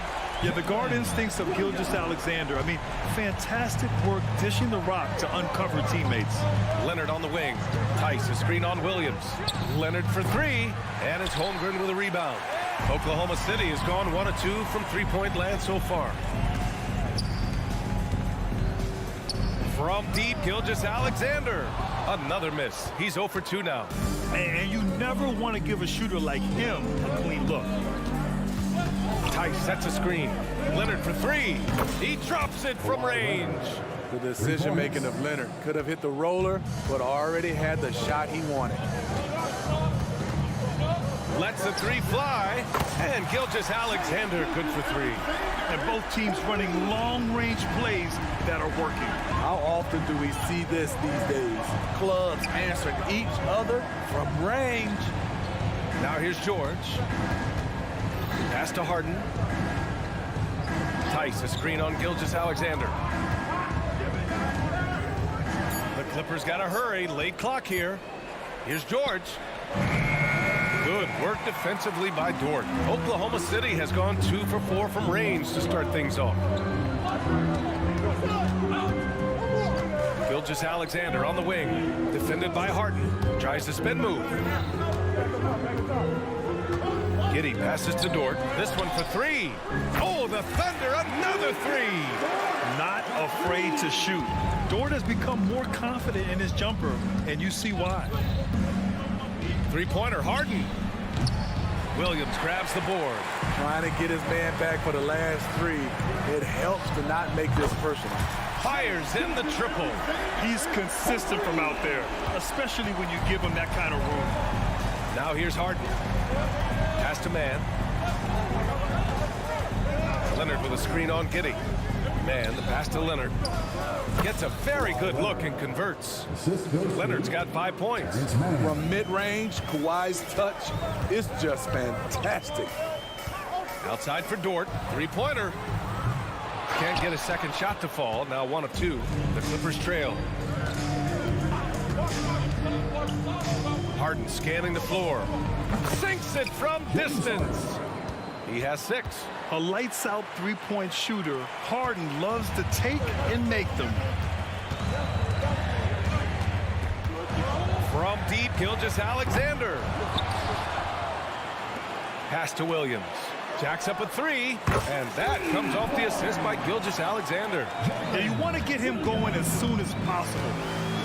Yeah, the guard instincts of Gilgeous-Alexander. I mean, fantastic work dishing the rock to uncover teammates. Leonard on the wing. Tice, a screen on Williams. Leonard for 3, and it's Holmgren with a rebound. Oklahoma City has gone 1 of 2 from three-point land so far. From deep, Gilgeous-Alexander. Another miss. He's 0 for 2 now. And you never want to give a shooter like him a clean look. Tice sets a screen. Leonard for 3. He drops it from range. The decision-making of Leonard. Could have hit the roller, but already had the shot he wanted. Lets the 3 fly. And Gilgeous-Alexander good for 3. And both teams running long-range plays that are working. How often do we see this these days? Clubs answering each other from range. Now here's George. Pass to Harden. Tice, a screen on Gilgeous-Alexander. The Clippers got to hurry. Late clock here. Here's George. Good work defensively by Dort. Oklahoma City has gone 2 for 4 from range to start things off. Gilgeous-Alexander on the wing. Defended by Harden. Tries the spin move. Giddey passes to Dort. This one for 3. Oh, the Thunder, another 3. Not afraid to shoot. Dort has become more confident in his jumper, and you see why. Three-pointer, Harden. Williams grabs the board. Trying to get his man back for the last 3. It helps to not make this personal. Fires in the triple. He's consistent from out there, especially when you give him that kind of room. Now here's Harden. Pass to Mann. Leonard with a screen on Giddey. Mann, the pass to Leonard. Gets a very good look and converts. Leonard's got 5 points. From mid-range, Kawhi's touch is just fantastic. Outside for Dort. Three-pointer. Can't get a second shot to fall. Now 1 of 2. The Clippers trail. Harden scanning the floor. Sinks it from distance. He has 6. A lights-out three-point shooter, Harden loves to take and make them. From deep, Gilgeous-Alexander. Pass to Williams. Jacks up a 3, and that comes off the assist by Gilgeous-Alexander. And you want to get him going as soon as possible.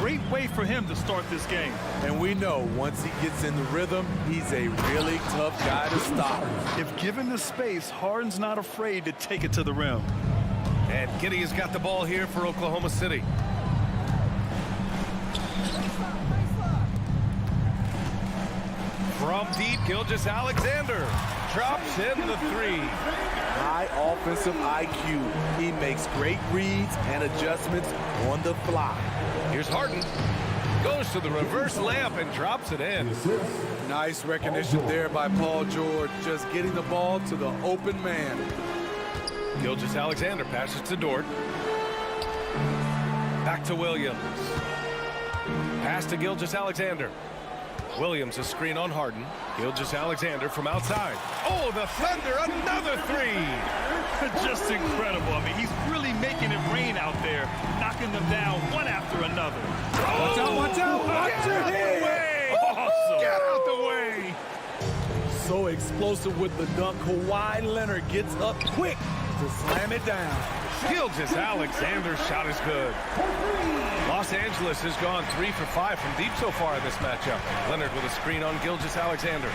Great way for him to start this game. And we know once he gets in the rhythm, he's a really tough guy to stop. If given the space, Harden's not afraid to take it to the rim. And Giddey has got the ball here for Oklahoma City. From deep, Gilgeous-Alexander drops in the 3. High offensive IQ. He makes great reads and adjustments on the fly. Here's Harden. Goes to the reverse layup and drops it in. Nice recognition there by Paul George, just getting the ball to the open man. Gilgeous-Alexander passes to Dort. Back to Williams. Pass to Gilgeous-Alexander. Williams, a screen on Harden. Gilgeous-Alexander from outside. Oh, the Thunder, another 3. Just incredible. I mean, he's really making it rain out there, knocking them down one after another. Watch out, watch out, watch Get out the way! Awesome. Get out the way! explosive with the dunk. Kawhi Leonard gets up quick to slam it down. Gilgeous-Alexander's shot is good. Los Angeles has gone 3 for 5 from deep so far in this matchup. Leonard with a screen on Gilgeous-Alexander.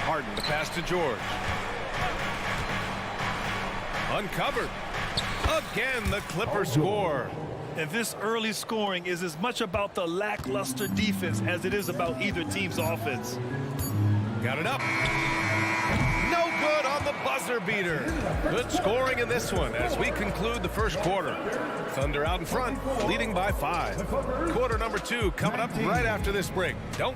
Harden, the pass to George. Uncovered. Again, the Clippers score. And this early scoring is as much about the lackluster defense as it is about either team's offense. Got it up. No good on the buzzer beater. Good scoring in this one as we conclude the first quarter. Thunder out in front, leading by 5. Quarter number 2 coming up right after this break. Don't.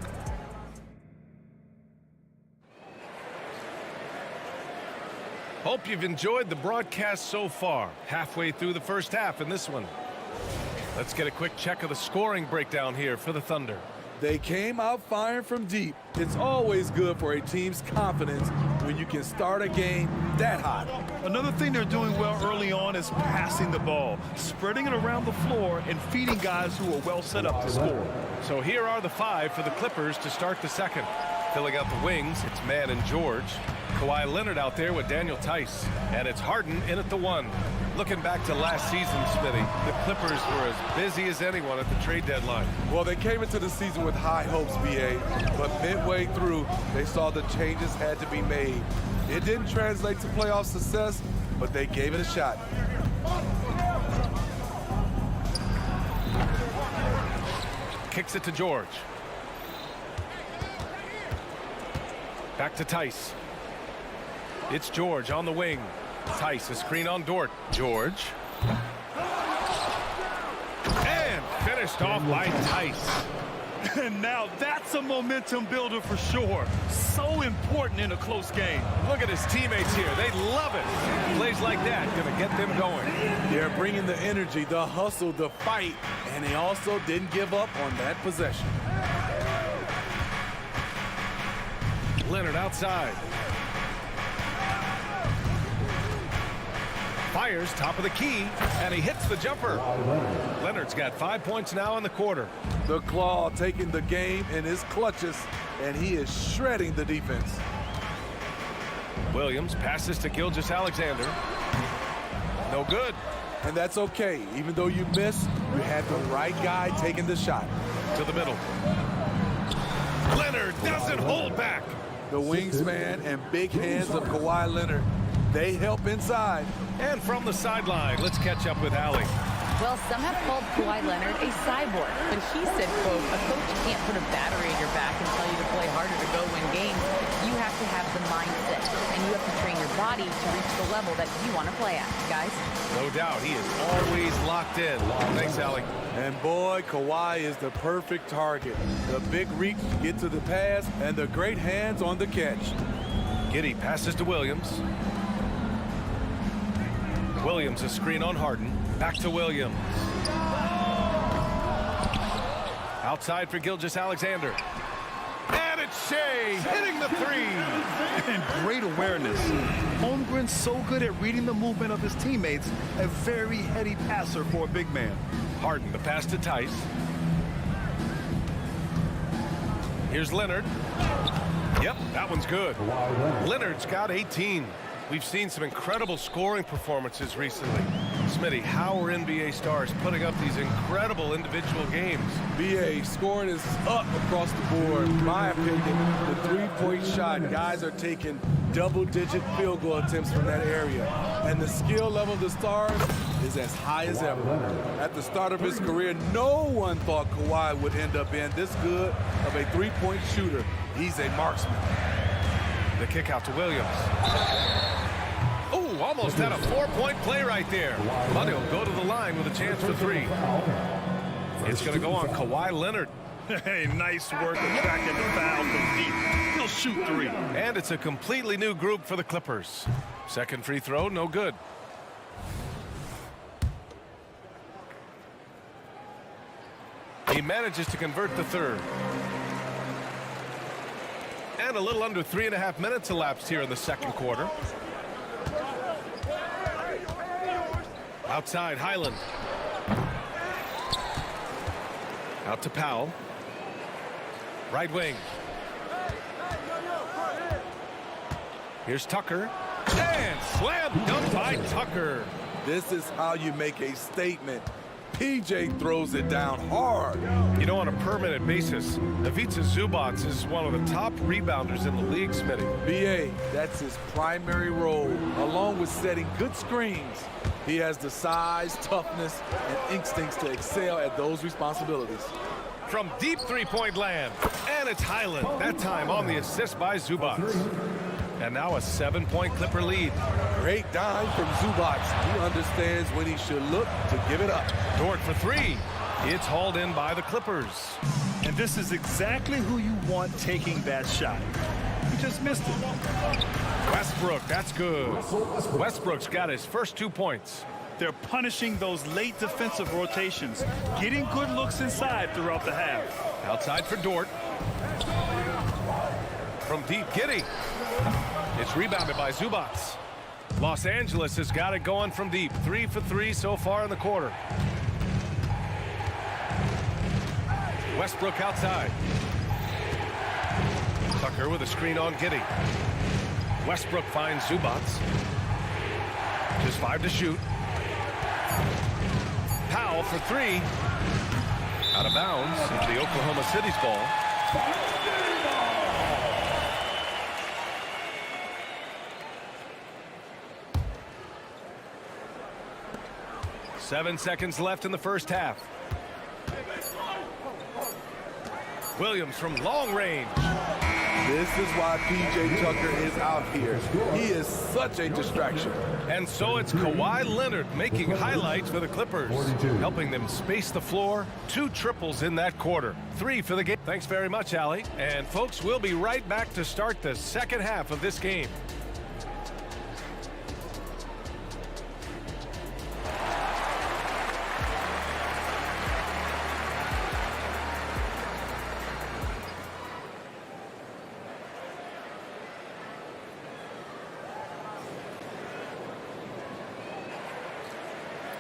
Hope you've enjoyed the broadcast so far. Halfway through the first half in this one. Let's get a quick check of the scoring breakdown here for the Thunder. They came out firing from deep. It's always good for a team's confidence when you can start a game that hot. Another thing they're doing well early on is passing the ball, spreading it around the floor and feeding guys who are well set up to score. So here are the 5 for the Clippers to start the second. Filling out the wings, it's Mann and George. Kawhi Leonard out there with Daniel Tice. And it's Harden in at the 1. Looking back to last season, Smitty, the Clippers were as busy as anyone at the trade deadline. Well, they came into the season with high hopes, BA, but midway through, they saw the changes had to be made. It didn't translate to playoff success, but they gave it a shot. Kicks it to George. Back to Tice. It's George on the wing. Tice, a screen on Dort. George. And finished off by Tice. And now that's a momentum builder for sure. So important in a close game. Look at his teammates here. They love it. Plays like that gonna get them going. They're bringing the energy, the hustle, the fight, and they also didn't give up on that possession. Leonard outside. Fires top of the key, and he hits the jumper. Leonard's got 5 points now in the quarter. The Claw taking the game in his clutches, and he is shredding the defense. Williams passes to Gilgeous-Alexander. No good. And that's okay. Even though you missed, you had the right guy taking the shot. To the middle. Leonard doesn't hold back. The wingspan and big hands of Kawhi Leonard, they help inside. And from the sideline, let's catch up with Allie. Well, some have called Kawhi Leonard a cyborg, but he said, quote, a coach can't put a battery in your back and tell you to play harder to go win games. You have to have the mindset, and you have to train your body to reach the level that you want to play at, guys. No doubt, he is always locked in. Thanks, Allie. And boy, Kawhi is the perfect target. The big reach to get to the pass and the great hands on the catch. Giddey passes to Williams. Williams, a screen on Harden. Back to Williams. Outside for Gilgeous-Alexander. And it's Shea hitting the 3. And great awareness. Holmgren's so good at reading the movement of his teammates. A very heady passer for a big man. Harden, the pass to Tice. Here's Leonard. Yep, that one's good. Leonard's got 18. We've seen some incredible scoring performances recently. Smitty, how are NBA stars putting up these incredible individual games? BA, scoring is up across the board. In my opinion, the three-point shot, guys are taking double-digit field goal attempts from that area. And the skill level of the stars is as high as ever. At the start of his career, no one thought Kawhi would end up being this good of a three-point shooter. He's a marksman. The kick out to Williams. Oh, almost had a 4-point play right there. But he'll go to the line with a chance for 3. It's going to go on Kawhi Leonard. Hey, nice work attacking the foul from deep. He'll shoot 3. And it's a completely new group for the Clippers. Second free throw, no good. He manages to convert the third. And a little under 3.5 minutes elapsed here in the second quarter. Outside, Highland. Out to Powell. Right wing. Here's Tucker. And slam dunk by Tucker. This is how you make a statement. PJ throws it down hard. You know, on a permanent basis, Ivica Zubac is one of the top rebounders in the league, Smitty. BA, that's his primary role, along with setting good screens. He has the size, toughness, and instincts to excel at those responsibilities. From deep three-point land, and it's Highland, that time on the assist by Zubac. And now a 7-point Clipper lead. Great dime from Zubac. He understands when he should look to give it up. Dort for three. It's hauled in by the Clippers. And this is exactly who you want taking that shot. He just missed it. Westbrook, that's good. Westbrook's got his first 2 points. They're punishing those late defensive rotations, getting good looks inside throughout the half. Outside for Dort. From deep, Giddey. It's rebounded by Zubac. Los Angeles has got it going from deep. 3 for 3 so far in the quarter. Westbrook outside. Tucker with a screen on Giddey. Westbrook finds Zubac. Just 5 to shoot. Powell for 3. Out of bounds. It's the Oklahoma City's ball. Seven seconds left in the first half. Williams from long range. This is why P.J. Tucker is out here. He is such a distraction. And so it's Kawhi Leonard making highlights for the Clippers, helping them space the floor. 2 triples in that quarter. 3 for the game. Thanks very much, Allie. And folks, we'll be right back to start the second half of this game.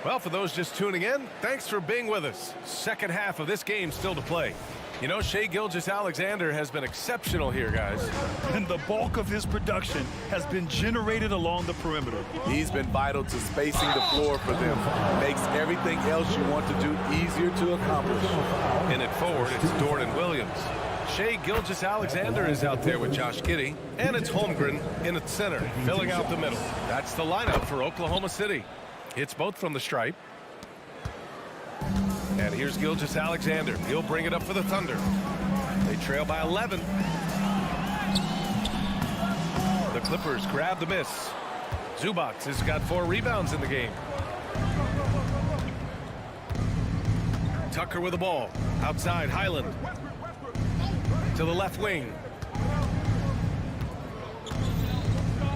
Well, for those just tuning in, thanks for being with us. Second half of this game still to play. You know, Shai Gilgeous-Alexander has been exceptional here, guys. And the bulk of his production has been generated along the perimeter. He's been vital to spacing the floor for them. Makes everything else you want to do easier to accomplish. In it forward, it's Dort and Williams. Shai Gilgeous-Alexander is out there with Josh Giddey. And it's Holmgren in its center, filling out the middle. That's the lineup for Oklahoma City. It's both from the stripe. And here's Gilgeous-Alexander. He'll bring it up for the Thunder. They trail by 11. The Clippers grab the miss. Zubac has got 4 rebounds in the game. Tucker with the ball. Outside, Highland. To the left wing.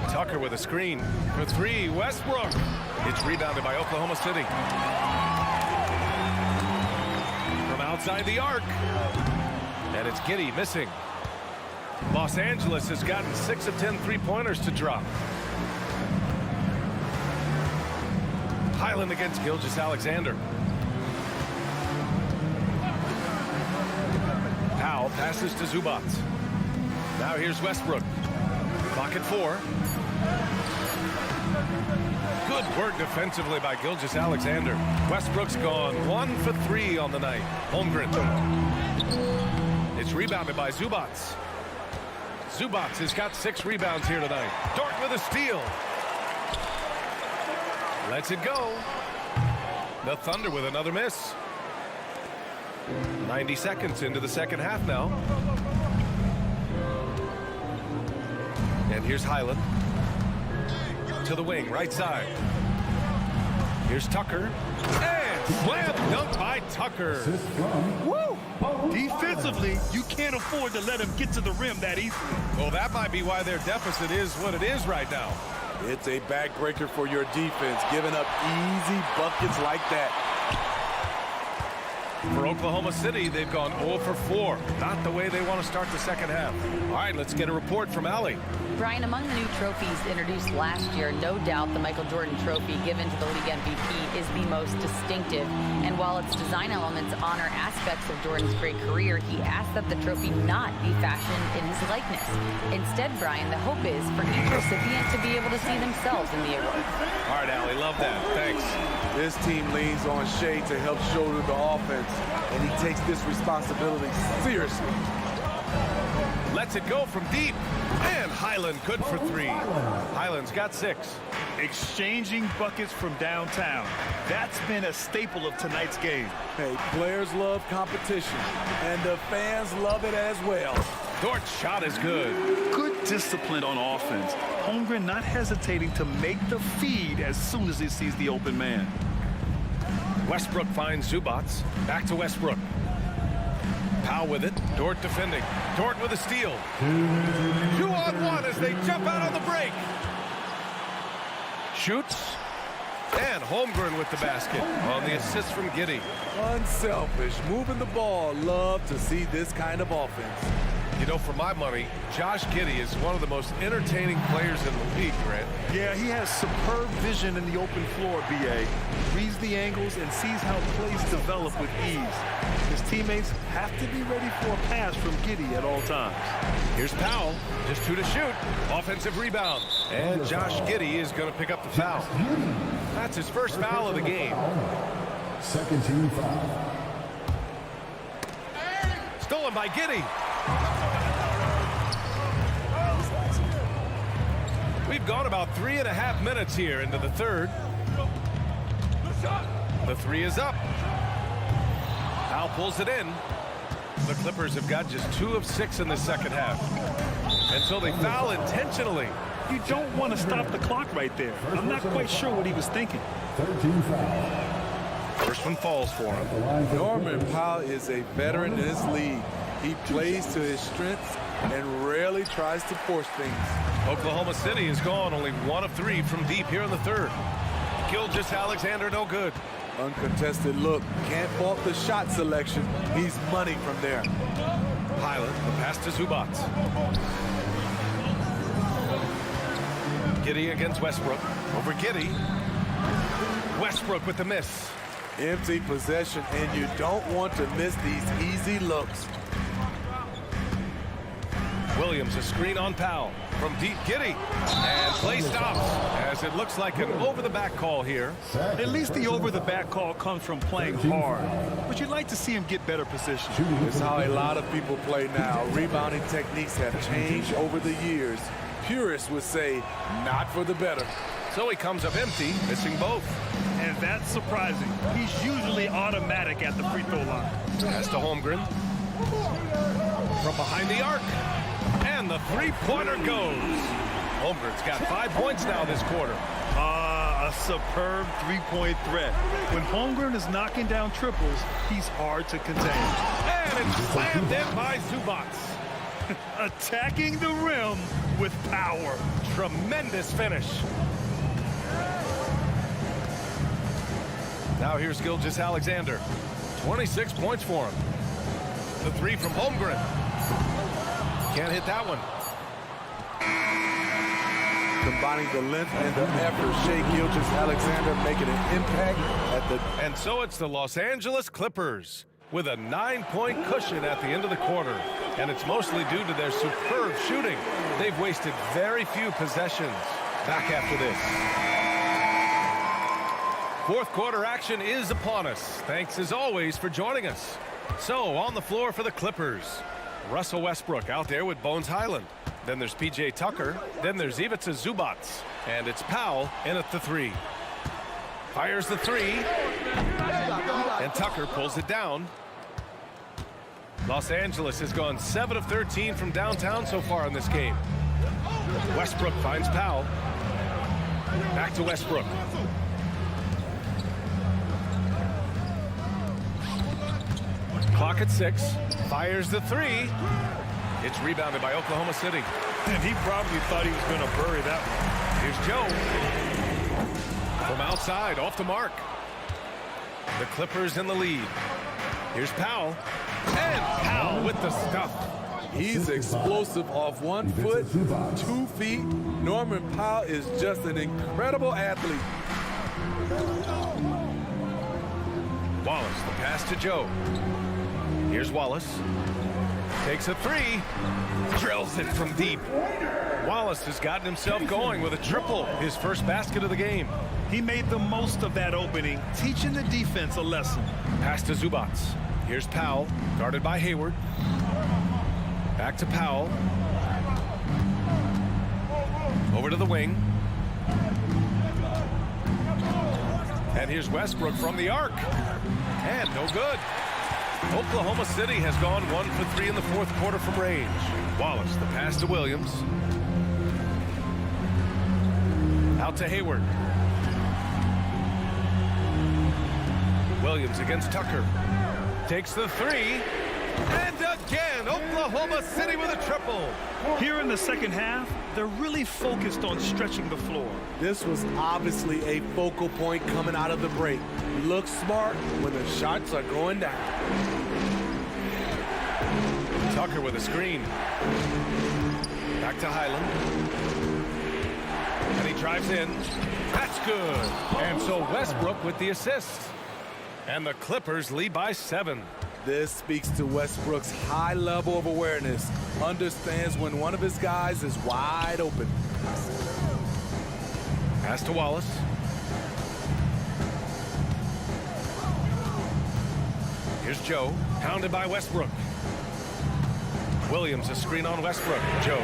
Tucker with a screen for 3. Westbrook. It's rebounded by Oklahoma City. From outside the arc. And it's Giddey missing. Los Angeles has gotten 6 of 10 3-pointers to drop. Highland against Gilgeous-Alexander. Powell passes to Zubac. Now here's Westbrook. Clock at 4. Good work defensively by Gilgeous-Alexander. Westbrook's gone 1 for 3 on the night. Holmgren. It's rebounded by Zubac. Zubac has got 6 rebounds here tonight. Dort with a steal. Lets it go. The Thunder with another miss. 90 seconds into the second half now. And here's Highland. To the wing, right side. Here's Tucker. And slam dunk by Tucker. Woo! Defensively, you can't afford to let him get to the rim that easily. Well, that might be why their deficit is what it is right now. It's a backbreaker for your defense, giving up easy buckets like that. For Oklahoma City, they've gone 0 for 4. Not the way they want to start the second half. All right, let's get a report from Allie. Brian, among the new trophies introduced last year, no doubt the Michael Jordan Trophy given to the league MVP is the most distinctive. And while its design elements honor aspects of Jordan's great career, he asked that the trophy not be fashioned in his likeness. Instead, Brian, the hope is for each recipient to be able to see themselves in the award. All right, Allie, love that. Thanks. This team leans on Shea to help shoulder the offense, and he takes this responsibility seriously. Lets it go from deep. And Highland good for 3. Highland's got 6. Exchanging buckets from downtown. That's been a staple of tonight's game. Hey, players love competition, and the fans love it as well. Dort's shot is good. Good discipline on offense. Holmgren not hesitating to make the feed as soon as he sees the open man. Westbrook finds Zubats. Back to Westbrook. Powell with it. Dort defending. Dort with a steal. 2-on-1 as they jump out on the break. Shoots. And Holmgren with the basket on the assist from Giddey. Unselfish, moving the ball. Love to see this kind of offense. You know, for my money, Josh Giddey is one of the most entertaining players in the league, Grant. Yeah, he has superb vision in the open floor, B.A. Reads the angles and sees how plays develop with ease. His teammates have to be ready for a pass from Giddey at all times. Here's Powell, just 2 to shoot. Offensive rebound. And Josh Giddey is going to pick up the foul. That's his first foul of the game. Second team foul. Stolen by Giddey. We've gone about 3.5 minutes here into the third. The 3 is up. Powell pulls it in. The Clippers have got just 2 of 6 in the second half. And so they foul intentionally. You don't want to stop the clock right there. I'm not quite sure what he was thinking. 13 foul. First one falls for him. Norman Powell is a veteran in this league. He plays to his strengths and rarely tries to force things. Oklahoma City is gone only 1 of 3 from deep here in the third. Gilgeous-Alexander no good. Uncontested look. Can't fault the shot selection. He's money from there. Highland, the pass to Zubats. Giddey against Westbrook. Over Giddey. Westbrook with the miss. Empty possession, and you don't want to miss these easy looks. Williams, a screen on Powell. From deep, Giddey. And play stops as it looks like an over-the-back call here. At least the over-the-back call comes from playing hard. But you'd like to see him get better position. It's how a lot of people play now. Rebounding techniques have changed over the years. Purists would say, not for the better. So he comes up empty, missing both. And that's surprising. He's usually automatic at the free throw line. Pass to Holmgren. From behind the arc. And the three-pointer goes. Holmgren's got 5 points now this quarter. A superb three-point threat. When Holmgren is knocking down triples, he's hard to contain. And it's slammed in by Zubats. Attacking the rim with power. Tremendous finish. Now here's Gilgeous-Alexander. 26 points for him. The 3 from Holmgren. Can't hit that one. Combining the length and the effort, Shea Gilgeous-Alexander making an impact at the... And so it's the Los Angeles Clippers with a 9-point cushion at the end of the quarter. And it's mostly due to their superb shooting. They've wasted very few possessions. Back after this. Fourth quarter action is upon us. Thanks as always for joining us. So on the floor for the Clippers, Russell Westbrook out there with Bones Highland. Then there's P.J. Tucker. Then there's Ivica Zubats. And it's Powell in at the 3. Fires the 3. And Tucker pulls it down. Los Angeles has gone 7 of 13 from downtown so far in this game. Westbrook finds Powell. Back to Westbrook. Clock at 6. Fires the 3. It's rebounded by Oklahoma City. And he probably thought he was going to bury that one. Here's Joe. From outside, off the mark. The Clippers in the lead. Here's Powell. And Powell with the stuff. He's explosive off 1 foot, 2 feet. Norman Powell is just an incredible athlete. Wallace, the pass to Joe. Here's Wallace. Takes a three. Drills it from deep. Wallace has gotten himself going with a triple. His first basket of the game. He made the most of that opening, teaching the defense a lesson. Pass to Zubac. Here's Powell, guarded by Hayward. Back to Powell. Over to the wing. And here's Westbrook from the arc. And no good. Oklahoma City has gone 1 for 3 in the fourth quarter from range. Wallace, the pass to Williams. Out to Hayward. Williams against Tucker. Takes the three. And again, Oklahoma City with a triple. Here in the second half, they're really focused on stretching the floor. This was obviously a focal point coming out of the break. Look smart when the shots are going down. Tucker with a screen. Back to Highland. And he drives in. That's good. And so Westbrook with the assist. And the Clippers lead by 7. This speaks to Westbrook's high level of awareness. Understands when one of his guys is wide open. Pass to Wallace. Here's Joe, pounded by Westbrook. Williams, a screen on Westbrook. Joe.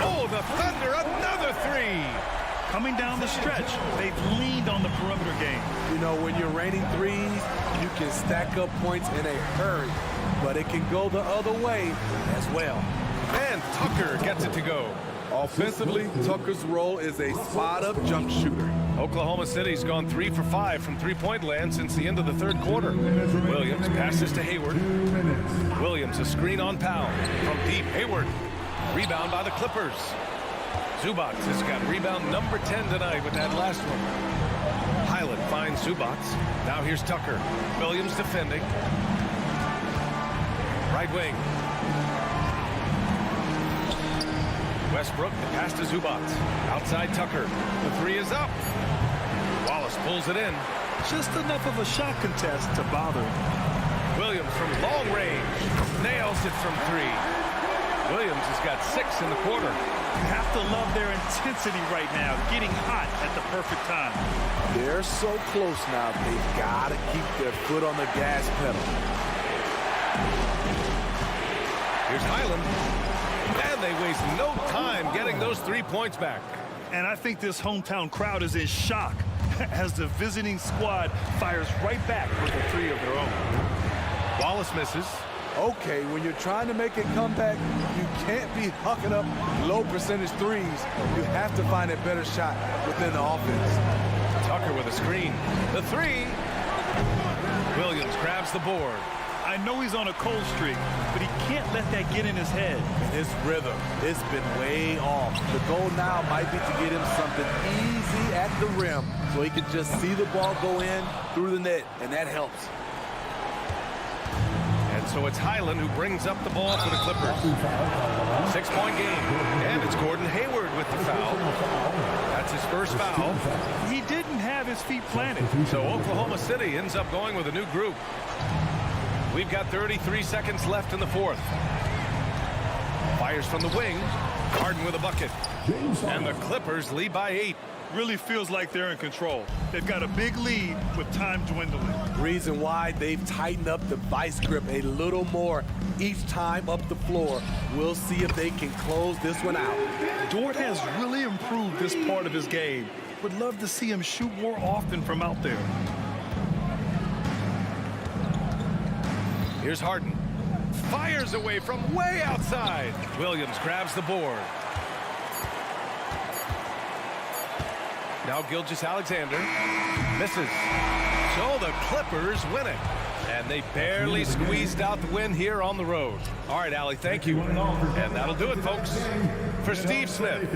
Oh, the Thunder, another three. Coming down the stretch, they've leaned on the perimeter game. You know, when you're raining threes, you can stack up points in a hurry, but it can go the other way as well. And Tucker gets it to go. Offensively, Tucker's role is a spot-up jump shooter. Oklahoma City's gone 3 for 5 from three-point land since the end of the third quarter. Williams passes to Hayward. Williams, a screen on Powell. From deep, Hayward. Rebound by the Clippers. Zubac has got rebound number 10 tonight with that last one. Highland finds Zubac. Now here's Tucker. Williams defending. Right wing. Westbrook, the pass to Zubac. Outside Tucker. The three is up. Wallace pulls it in. Just enough of a shot contest to bother him. Williams from long range. Nails it from 3. Williams has got 6 in the quarter. You have to love their intensity right now, getting hot at the perfect time. They're so close now, they've got to keep their foot on the gas pedal. Here's Highland. And they waste no time getting those 3 points back. And I think this hometown crowd is in shock as the visiting squad fires right back with a 3 of their own. Wallace misses. Okay, when you're trying to make a comeback, you can't be hucking up low percentage threes. You have to find a better shot within the offense. Tucker with a screen. The 3. Williams grabs the board. I know he's on a cold streak, but he can't let that get in his head. His rhythm, it's been way off. The goal now might be to get him something easy at the rim so he can just see the ball go in through the net, and that helps. And so it's Highland who brings up the ball for the Clippers. 6-point game. And it's Gordon Hayward with the foul. That's his first foul. He didn't have his feet planted. So Oklahoma City ends up going with a new group. We've got 33 seconds left in the fourth. Fires from the wing. Harden with a bucket. And the Clippers lead by 8. Really feels like they're in control. They've got a big lead with time dwindling. Reason why they've tightened up the vice grip a little more each time up the floor. We'll see if they can close this one out. Dort has really improved this part of his game. Would love to see him shoot more often from out there. Here's Harden. Fires away from way outside. Williams grabs the board. Now Gilgeous-Alexander misses. So the Clippers win it. And they barely squeezed out the win here on the road. All right, Allie, thank you. And that'll do it, folks. For Steve Smith,